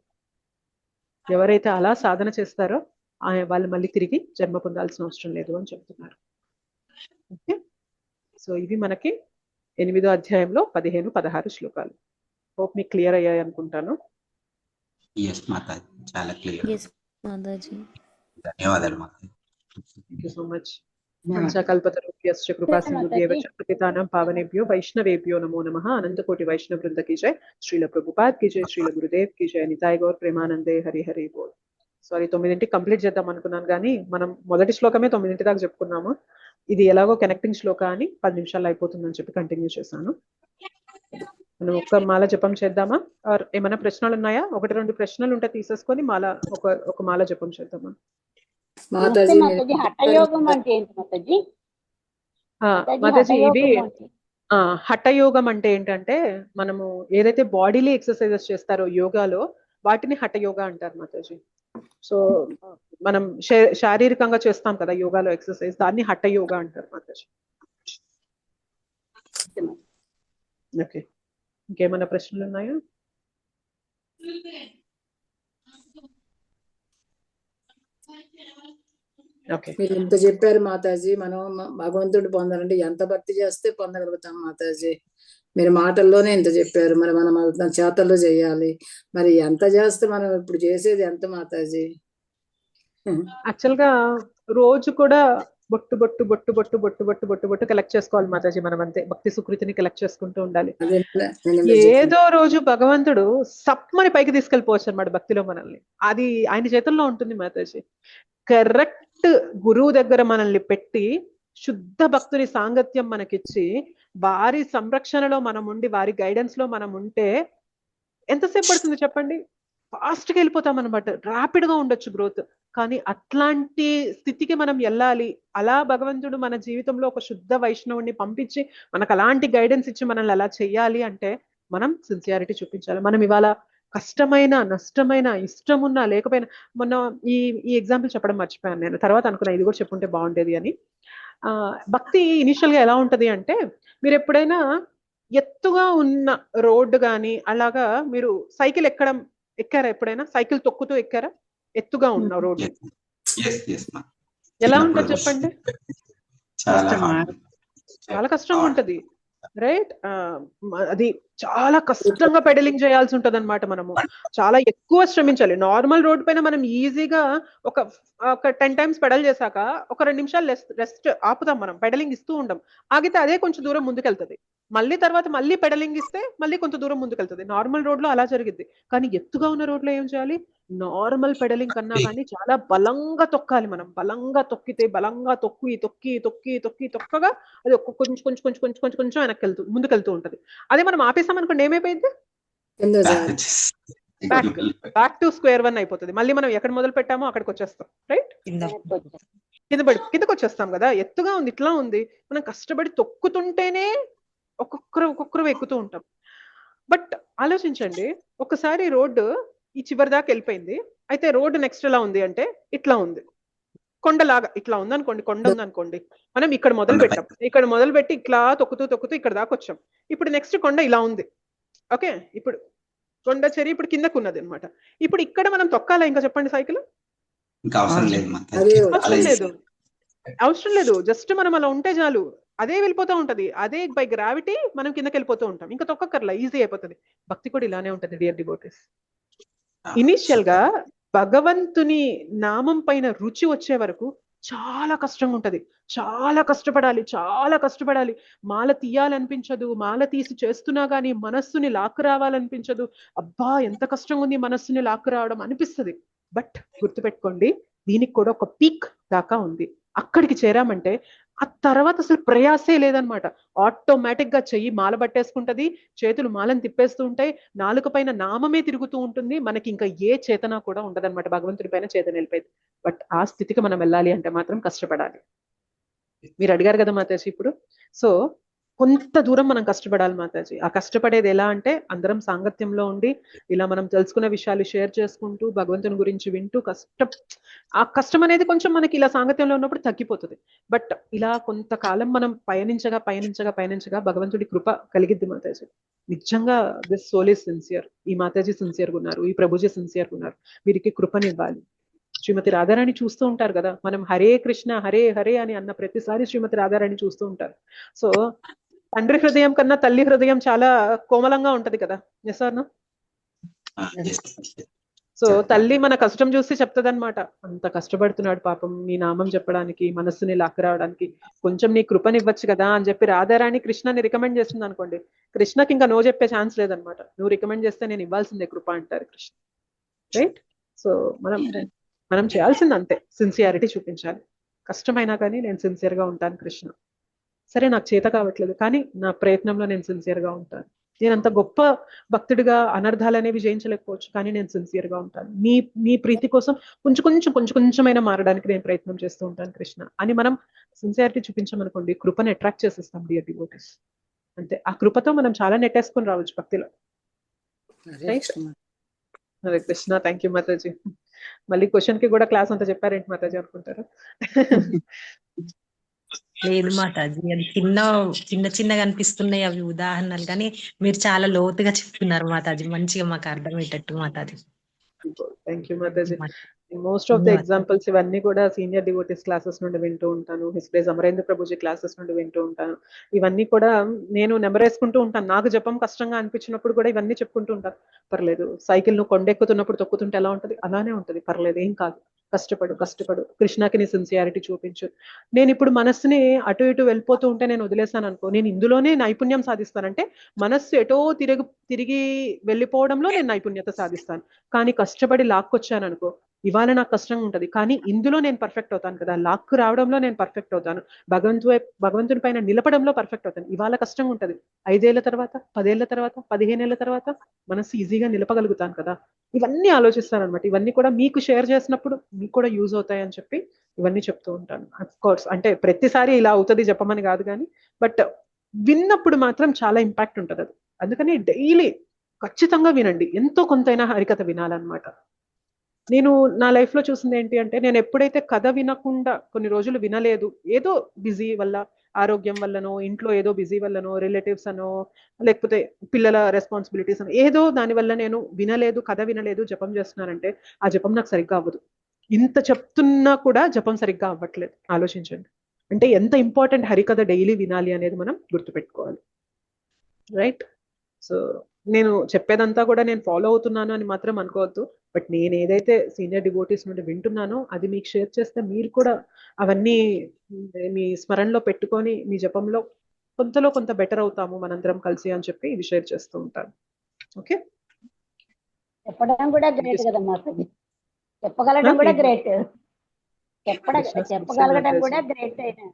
ఎవరైతే అలా సాధన చేస్తారో వాళ్ళు మళ్ళీ తిరిగి జన్మ పొందాల్సిన అవసరం లేదు అని చెప్తున్నారు. ఓకే, సో ఇవి మనకి 8వ అధ్యాయంలో 15, 16 శ్లోకాలు. హోప్ మీకు క్లియర్ అయ్యాయి అనుకుంటాను. చాలా క్లియర్. ధన్యవాదాలు మాతాజీ. Thank you so much. పంచకల్పతరుభ్యశ్చ కృపా సింధుభ్యశ్చ పతితానాం పావనేభ్యో వైష్ణవేభ్యో నమో నమః. అనంతకోటి వైష్ణవ వృంద की जय. శ్రీల ప్రభుపాద్ की जय, శ్రీల గురుదేవ్ की जय. నితాయ్ గౌర్ ప్రేమానందే హరి హరి బోల్. సారీ 9ంటికి కంప్లీట్ చేద్దాం అనుకున్నాను, కానీ మనం మొదటి శ్లోకమే 9 దాకా చెప్పుకున్నాము. ఇది ఎలాగో కనెక్టింగ్ శ్లోక అని 10 నిమిషాలు అయిపోతుందని చెప్పి కంటిన్యూ చేశాను. మనం ఒక్క మాల జపం చేద్దామా? ఆర్ ఏమైనా ప్రశ్నలు ఉన్నాయా? 1-2 ప్రశ్నలు ఉంటే తీసేసుకొని ఒక మాల జపం చేద్దామా? మాతాజీ హఠయోగం అంటే ఏంటి మాతాజీ? మాతాజీ ఇవి హఠయోగం అంటే ఏంటంటే మనము ఏదైతే బాడీలో ఎక్సర్సైజెస్ చేస్తారో యోగాలో వాటిని హఠయోగా అంటారు మాతాజీ. సో మనం శారీరకంగా చేస్తాం కదా యోగాలో ఎక్సర్సైజ్, దాన్ని హఠ యోగా అంటారు మాతాజీ. ఓకే, ఇంకేమైనా ప్రశ్నలు ఉన్నాయా? మీరు ఇంత చెప్పారు మాతాజీ. మనం భగవంతుడు పొందాలంటే ఎంత భక్తి చేస్తే పొందగలుగుతాం మాతాజీ? మీరు మాటల్లోనే ఇంత చెప్పారు, మరి మనం చేతల్లో చేయాలి. మరి ఎంత చేస్తే మనం ఇప్పుడు చేసేది ఎంత మాతాజీ? యాక్చువల్ గా రోజు కూడా బొట్టు బొట్టు బొట్టు బొట్టు బొట్టు బొట్టు బొట్టు బొట్టు కలెక్ట్ చేసుకోవాలి మాతాజీ. మనం అంతే భక్తి సుకృతిని కలెక్ట్ చేసుకుంటూ ఉండాలి. ఏదో రోజు భగవంతుడు సప్మని పైకి తీసుకెళ్ళిపోవచ్చు అనమాట భక్తిలో మనల్ని. అది ఆయన చేతుల్లో ఉంటుంది మాతాజీ. కరెక్ట్ గురువు దగ్గర మనల్ని పెట్టి శుద్ధ భక్తుని సాంగత్యం మనకిచ్చి వారి సంరక్షణలో మనం ఉండి వారి గైడెన్స్ లో మనం ఉంటే ఎంతసేపు పడుతుంది చెప్పండి? ఫాస్ట్ గా వెళ్ళిపోతాం అనమాట. ర్యాపిడ్ గా ఉండొచ్చు గ్రోత్, కానీ అట్లాంటి స్థితికి మనం వెళ్ళాలి. అలా భగవంతుడు మన జీవితంలో ఒక శుద్ధ వైష్ణవుని పంపించి మనకు అలాంటి గైడెన్స్ ఇచ్చి మనల్ని అలా చెయ్యాలి అంటే మనం సిన్సియారిటీ చూపించాలి. మనం ఇవాళ కష్టమైన నష్టమైన ఇష్టం ఉన్నా లేకపోయినా, మొన్న ఈ ఎగ్జాంపుల్ చెప్పడం మర్చిపోయాను నేను, తర్వాత అనుకున్నా ఇది కూడా చెప్పుంటే బాగుండేది అని. భక్తి ఇనిషియల్ గా ఎలా ఉంటది అంటే, మీరు ఎప్పుడైనా ఎత్తుగా ఉన్న రోడ్డు కానీ అలాగా మీరు సైకిల్ ఎక్కారా? ఎప్పుడైనా సైకిల్ తొక్కుతూ ఎక్కారా? ఎత్తుగా ఉన్న రోడ్డు ఎలా ఉంటుంది చెప్పండి? చాలా కష్టంగా ఉంటది, రైట్? అది చాలా కష్టంగా పెడలింగ్ చేయాల్సి ఉంటది అనమాట. మనము చాలా ఎక్కువ శ్రమించాలి. నార్మల్ రోడ్ పైన మనం ఈజీగా ఒక 10 టైమ్స్ పెడల్ చేశాక ఒక 2 నిమిషాలు రెస్ట్ ఆపుతాం, మనం పెడలింగ్ ఇస్తూ ఉంటాం. ఆగితే అదే కొంచెం దూరం ముందుకెళ్తుంది, మళ్ళీ తర్వాత మళ్ళీ పెడలింగ్ ఇస్తే మళ్ళీ కొంత దూరం ముందుకెళ్తుంది. నార్మల్ రోడ్ లో అలా జరిగింది. కానీ ఎత్తుగా ఉన్న రోడ్ లో ఏం చేయాలి? నార్మల్ పెడలింగ్ కన్నా కానీ చాలా బలంగా తొక్కాలి. మనం బలంగా తొక్కితే బలంగా తొక్కి తొక్కి తొక్కి తొక్కి తొక్కగా అది కొంచెం కొంచెం కొంచెం కొంచెం కొంచెం కొంచెం వెనక్కి ముందుకెళ్తూ ఉంటది. అదే మనం ఆపేసాం అనుకోండి ఏమైపోయింది? బ్యాక్ టు స్క్వేర్ వన్ అయిపోతుంది. మళ్ళీ మనం ఎక్కడ మొదలు పెట్టామో అక్కడికి వచ్చేస్తాం, రైట్? కిందకి వచ్చేస్తాం కదా. ఎత్తుగా ఉంది, ఇట్లా ఉంది, మనం కష్టపడి తొక్కుతుంటేనే ఒక్కొక్కరు ఎక్కుతూ ఉంటాం. బట్ ఆలోచించండి, ఒకసారి రోడ్డు ఈ చివరి దాకా వెళ్ళిపోయింది, అయితే రోడ్డు నెక్స్ట్ ఎలా ఉంది అంటే ఇట్లా ఉంది, కొండలాగా ఇట్లా ఉంది అనుకోండి. కొండ ఉంది అనుకోండి, మనం ఇక్కడ మొదలు పెట్టాం, ఇక్కడ మొదలు పెట్టి ఇట్లా తొక్కుతూ తొక్కుతూ ఇక్కడ దాకా వచ్చాం. ఇప్పుడు నెక్స్ట్ కొండ ఇలా ఉంది, ఓకే? ఇప్పుడు కొండ చెరి ఇప్పుడు కిందకు ఉన్నది అనమాట. ఇప్పుడు ఇక్కడ మనం తొక్కాలా ఇంకా చెప్పండి సైకిల్? అవసరం లేదు, జస్ట్ మనం అలా ఉంటే చాలు, అదే వెళ్ళిపోతూ ఉంటది. అదే బై గ్రావిటీ మనం కిందకి వెళ్ళిపోతూ ఉంటాం, ఇంకా తొక్కర్లా, ఈజీ అయిపోతుంది. భక్తి కూడా ఇలానే ఉంటుంది డియర్ డివోటీస్. ఇనిషియల్ గా భగవంతుని నామం పైన రుచి వచ్చే వరకు చాలా కష్టంగా ఉంటది, చాలా కష్టపడాలి. మాల తీయాలనిపించదు, మాల తీసి చేస్తున్నా గానీ మనస్సుని లాక్కు రావాలనిపించదు. అబ్బా ఎంత కష్టంగా ఉంది మనస్సుని లాక్కు రావడం అనిపిస్తుంది. బట్ గుర్తుపెట్టుకోండి, దీనికి కూడా ఒక పీక్ దాకా ఉంది. అక్కడికి చేరామంటే ఆ తర్వాత అసలు ప్రయాసే లేదనమాట. ఆటోమేటిక్ గా చెయ్యి మాల పట్టేసుకుంటది, చేతులు మాలను తిప్పేస్తూ ఉంటాయి, నాలుక పైన నామమే తిరుగుతూ ఉంటుంది, మనకి ఇంకా ఏ చేతన కూడా ఉండదన్నమాట. భగవంతుడి పైన చేతన వెళ్ళిపోయింది. బట్ ఆ స్థితికి మనం వెళ్ళాలి అంటే మాత్రం కష్టపడాలి. మీరు అడిగారు కదా మాతాజీ ఇప్పుడు, సో కొంత దూరం మనం కష్టపడాలి మాతాజీ. ఆ కష్టపడేది ఎలా అంటే అందరం సాంగత్యంలో ఉండి ఇలా మనం తెలుసుకున్న విషయాలు షేర్ చేసుకుంటూ భగవంతుని గురించి వింటూ ఆ కష్టం అనేది కొంచెం మనకి ఇలా సాంగత్యంలో ఉన్నప్పుడు తగ్గిపోతుంది. బట్ ఇలా కొంతకాలం మనం పయనించగా భగవంతుడి కృప కలిగిద్ది మాతాజీ. నిజంగా దిస్ సోల్ ఈజ్ సిన్సియర్. ఈ మాతాజీ సిన్సియర్గా ఉన్నారు, ఈ ప్రభుజీ సిన్సియర్గా ఉన్నారు, వీరికి కృపనివ్వాలి. శ్రీమతి రాధారాణి చూస్తూ ఉంటారు కదా, మనం హరే కృష్ణ హరే హరే అని అన్న ప్రతిసారి శ్రీమతి రాధారాణి చూస్తూ ఉంటారు. సో తండ్రి హృదయం కన్నా తల్లి హృదయం చాలా కోమలంగా ఉంటది కదా, ఎస్ ఆర్ నో? సో తల్లి మన కష్టం చూసి చెప్తుంది అనమాట, అంత కష్టపడుతున్నాడు పాపం నీ నామం చెప్పడానికి, మనస్సుని లాక్కు రావడానికి, కొంచెం నీ కృపనివ్వచ్చు కదా అని చెప్పి రాధారాణి కృష్ణని రికమెండ్ చేస్తుంది అనుకోండి, కృష్ణకి ఇంకా నో చెప్పే ఛాన్స్ లేదనమాట. నువ్వు రికమెండ్ చేస్తే నేను ఇవ్వాల్సిందే కృప అంటారు కృష్ణ, రైట్? సో మనం చేయాల్సింది అంతే, సిన్సియారిటీ చూపించాలి. కష్టమైనా కానీ నేను సిన్సియర్ గా ఉంటాను కృష్ణ. సరే నాకు చేత కావట్లేదు కానీ నా ప్రయత్నంలో నేను సిన్సియర్ గా ఉంటాను. నేను అంత గొప్ప భక్తుడిగా అనర్థాలు అనేవి జయించలేకపోవచ్చు, కానీ నేను సిన్సియర్ గా ఉంటాను. మీ ప్రీతి కోసం కొంచెమైనా మారడానికి నేను ప్రయత్నం చేస్తూ ఉంటాను కృష్ణ అని మనం సిన్సియారిటీ చూపించామనుకోండి, కృపను అట్రాక్ట్ చేసేస్తాం డియర్ డివోటీస్. అంతే, ఆ కృపతో మనం చాలా నెట్టేసుకుని రావచ్చు భక్తిలో. హరే కృష్ణ. థ్యాంక్ యూ మాతాజీ. మళ్ళీ క్వశ్చన్ కి కూడా క్లాస్ అంతా చెప్పారేంటి మాతాజీ అనుకుంటారు. లేదు మాతాజీ, అది చిన్నగా అనిపిస్తున్నాయి అవి ఉదాహరణలు, కానీ మీరు చాలా లోతుగా చెప్తున్నారు మాతాజీ, మంచిగా మాకు అర్థమయ్యేటట్టు Mataji. Thank you Mataji. Most of the examples ఇవన్నీ కూడా సీనియర్ డివోటీస్ క్లాసెస్ నుండి వింటూ ఉంటాను, his praise Amarendra Prabhuji classes నుండి వింటూ ఉంటాను. ఇవన్నీ కూడా నేను నెంబర్ వేసుకుంటూ ఉంటాను. నాకు జపం కష్టంగా అనిపించినప్పుడు కూడా ఇవన్నీ చెప్పుకుంటూ ఉంటాను. పర్లేదు, సైకిల్ ను కొండెక్కుతున్నప్పుడు తొక్కుతుంటే ఎలా ఉంటది, అలానే ఉంటది, పర్లేదు, ఏం కాదు, కష్టపడు, కృష్ణకి నీ సిన్సియారిటీ చూపించు. నేను ఇప్పుడు మనస్సుని అటు ఇటు వెళ్ళిపోతూ ఉంటే నేను వదిలేసాను అనుకో, నేను ఇందులోనే నైపుణ్యం సాధిస్తానంటే మనస్సు ఎటో తిరిగి వెళ్ళిపోవడంలో నేను నైపుణ్యత సాధిస్తాను. కానీ కష్టపడి లాక్కొచ్చాను అనుకో, ఇవాళ నాకు కష్టంగా ఉంటది, కానీ ఇందులో నేను పర్ఫెక్ట్ అవుతాను కదా, లాక్కు రావడంలో నేను పర్ఫెక్ట్ అవుతాను, భగవంతుని పైన నిలపడంలో పర్ఫెక్ట్ అవుతాను. ఇవాళ కష్టంగా ఉంటది, 5 ఏళ్ల తర్వాత, 10 ఏళ్ల తర్వాత, 15 ఏళ్ల తర్వాత మనసు ఈజీగా నిలపగలుగుతాను కదా. ఇవన్నీ ఆలోచిస్తాను అనమాట. ఇవన్నీ కూడా మీకు షేర్ చేసినప్పుడు మీకు కూడా యూజ్ అవుతాయని చెప్పి ఇవన్నీ చెప్తూ ఉంటాను. అఫ్ కోర్స్ అంటే ప్రతిసారి ఇలా అవుతుంది చెప్పమని కాదు, కానీ బట్ విన్నప్పుడు మాత్రం చాలా ఇంపాక్ట్ ఉంటుంది అది. అందుకని డైలీ ఖచ్చితంగా వినండి, ఎంతో కొంతైనా హరికథ వినాలన్నమాట. నేను నా లైఫ్ లో చూసింది ఏంటి అంటే, నేను ఎప్పుడైతే కథ వినకుండా కొన్ని రోజులు వినలేదు, ఏదో బిజీ వల్ల, ఆరోగ్యం వల్లనో, ఇంట్లో ఏదో బిజీ వల్లనో, రిలేటివ్స్ అనో, లేకపోతే పిల్లల రెస్పాన్సిబిలిటీస్ అనో, ఏదో దాని వల్ల నేను వినలేదు, కథ వినలేదు, జపం చేస్తున్నానంటే ఆ జపం నాకు సరిగ్గా అవ్వదు. ఇంత చెప్తున్నా కూడా జపం సరిగ్గా అవ్వట్లేదు. ఆలోచించండి, అంటే ఎంత ఇంపార్టెంట్ హరికథ డైలీ వినాలి అనేది మనం గుర్తుపెట్టుకోవాలి. రైట్? సో నేను చెప్పేదంతా కూడా నేను ఫాలో అవుతున్నాను అని మాత్రం అనుకోవద్దు. బట్ నేను ఏదైతే సీనియర్ డివోటీస్ నుండి వింటున్నానో అది మీకు షేర్ చేస్తే మీరు కూడా అవన్నీ మీ స్మరణలో పెట్టుకొని మీ జపంలో కొంతలో కొంత బెటర్ అవుతాము మనందరం కలిసి అని చెప్పి ఇది షేర్ చేస్తూ ఉంటాను. ఓకే, చెప్పడం కూడా గ్రేట్ కదా మాతాజీ, చెప్పగలగడం కూడా గ్రేట్, చెప్పగలగడం కూడా గ్రేట్. అయినా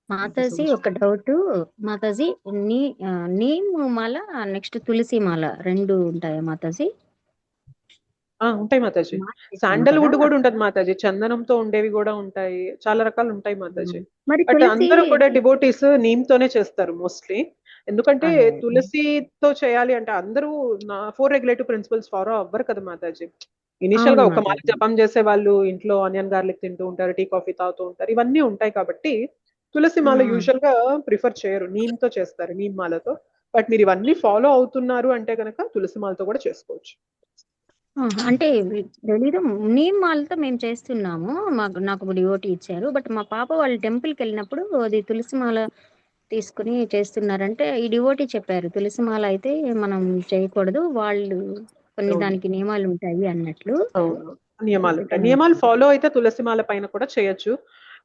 మాతాజీ ఒక డౌట్ మాతాజీ, నీమ్ మాల నెక్స్ట్ తులసి మాల రెండు ఉంటాయా మాతాజీ? ఉంటాయి మాతాజీ. శాండల్వుడ్ కూడా ఉంటది మాతాజీ, చందనంతో ఉండేవి కూడా ఉంటాయి, చాలా రకాలు ఉంటాయి మాతాజీ. బట్ అందరూ కూడా డివోటీస్ నీమ్ తోనే చేస్తారు మోస్ట్లీ. ఎందుకంటే తులసితో చేయాలి అంటే అందరూ 4 రెగ్యులేటివ్ ప్రిన్సిపల్స్ ఫాలో అవ్వరు కదా మాతాజీ. ఇనిషియల్ గా ఒక మాల జపం చేసే వాళ్ళు ఇంట్లో ఆనియన్ గార్లిక్ తింటూ ఉంటారు, టీ కాఫీ తాగుతూ ఉంటారు, ఇవన్నీ ఉంటాయి కాబట్టి తులసి మాల యూజువల్ గా ప్రిఫర్ చేయరు, నీమ్ తో చేస్తారు, నీమ్ మాలతో. బట్ మీరు ఇవన్నీ ఫాలో అవుతున్నారు అంటే కనుక తులసి మాలతో కూడా చేసుకోవచ్చు. అంటే తెలీదు, నీమ్ మాలతో మేము చేస్తున్నాము, నాకు డివోటీ ఇచ్చారు. బట్ మా పాప వాళ్ళు టెంపుల్ కి వెళ్ళినప్పుడు అది తులసి మాల తీసుకుని చేస్తున్నారంటే ఈ డివోటీ చెప్పారు, తులసి మాల అయితే మనం చేయకూడదు, వాళ్ళు కొన్ని దానికి నియమాలు ఉంటాయి అన్నట్లు. నియమాలు ఉంటాయి, నియమాలు ఫాలో అయితే తులసి మాల పైన కూడా చేయొచ్చు.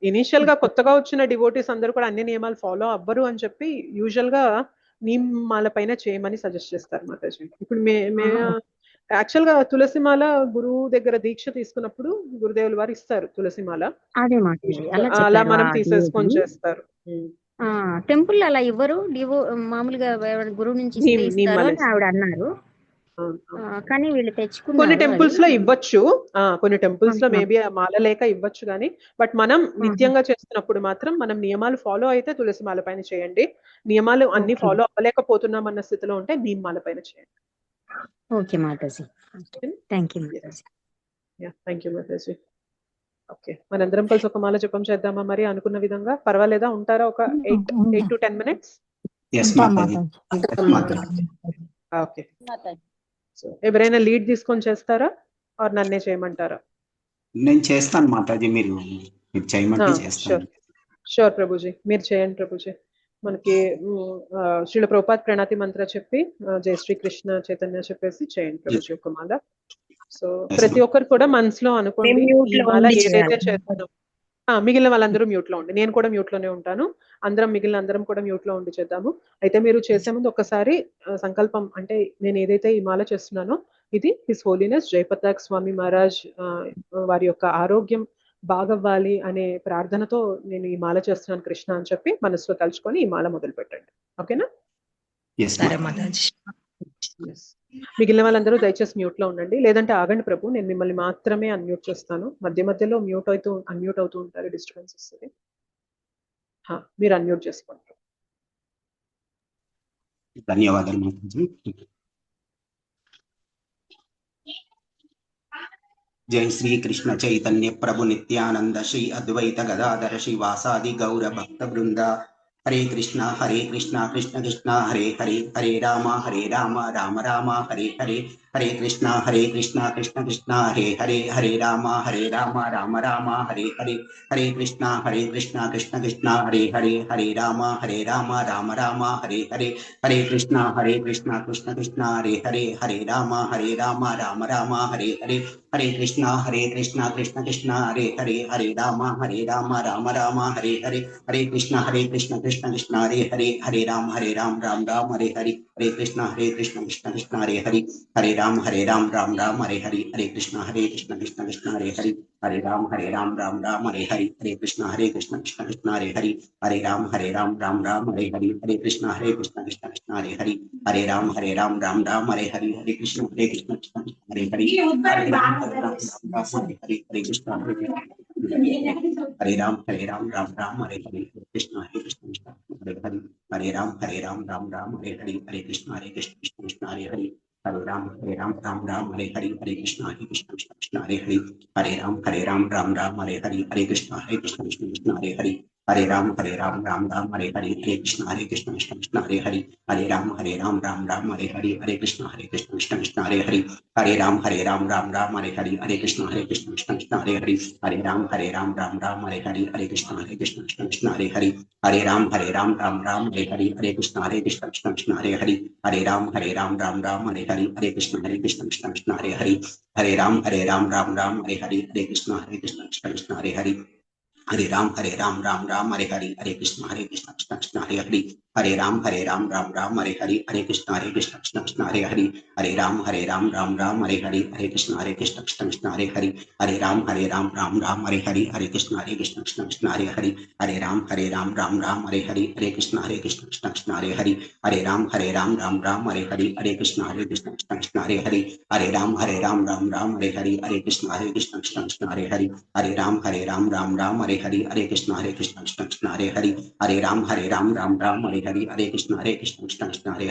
ఇనిషియల్ గా కొత్తగా వచ్చిన డివోటీస్ అందరూ కూడా అన్ని నియమాలు ఫాలో అవ్వరు అని చెప్పి యూజువల్ గా నీమ్ మాల పైన చేయమని సజెస్ట్ చేస్తారు మాతాజీ. ఇప్పుడు యాక్చువల్ గా తులసి మాల గురువు దగ్గర దీక్ష తీసుకున్నప్పుడు గురుదేవుల వారు ఇస్తారు తులసి మాల, అలా మనం తీసేసుకొని చేస్తారు. టెంపుల్ అలా ఇవ్వరు, మామూలుగా గురువు నుంచి ఇస్తారు అని ఆవిడ అన్నారు. కానీ వీళ్ళు తెచ్చుకున్నారు. కొన్ని టెంపుల్స్ లో ఇవ్వచ్చు, కొన్ని టెంపుల్స్ లో మేబీ మాల లేక ఇవ్వచ్చు కానీ, బట్ మనం నిత్యంగా చేస్తున్నప్పుడు మాత్రం మనం నియమాలు ఫాలో అయితే తులసి మాల పైన చేయండి, నియమాలు అన్ని ఫాలో అవ్వలేకపోతున్నాం అన్న స్థితిలో ఉంటే నీమ్ మాల పైన చేయండి. ఓకే మాతాజీ, థ్యాంక్ యూ మాతాజీ. Thank you Mataji. ఓకే, మనందరం కలిసి ఒక మాల జపం చేద్దామా మరి అనుకున్న విధంగా? పర్వాలేదా, ఉంటారా ఒక 8 to 10 minutes? ఓకే, సో ఎవరైనా లీడ్ తీసుకొని చేస్తారా ఆర్ నన్నే చేయమంటారా? నేను చేస్తాను మాతాజీ, మీరు చేయమంటే చేస్తాను. షూర్ ప్రభుజీ, మీరు చేయండి ప్రభుజీ. మనకి శ్రీల ప్రభుపాద్ ప్రణాతి మంత్ర చెప్పి జై శ్రీ కృష్ణ చైతన్య చెప్పేసి చేయండి ప్రభుజీ ఒక మాల. సో ప్రతి ఒక్కరు కూడా మనసులో అనుకోండి, ఈ మాల ఏదైతే చేస్తున్నాం, మిగిలిన వాళ్ళందరూ మ్యూట్ లో ఉండి, నేను కూడా మ్యూట్ లోనే ఉంటాను, మిగిలిన అందరం కూడా మ్యూట్ లో ఉండి చేద్దాము. అయితే మీరు చేసే ముందు ఒక్కసారి సంకల్పం, అంటే నేను ఏదైతే ఈ మాల చేస్తున్నానో ఇది హిస్ హోలీనెస్ జయపతాక్ స్వామి మహారాజ్ వారి యొక్క ఆరోగ్యం బాగవ్వాలి అనే ప్రార్థనతో నేను ఈ మాల చేస్తున్నాను కృష్ణ అని చెప్పి మనసులో తలుచుకొని ఈ మాల మొదలు పెట్టండి. ఓకేనా? మిగిలిన వాళ్ళందరూ దయచేసి మ్యూట్ లో ఉండండి, లేదంటే ఆగండి ప్రభు, నేను మిమ్మల్ని మాత్రమే అన్మ్యూట్ చేస్తాను. మధ్య మధ్యలో అన్మ్యూట్ అవుతూ ఉంటారు, డిస్టర్బెన్స్ వస్తుంది. మీరు అన్మ్యూట్ చేసుకోండి. ధన్యవాదాలు మాతాజీ. जय श्री कृष्ण चैतन्य प्रभु नित्यानंद श्री अद्वैत गदाधर श्रीवासादि गौर भक्त वृंदा। हरे कृष्णा कृष्ण कृष्ण हरे हरे, हरे राम राम राम हरे हरे, हरे कृष्णा कृष्ण कृष्ण हरे हरे, हरे राम राम राम हरे हरे, हरे कृष्णा कृष्ण कृष्ण हरे हरे, हरे राम राम राम हरे हरे, हरे कृष्णा कृष्ण कृष्ण हरे हरे, हरे राम राम राम हरे हरे, हरे कृष्णा कृष्ण कृष्ण हरे हरे, हरे राम राम राम हरे हरे, हरे कृष्णा कृष्ण कृष्ण हरे हरे, हरे राम राम राम हरे हरे, हरे कृष्णा कृष्ण कृष्ण हरे हरे, हरे राम राम राम हरे हरे, हरे कृष्णा कृष्ण कृष्ण हरे हरे, हरे राम राम राम हरे हरे, हरे कृष्णा कृष्ण कृष्ण हरे हरे, हरे राम राम राम हरे हरे, हरे कृष्णा कृष्ण कृष्ण हरे हरे, हरे राम राम राम हरे हरे, हरे कृष्ण कृष्ण कृष्ण हरे हरे, हरे राम राम हरे हरे, हरे कृष्ण हरे राम राम राम हरे हरे, हरे कृष्ण कृष्ण हरे हरे, हरे राम राम हरे हरे, हरे कृष्ण कृष्ण हरे हरे, हरे राम राम हरे हरे, हरे कृष्ण कृष्ण हरे हरे, हरे राम राम हरे हरे, हरे कृष्ण कृष्ण हरे हरे, हरे राम राम हरे हरे, हरे कृष्ण कृष्ण हरे हरे, हरे राम राम हरे हरे, हरे कृष्ण कृष्ण हरे हरे, हरे राम राम हरे हरे, हरे कृष्ण कृष्ण हरे हरे, हरे राम राम हरे हरे, हरे कृष्ण कृष्ण हरे हरे, हरे राम राम हरे हरे, हरे कृष्ण कृष्ण हरे हरे, हरे राम राम हरे हरे, हरे कृष्ण कृष्ण हरे हरे, हरे राम राम हरे हरे, हरे कृष्ण कृष्ण हरे हरे, हरे राम राम हरे हरे, हरे कृष्ण कृष्ण हरे हरे, हरे राम राम हरे हरे, हरे कृष्ण कृष्ण हरे हरे, हरे राम राम हरे हरे, हरे कृष्ण कृष्ण हरे हरे, हरे राम राम हरे हरे, हरे कृष्ण कृष्ण हरे हरे, हरे राम राम हरे हरे, हरे कृष्ण कृष्ण हरे हरे, हरे राम राम हरे हरे, हरे कृष्ण कृष्ण हरे हरे, हरे राम राम हरे हरे, हरे कृष्ण कृष्ण हरे हरे, हरे राम राम हरे हरे, हरे कृष्ण कृष्ण हरे हरे, हरे राम राम हरे हरे, हरे कृष्ण कृष्ण हरे हरे,